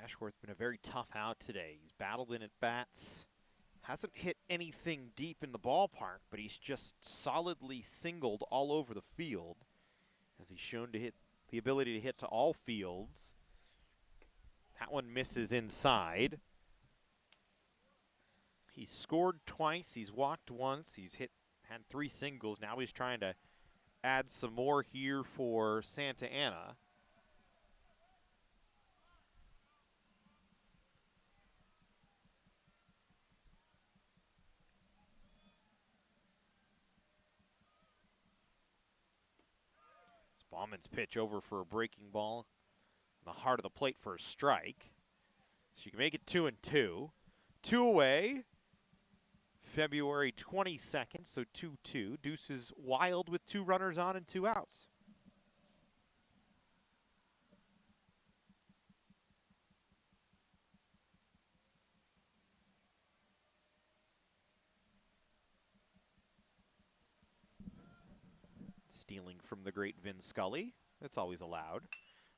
Ashworth been a very tough out today. He's battled in at bats. Hasn't hit anything deep in the ballpark, but he's just solidly singled all over the field, as he's shown to hit the ability to hit to all fields. That one misses inside. He's scored twice, he's walked once, had 3 singles. Now he's trying to add some more here for Santa Ana. Bauman's pitch over for a breaking ball in the heart of the plate for a strike. So you can make it 2-2. 2 away. February 22nd, so 2-2. Deuce is wild with 2 runners on and 2 outs. Stealing from the great Vin Scully. That's always allowed.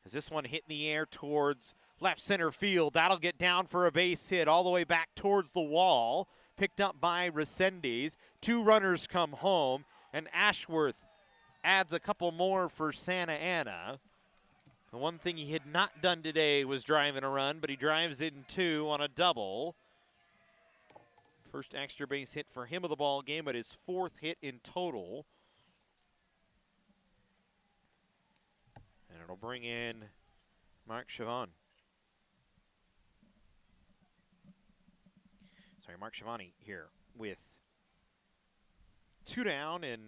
As this one hit in the air towards left center field. That'll get down for a base hit all the way back towards the wall. Picked up by Resendiz. 2 runners come home, and Ashworth adds a couple more for Santa Ana. The one thing he had not done today was driving a run, but he drives in 2 on a double. First extra base hit for him of the ball game, but his 4th hit in total. And it'll bring in Mark Chavon. Mark Schiavone here with 2 down and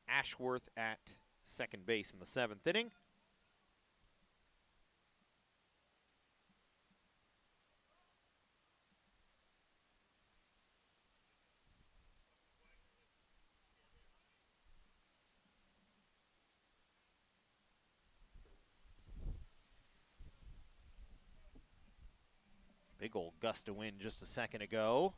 Ashworth at second base in the 7th inning. Big old gust of wind just a second ago.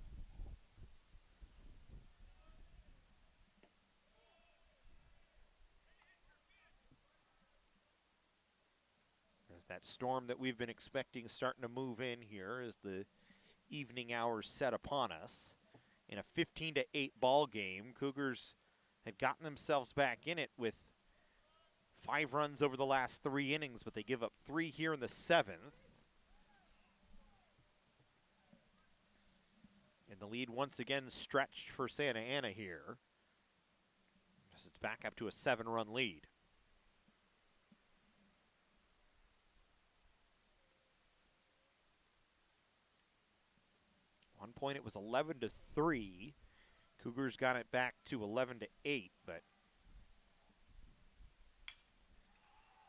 As that storm that we've been expecting starting to move in here as the evening hours set upon us. In a 15-8 ball game, Cougars had gotten themselves back in it with 5 runs over the last 3 innings, but they give up 3 here in the 7th. And And the lead once again stretched for Santa Ana here. As it's back up to a 7-run lead. One point it was 11-3. Cougars got it back to 11-8, but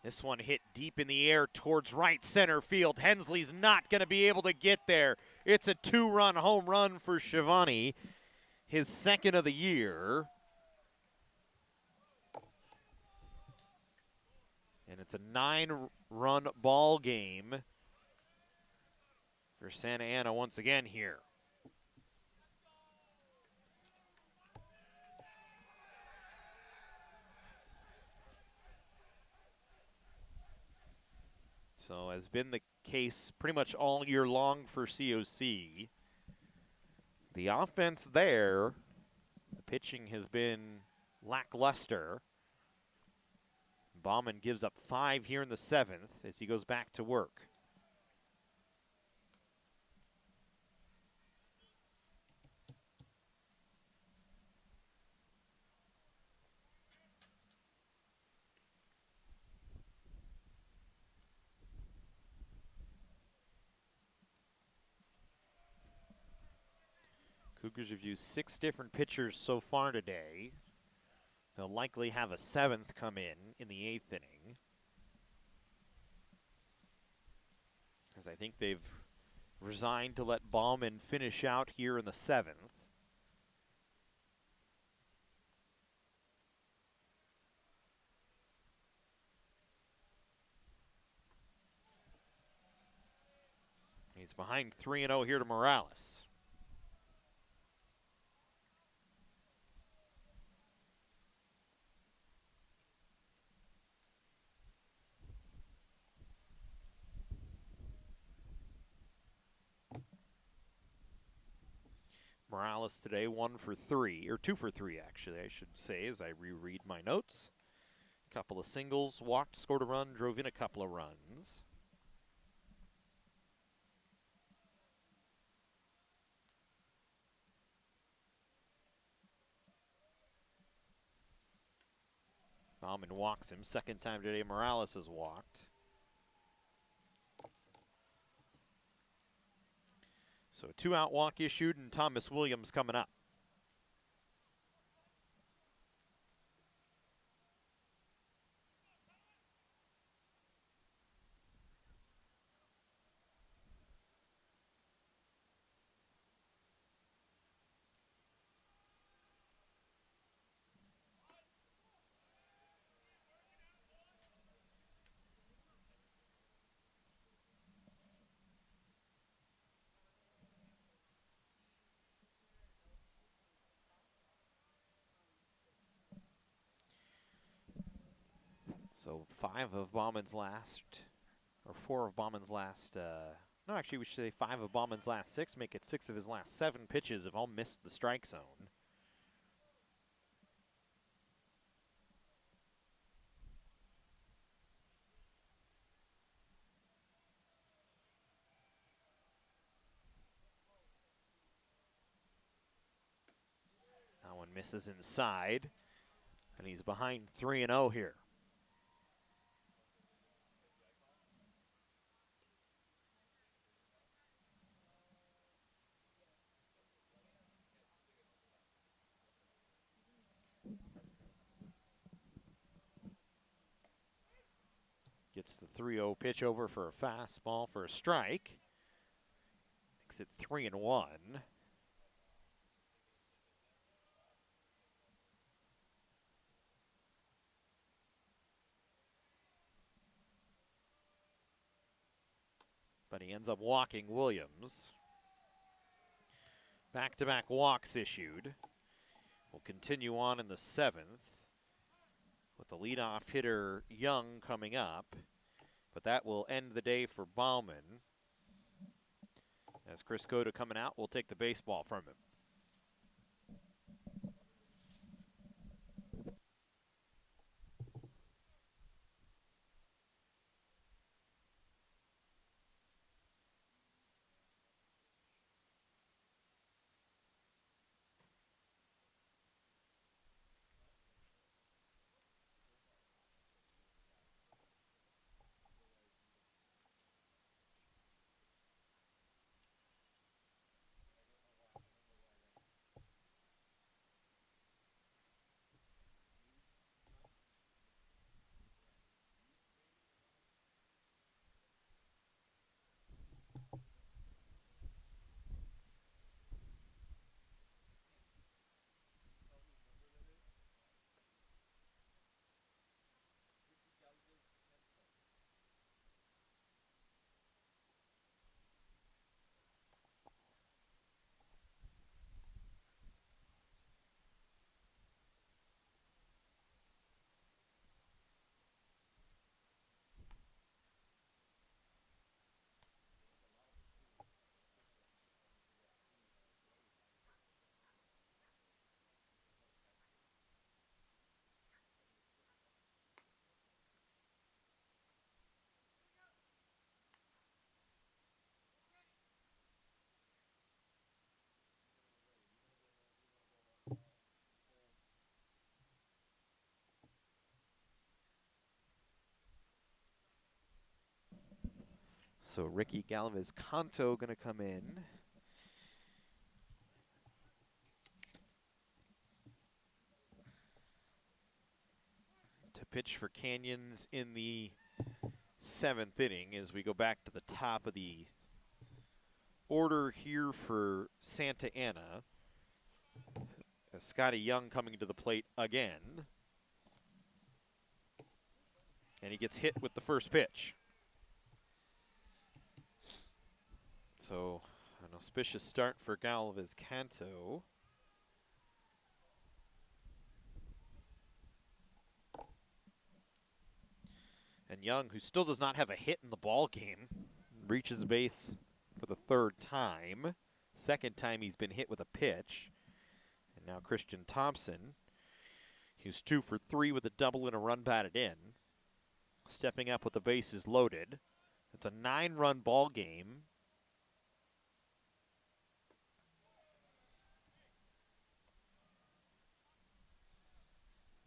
this one hit deep in the air towards right center field. Hensley's not going to be able to get there. It's a 2-run home run for Shivani, his second of the year. And it's a 9-run ball game for Santa Ana once again here. So has been the case pretty much all year long for COC. The offense there, the pitching has been lackluster. Bauman gives up 5 here in the 7th as he goes back to work. Cougars have used 6 different pitchers so far today. They'll likely have a 7th come in the 8th inning. As I think they've resigned to let Bauman finish out here in the 7th. He's behind 3-0 here to Morales. Morales today 1 for 3, or 2 for 3 actually, I should say, as I reread my notes. Couple of singles, walked, scored a run, drove in a couple of runs. Bauman walks him. Second time today Morales has walked. So a 2-out walk issued and Thomas Williams coming up. So 5 of Bauman's last, or 4 of Bauman's last, no, actually we should say 5 of Bauman's last 6, make it 6 of his last 7 pitches have all missed the strike zone. That one misses inside, and he's behind 3-0 here. Gets the 3-0 pitch over for a fastball for a strike. Makes it 3-1. But he ends up walking Williams. Back-to-back walks issued. We'll continue on in the 7th with the leadoff hitter Young coming up. But that will end the day for Bauman. As Chris Cota coming out, will take the baseball from him. So Ricky Galvez-Canto going to come in. To pitch for Canyons in the 7th inning as we go back to the top of the order here for Santa Ana. Scotty Young coming to the plate again. And he gets hit with the first pitch. So an auspicious start for Galvez-Canto. And Young, who still does not have a hit in the ball game, reaches base for the 3rd time. 2nd time he's been hit with a pitch. And now Christian Thompson, who's 2 for 3 with a double and a run batted in, stepping up with the bases loaded. It's a 9-run ball game.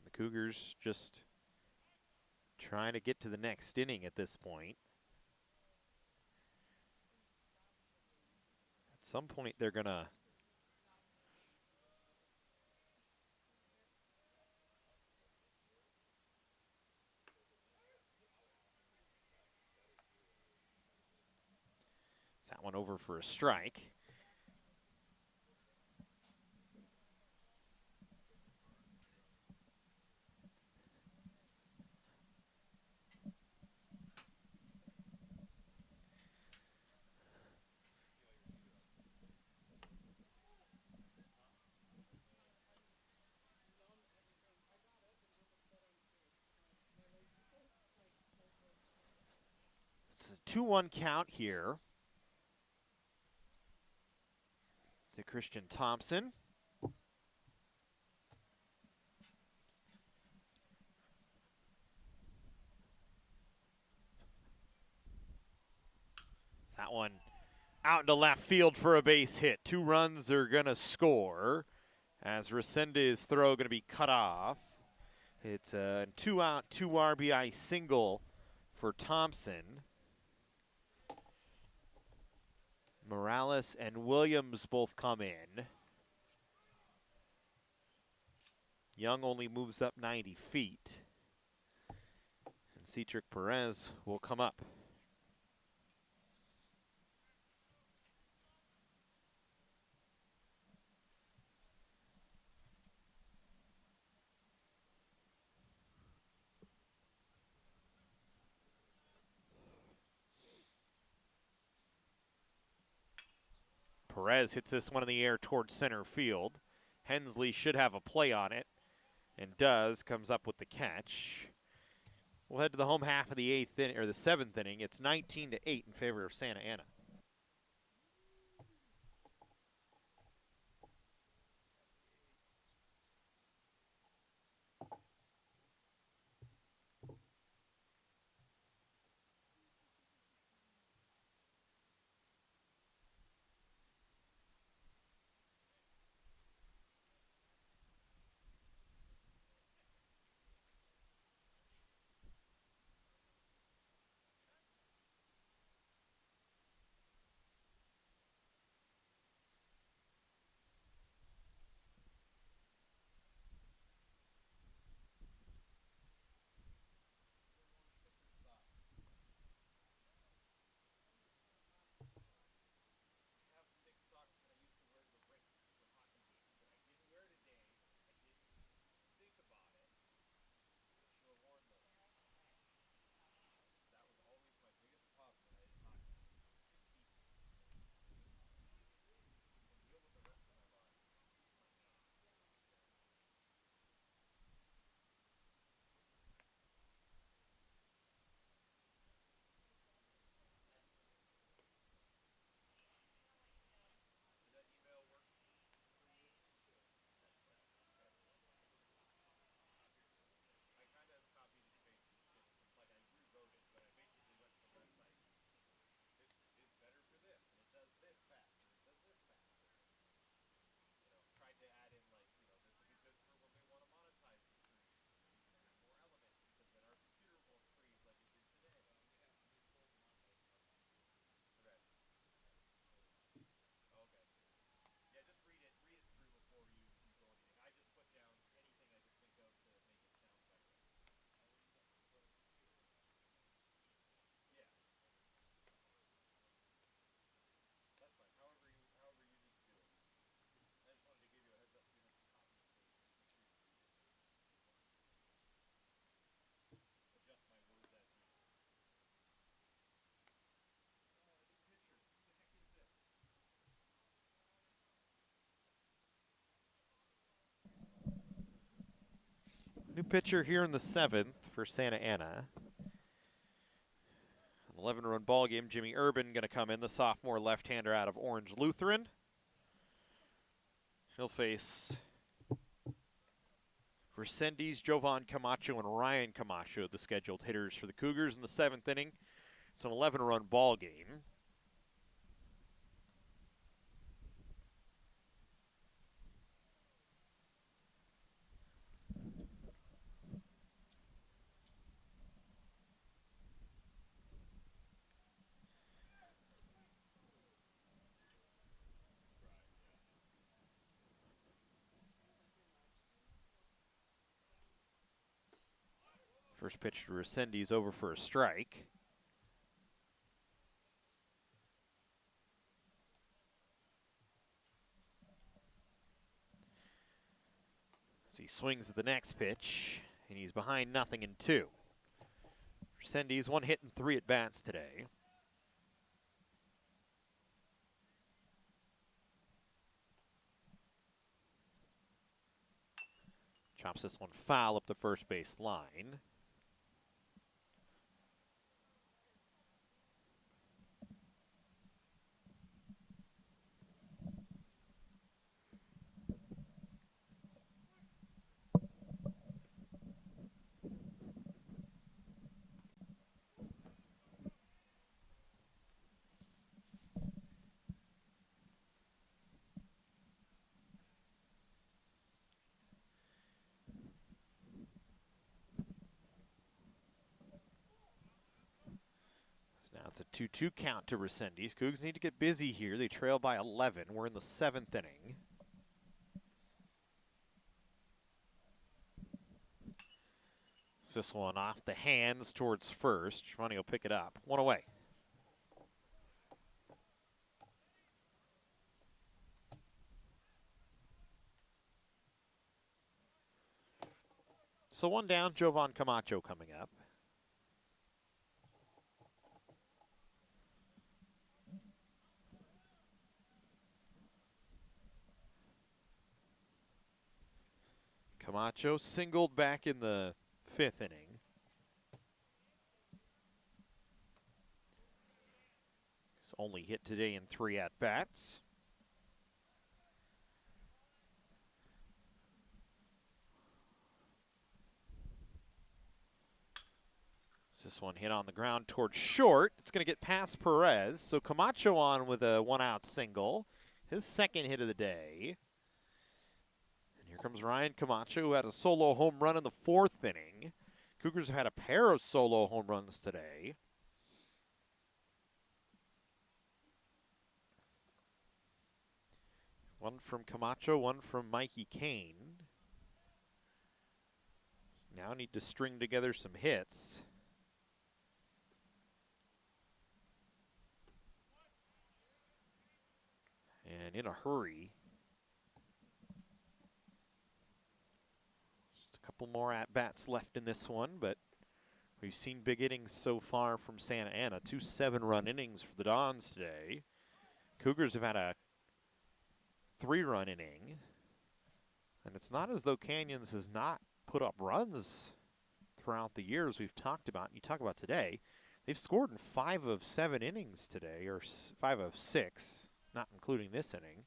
The Cougars just trying to get to the next inning at this point. At some point, they're going to that one over for a strike. It's a 2-1 count here to Christian Thompson. That one out into left field for a base hit. 2 runs are going to score as Resende's throw going to be cut off. It's a 2-out, 2 RBI single for Thompson. Morales and Williams both come in. Young only moves up 90 feet. And Cedric Perez will come up. Perez hits this one in the air towards center field. Hensley should have a play on it, and does. Comes up with the catch. We'll head to the home half of the 8th inning, or the 7th inning. It's 19-8 in favor of Santa Ana. New pitcher here in the 7th for Santa Ana. An 11-run ball game. Jimmy Urban going to come in, the sophomore left-hander out of Orange Lutheran. He'll face Resendiz, Jovan Camacho, and Ryan Camacho, the scheduled hitters for the Cougars in the 7th inning. It's an 11-run ball game. First pitch to Resendiz, over for a strike. As he swings at the next pitch, and he's behind 0-2. Resendiz 1 hit and 3 at bats today. Chops this one foul up the first base line. Now it's a 2-2 count to Resendiz. Cougs need to get busy here. They trail by 11. We're in the 7th inning. This one off the hands towards first. Giovanni will pick it up. 1 away. So 1 down, Jovan Camacho coming up. Camacho singled back in the 5th inning. He's only hit today in 3 at-bats. This one hit on the ground towards short. It's going to get past Perez. So Camacho on with a 1-out single. His 2nd hit of the day. Here comes Ryan Camacho, who had a solo home run in the 4th inning. Cougars have had a pair of solo home runs today. One from Camacho, one from Mikey Kane. Now need to string together some hits. And in a hurry. Couple more at-bats left in this one, but we've seen big innings so far from Santa Ana. 2 7-run innings for the Dons today. Cougars have had a 3-run inning. And it's not as though Canyons has not put up runs throughout the years we've talked about. And you talk about today, they've scored in 5 of 7 innings today, or 5 of 6, not including this inning.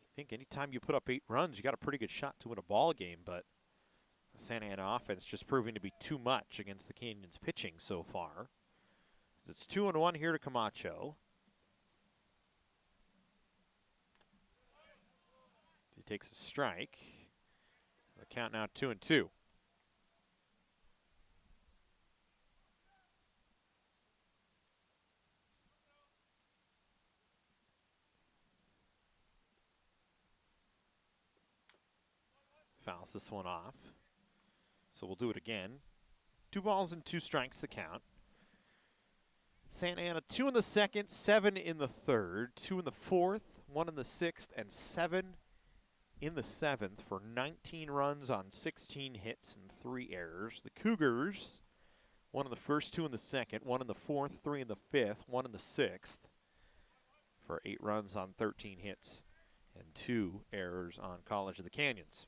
I think anytime you put up 8 runs, you got a pretty good shot to win a ball game, but the Santa Ana offense just proving to be too much against the Canyons pitching so far. It's 2-1 here to Camacho. He takes a strike. The count now 2-2. Fouls this one off. So we'll do it again. 2 balls and 2 strikes to count. Santa Ana 2 in the 2nd, 7 in the 3rd, 2 in the 4th, 1 in the 6th, and 7 in the 7th for 19 runs on 16 hits and 3 errors. The Cougars, 1 in the 1st, 2 in the 2nd, 1 in the 4th, 3 in the 5th, 1 in the 6th for 8 runs on 13 hits and 2 errors on College of the Canyons.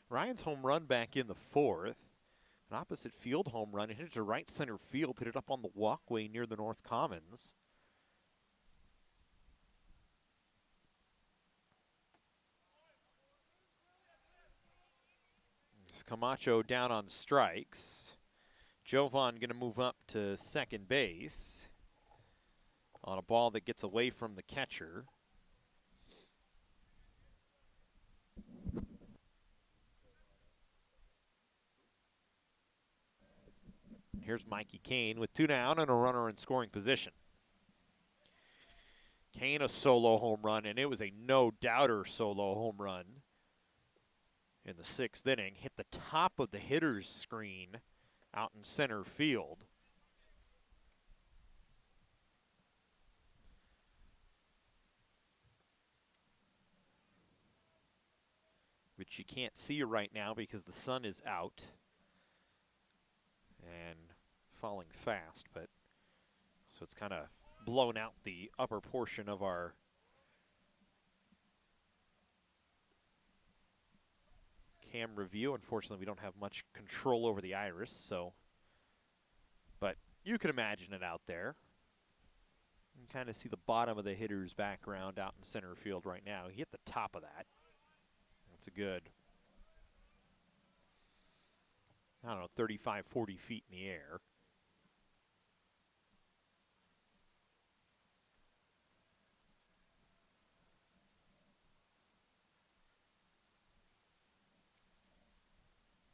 Ryan's home run back in the 4th. An opposite field home run. It hit it to right center field, hit it up on the walkway near the North Commons. It's Camacho down on strikes. Jovan going to move up to second base on a ball that gets away from the catcher. Here's Mikey Kane with 2 down and a runner in scoring position. Kane a solo home run, and it was a no-doubter solo home run in the 6th inning. Hit the top of the hitter's screen out in center field. Which you can't see right now because the sun is out and falling fast, but so it's kind of blown out the upper portion of our camera view. Unfortunately, we don't have much control over the iris, so, but you can imagine it out there. You can kind of see the bottom of the hitter's background out in center field right now. He hit the top of that. That's a good, I don't know, 35, 40 feet in the air.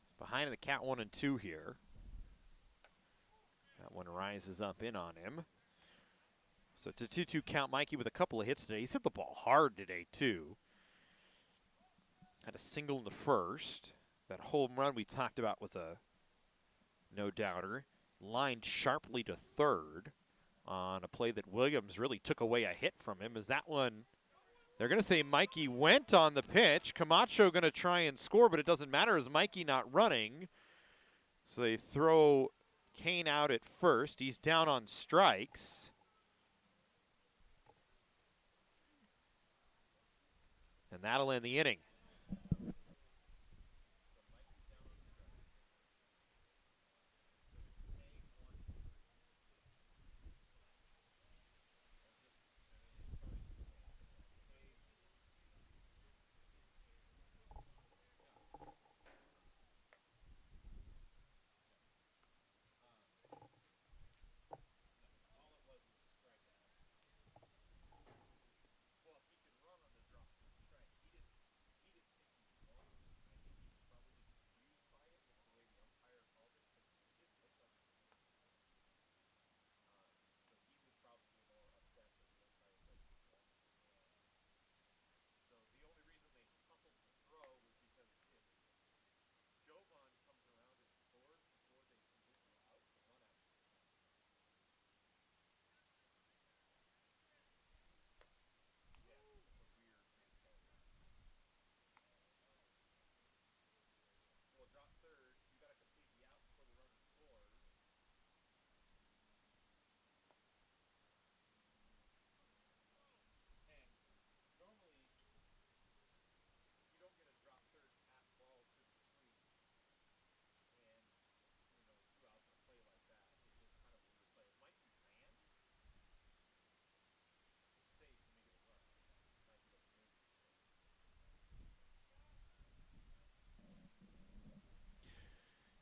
It's behind the count 1-2 here. That one rises up in on him. So it's a 2-2 count. Mikey with a couple of hits today. He's hit the ball hard today, too. Had a single in the first. That home run we talked about was a no-doubter. Lined sharply to third on a play that Williams really took away a hit from him. Is that one, they're going to say Mikey went on the pitch. Camacho going to try and score, but it doesn't matter as Mikey not running. So they throw Kane out at first. He's down on strikes. And that'll end the inning.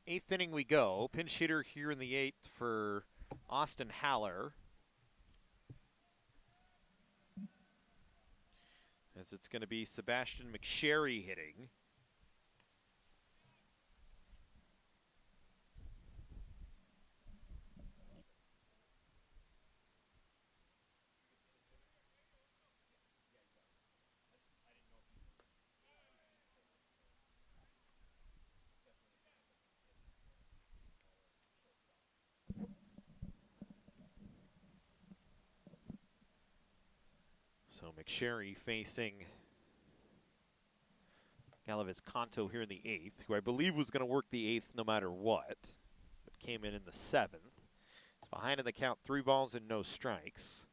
Eighth inning we go. Pinch hitter here in the 8th for Austin Haller. As it's going to be Sebastian McSherry hitting. So McSherry facing Galaviz Canto here in the 8th, who I believe was going to work the 8th no matter what, but came in the 7th. It's behind in the count, 3 balls and no strikes.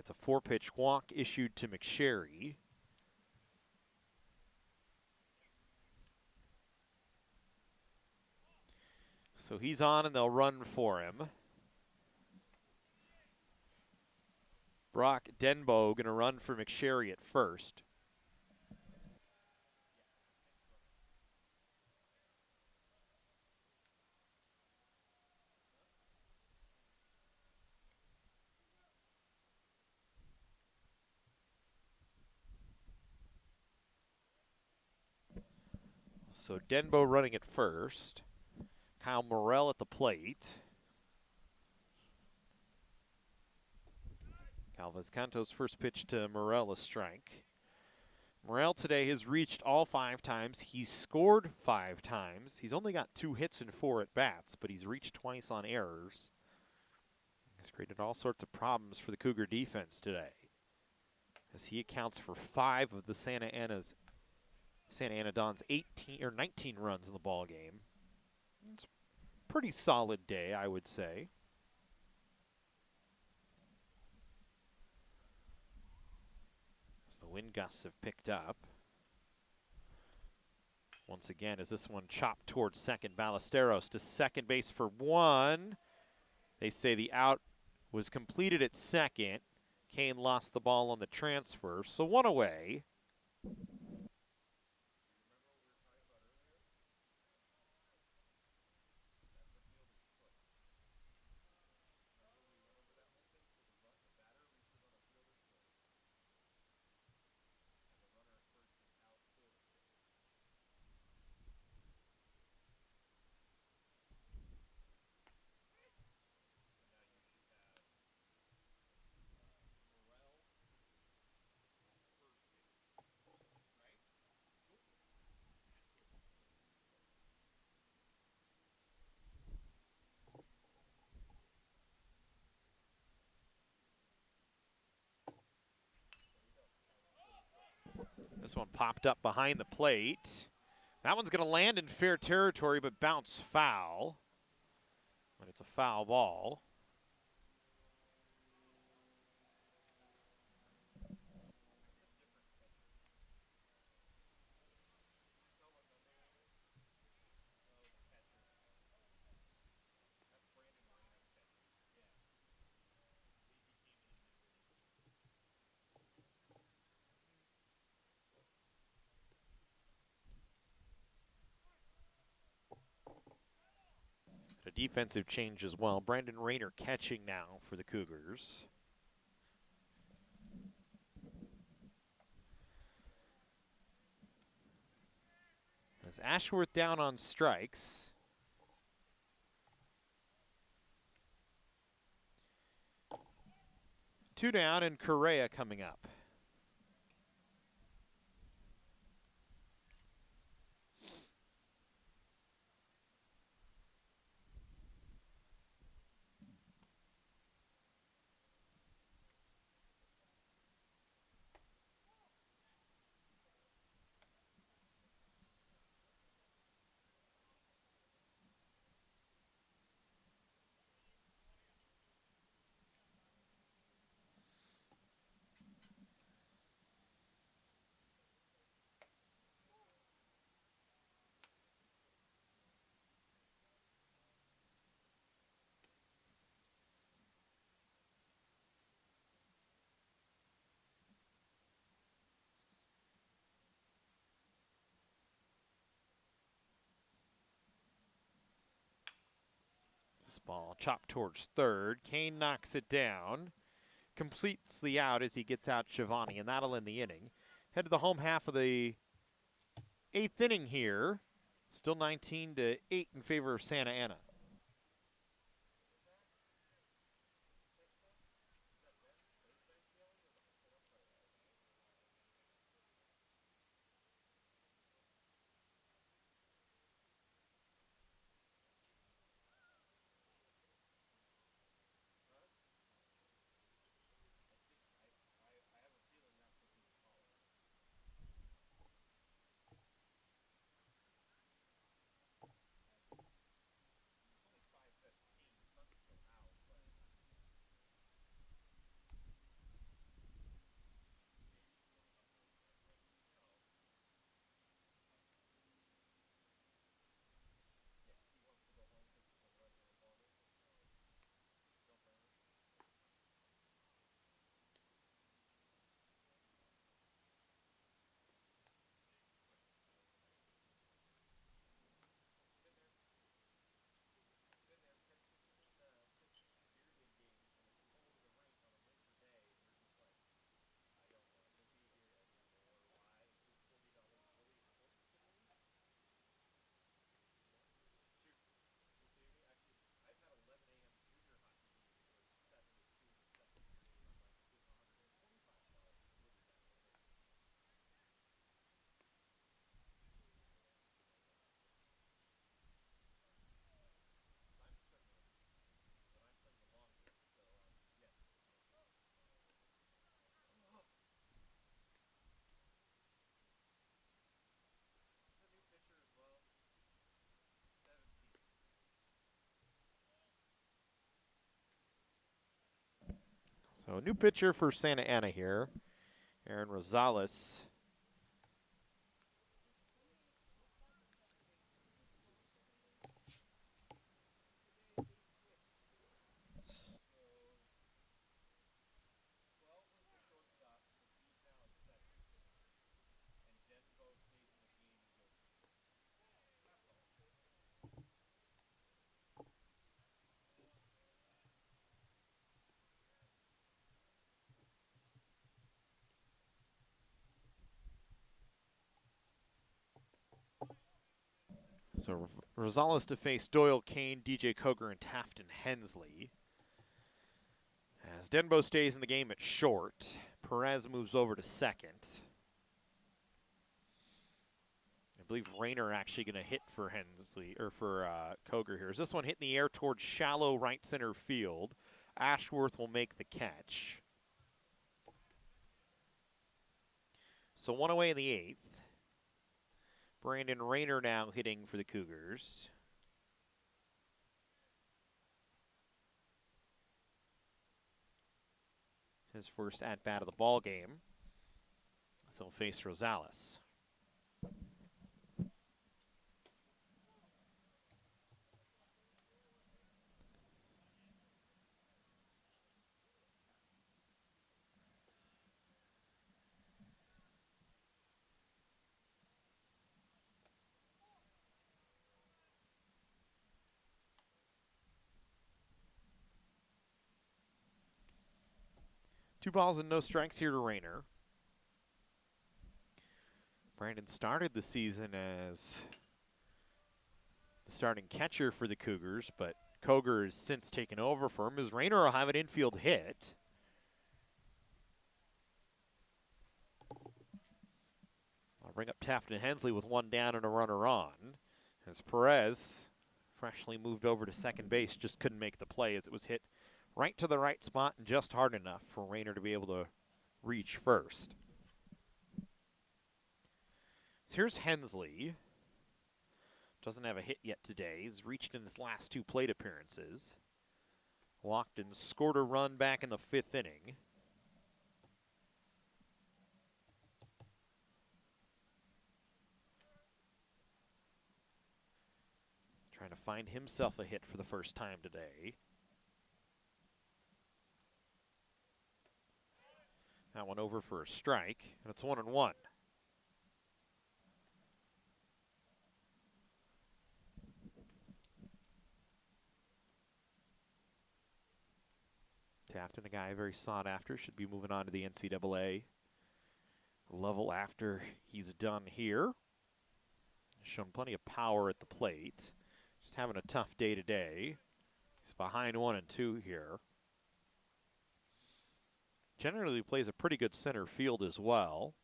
it's a 4-pitch walk issued to McSherry. So he's on and they'll run for him. Brock Denbo going to run for McSherry at first. So Denbo running at first. Kyle Morrell at the plate. Calvas Canto's first pitch to Morrell, a strike. Morrell today has reached all 5 times. He's scored 5 times. He's only got 2 hits and 4 at bats, but he's reached twice on errors. He's created all sorts of problems for the Cougar defense today, as he accounts for 5 of the Santa Ana Dons 18 or 19 runs in the ball game. It's a pretty solid day, I would say. The wind gusts have picked up. Once again, as this one chopped towards second, Ballesteros to second base for 1. They say the out was completed at second. Kane lost the ball on the transfer, so 1 away. This one popped up behind the plate. That one's going to land in fair territory, but bounce foul. But it's a foul ball. A defensive change as well. Brandon Rayner catching now for the Cougars. As Ashworth down on strikes. Two down and Correa coming up. This ball chopped towards third. Kane knocks it down. Completes the out as he gets out Shivani, and that'll end the inning. Head to the home half of the 8th inning here. Still 19-8 in favor of Santa Ana. So a new pitcher for Santa Ana here, Aaron Rosales. So Rosales to face Doyle, Kane, DJ Coger, and Tafton Hensley. As Denbo stays in the game at short, Perez moves over to second. I believe Rayner actually going to hit for Hensley, or for Coger here. Is this one hitting the air towards shallow right center field? Ashworth will make the catch. So one away in the eighth. Brandon Rayner now hitting for the Cougars. His first at-bat of the ball game. So he'll face Rosales. Two balls and no strikes here to Rayner. Brandon started the season as the starting catcher for the Cougars, but Coger has since taken over for him as Rayner will have an infield hit. I'll bring up Tafton Hensley with one down and a runner on, as Perez freshly moved over to second base, just couldn't make the play as it was hit right to the right spot and just hard enough for Rayner to be able to reach first. So here's Hensley. Doesn't have a hit yet today. He's reached in his last two plate appearances. Walked and scored a run back in the fifth inning. Trying to find himself a hit for the first time today. That one over for a strike, and it's 1-1. Tafton, a guy very sought after, should be moving on to the NCAA level after he's done here. Shown plenty of power at the plate. Just having a tough day today. He's behind 1-2 here. Generally plays a pretty good center field as well.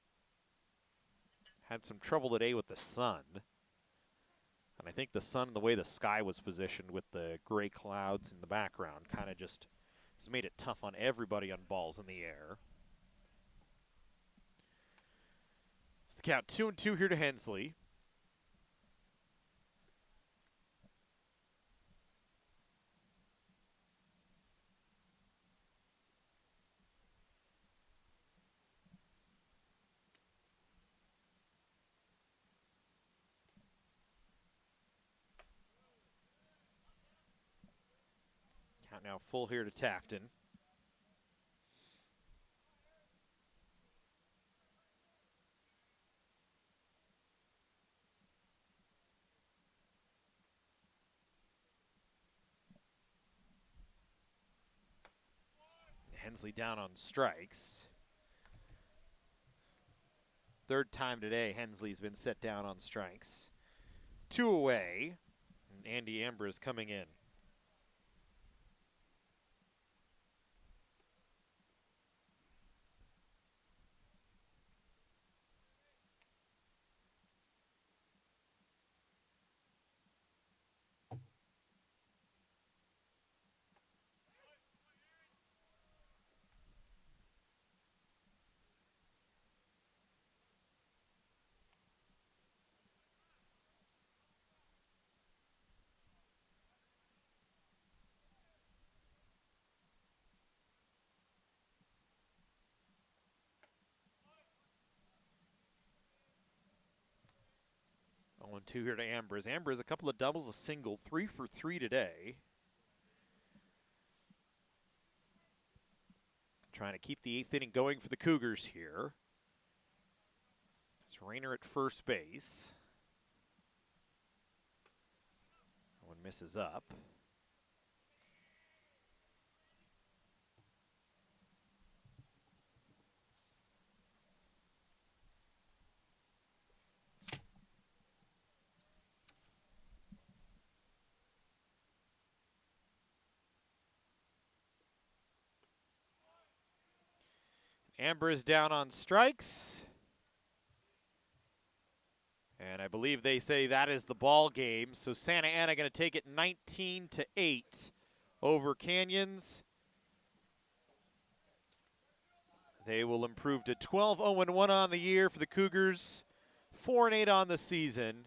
Had some trouble today with the sun. And I think the sun, the way the sky was positioned with the gray clouds in the background, kind of just has made it tough on everybody on balls in the air. It's the count 2-2 here to Hensley. Count now full here to Tafton. Hensley down on strikes. Third time today Hensley's been set down on strikes. Two away, and Andy Ambrose coming in. 2 here to Ambrose. Ambrose, a couple of doubles, a single, 3 for 3 today. Trying to keep the 8th inning going for the Cougars here. It's Rayner at first base. That one misses up. Ambrose down on strikes. And I believe they say that is the ball game. So Santa Ana going to take it 19-8 over Canyons. They will improve to 12-0-1 on the year for the Cougars, 4-8 on the season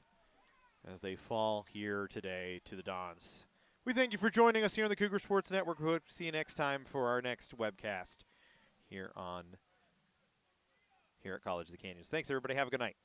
as they fall here today to the Dons. We thank you for joining us here on the Cougar Sports Network. We hope to see you next time for our next webcast here at College of the Canyons. Thanks, everybody. Have a good night.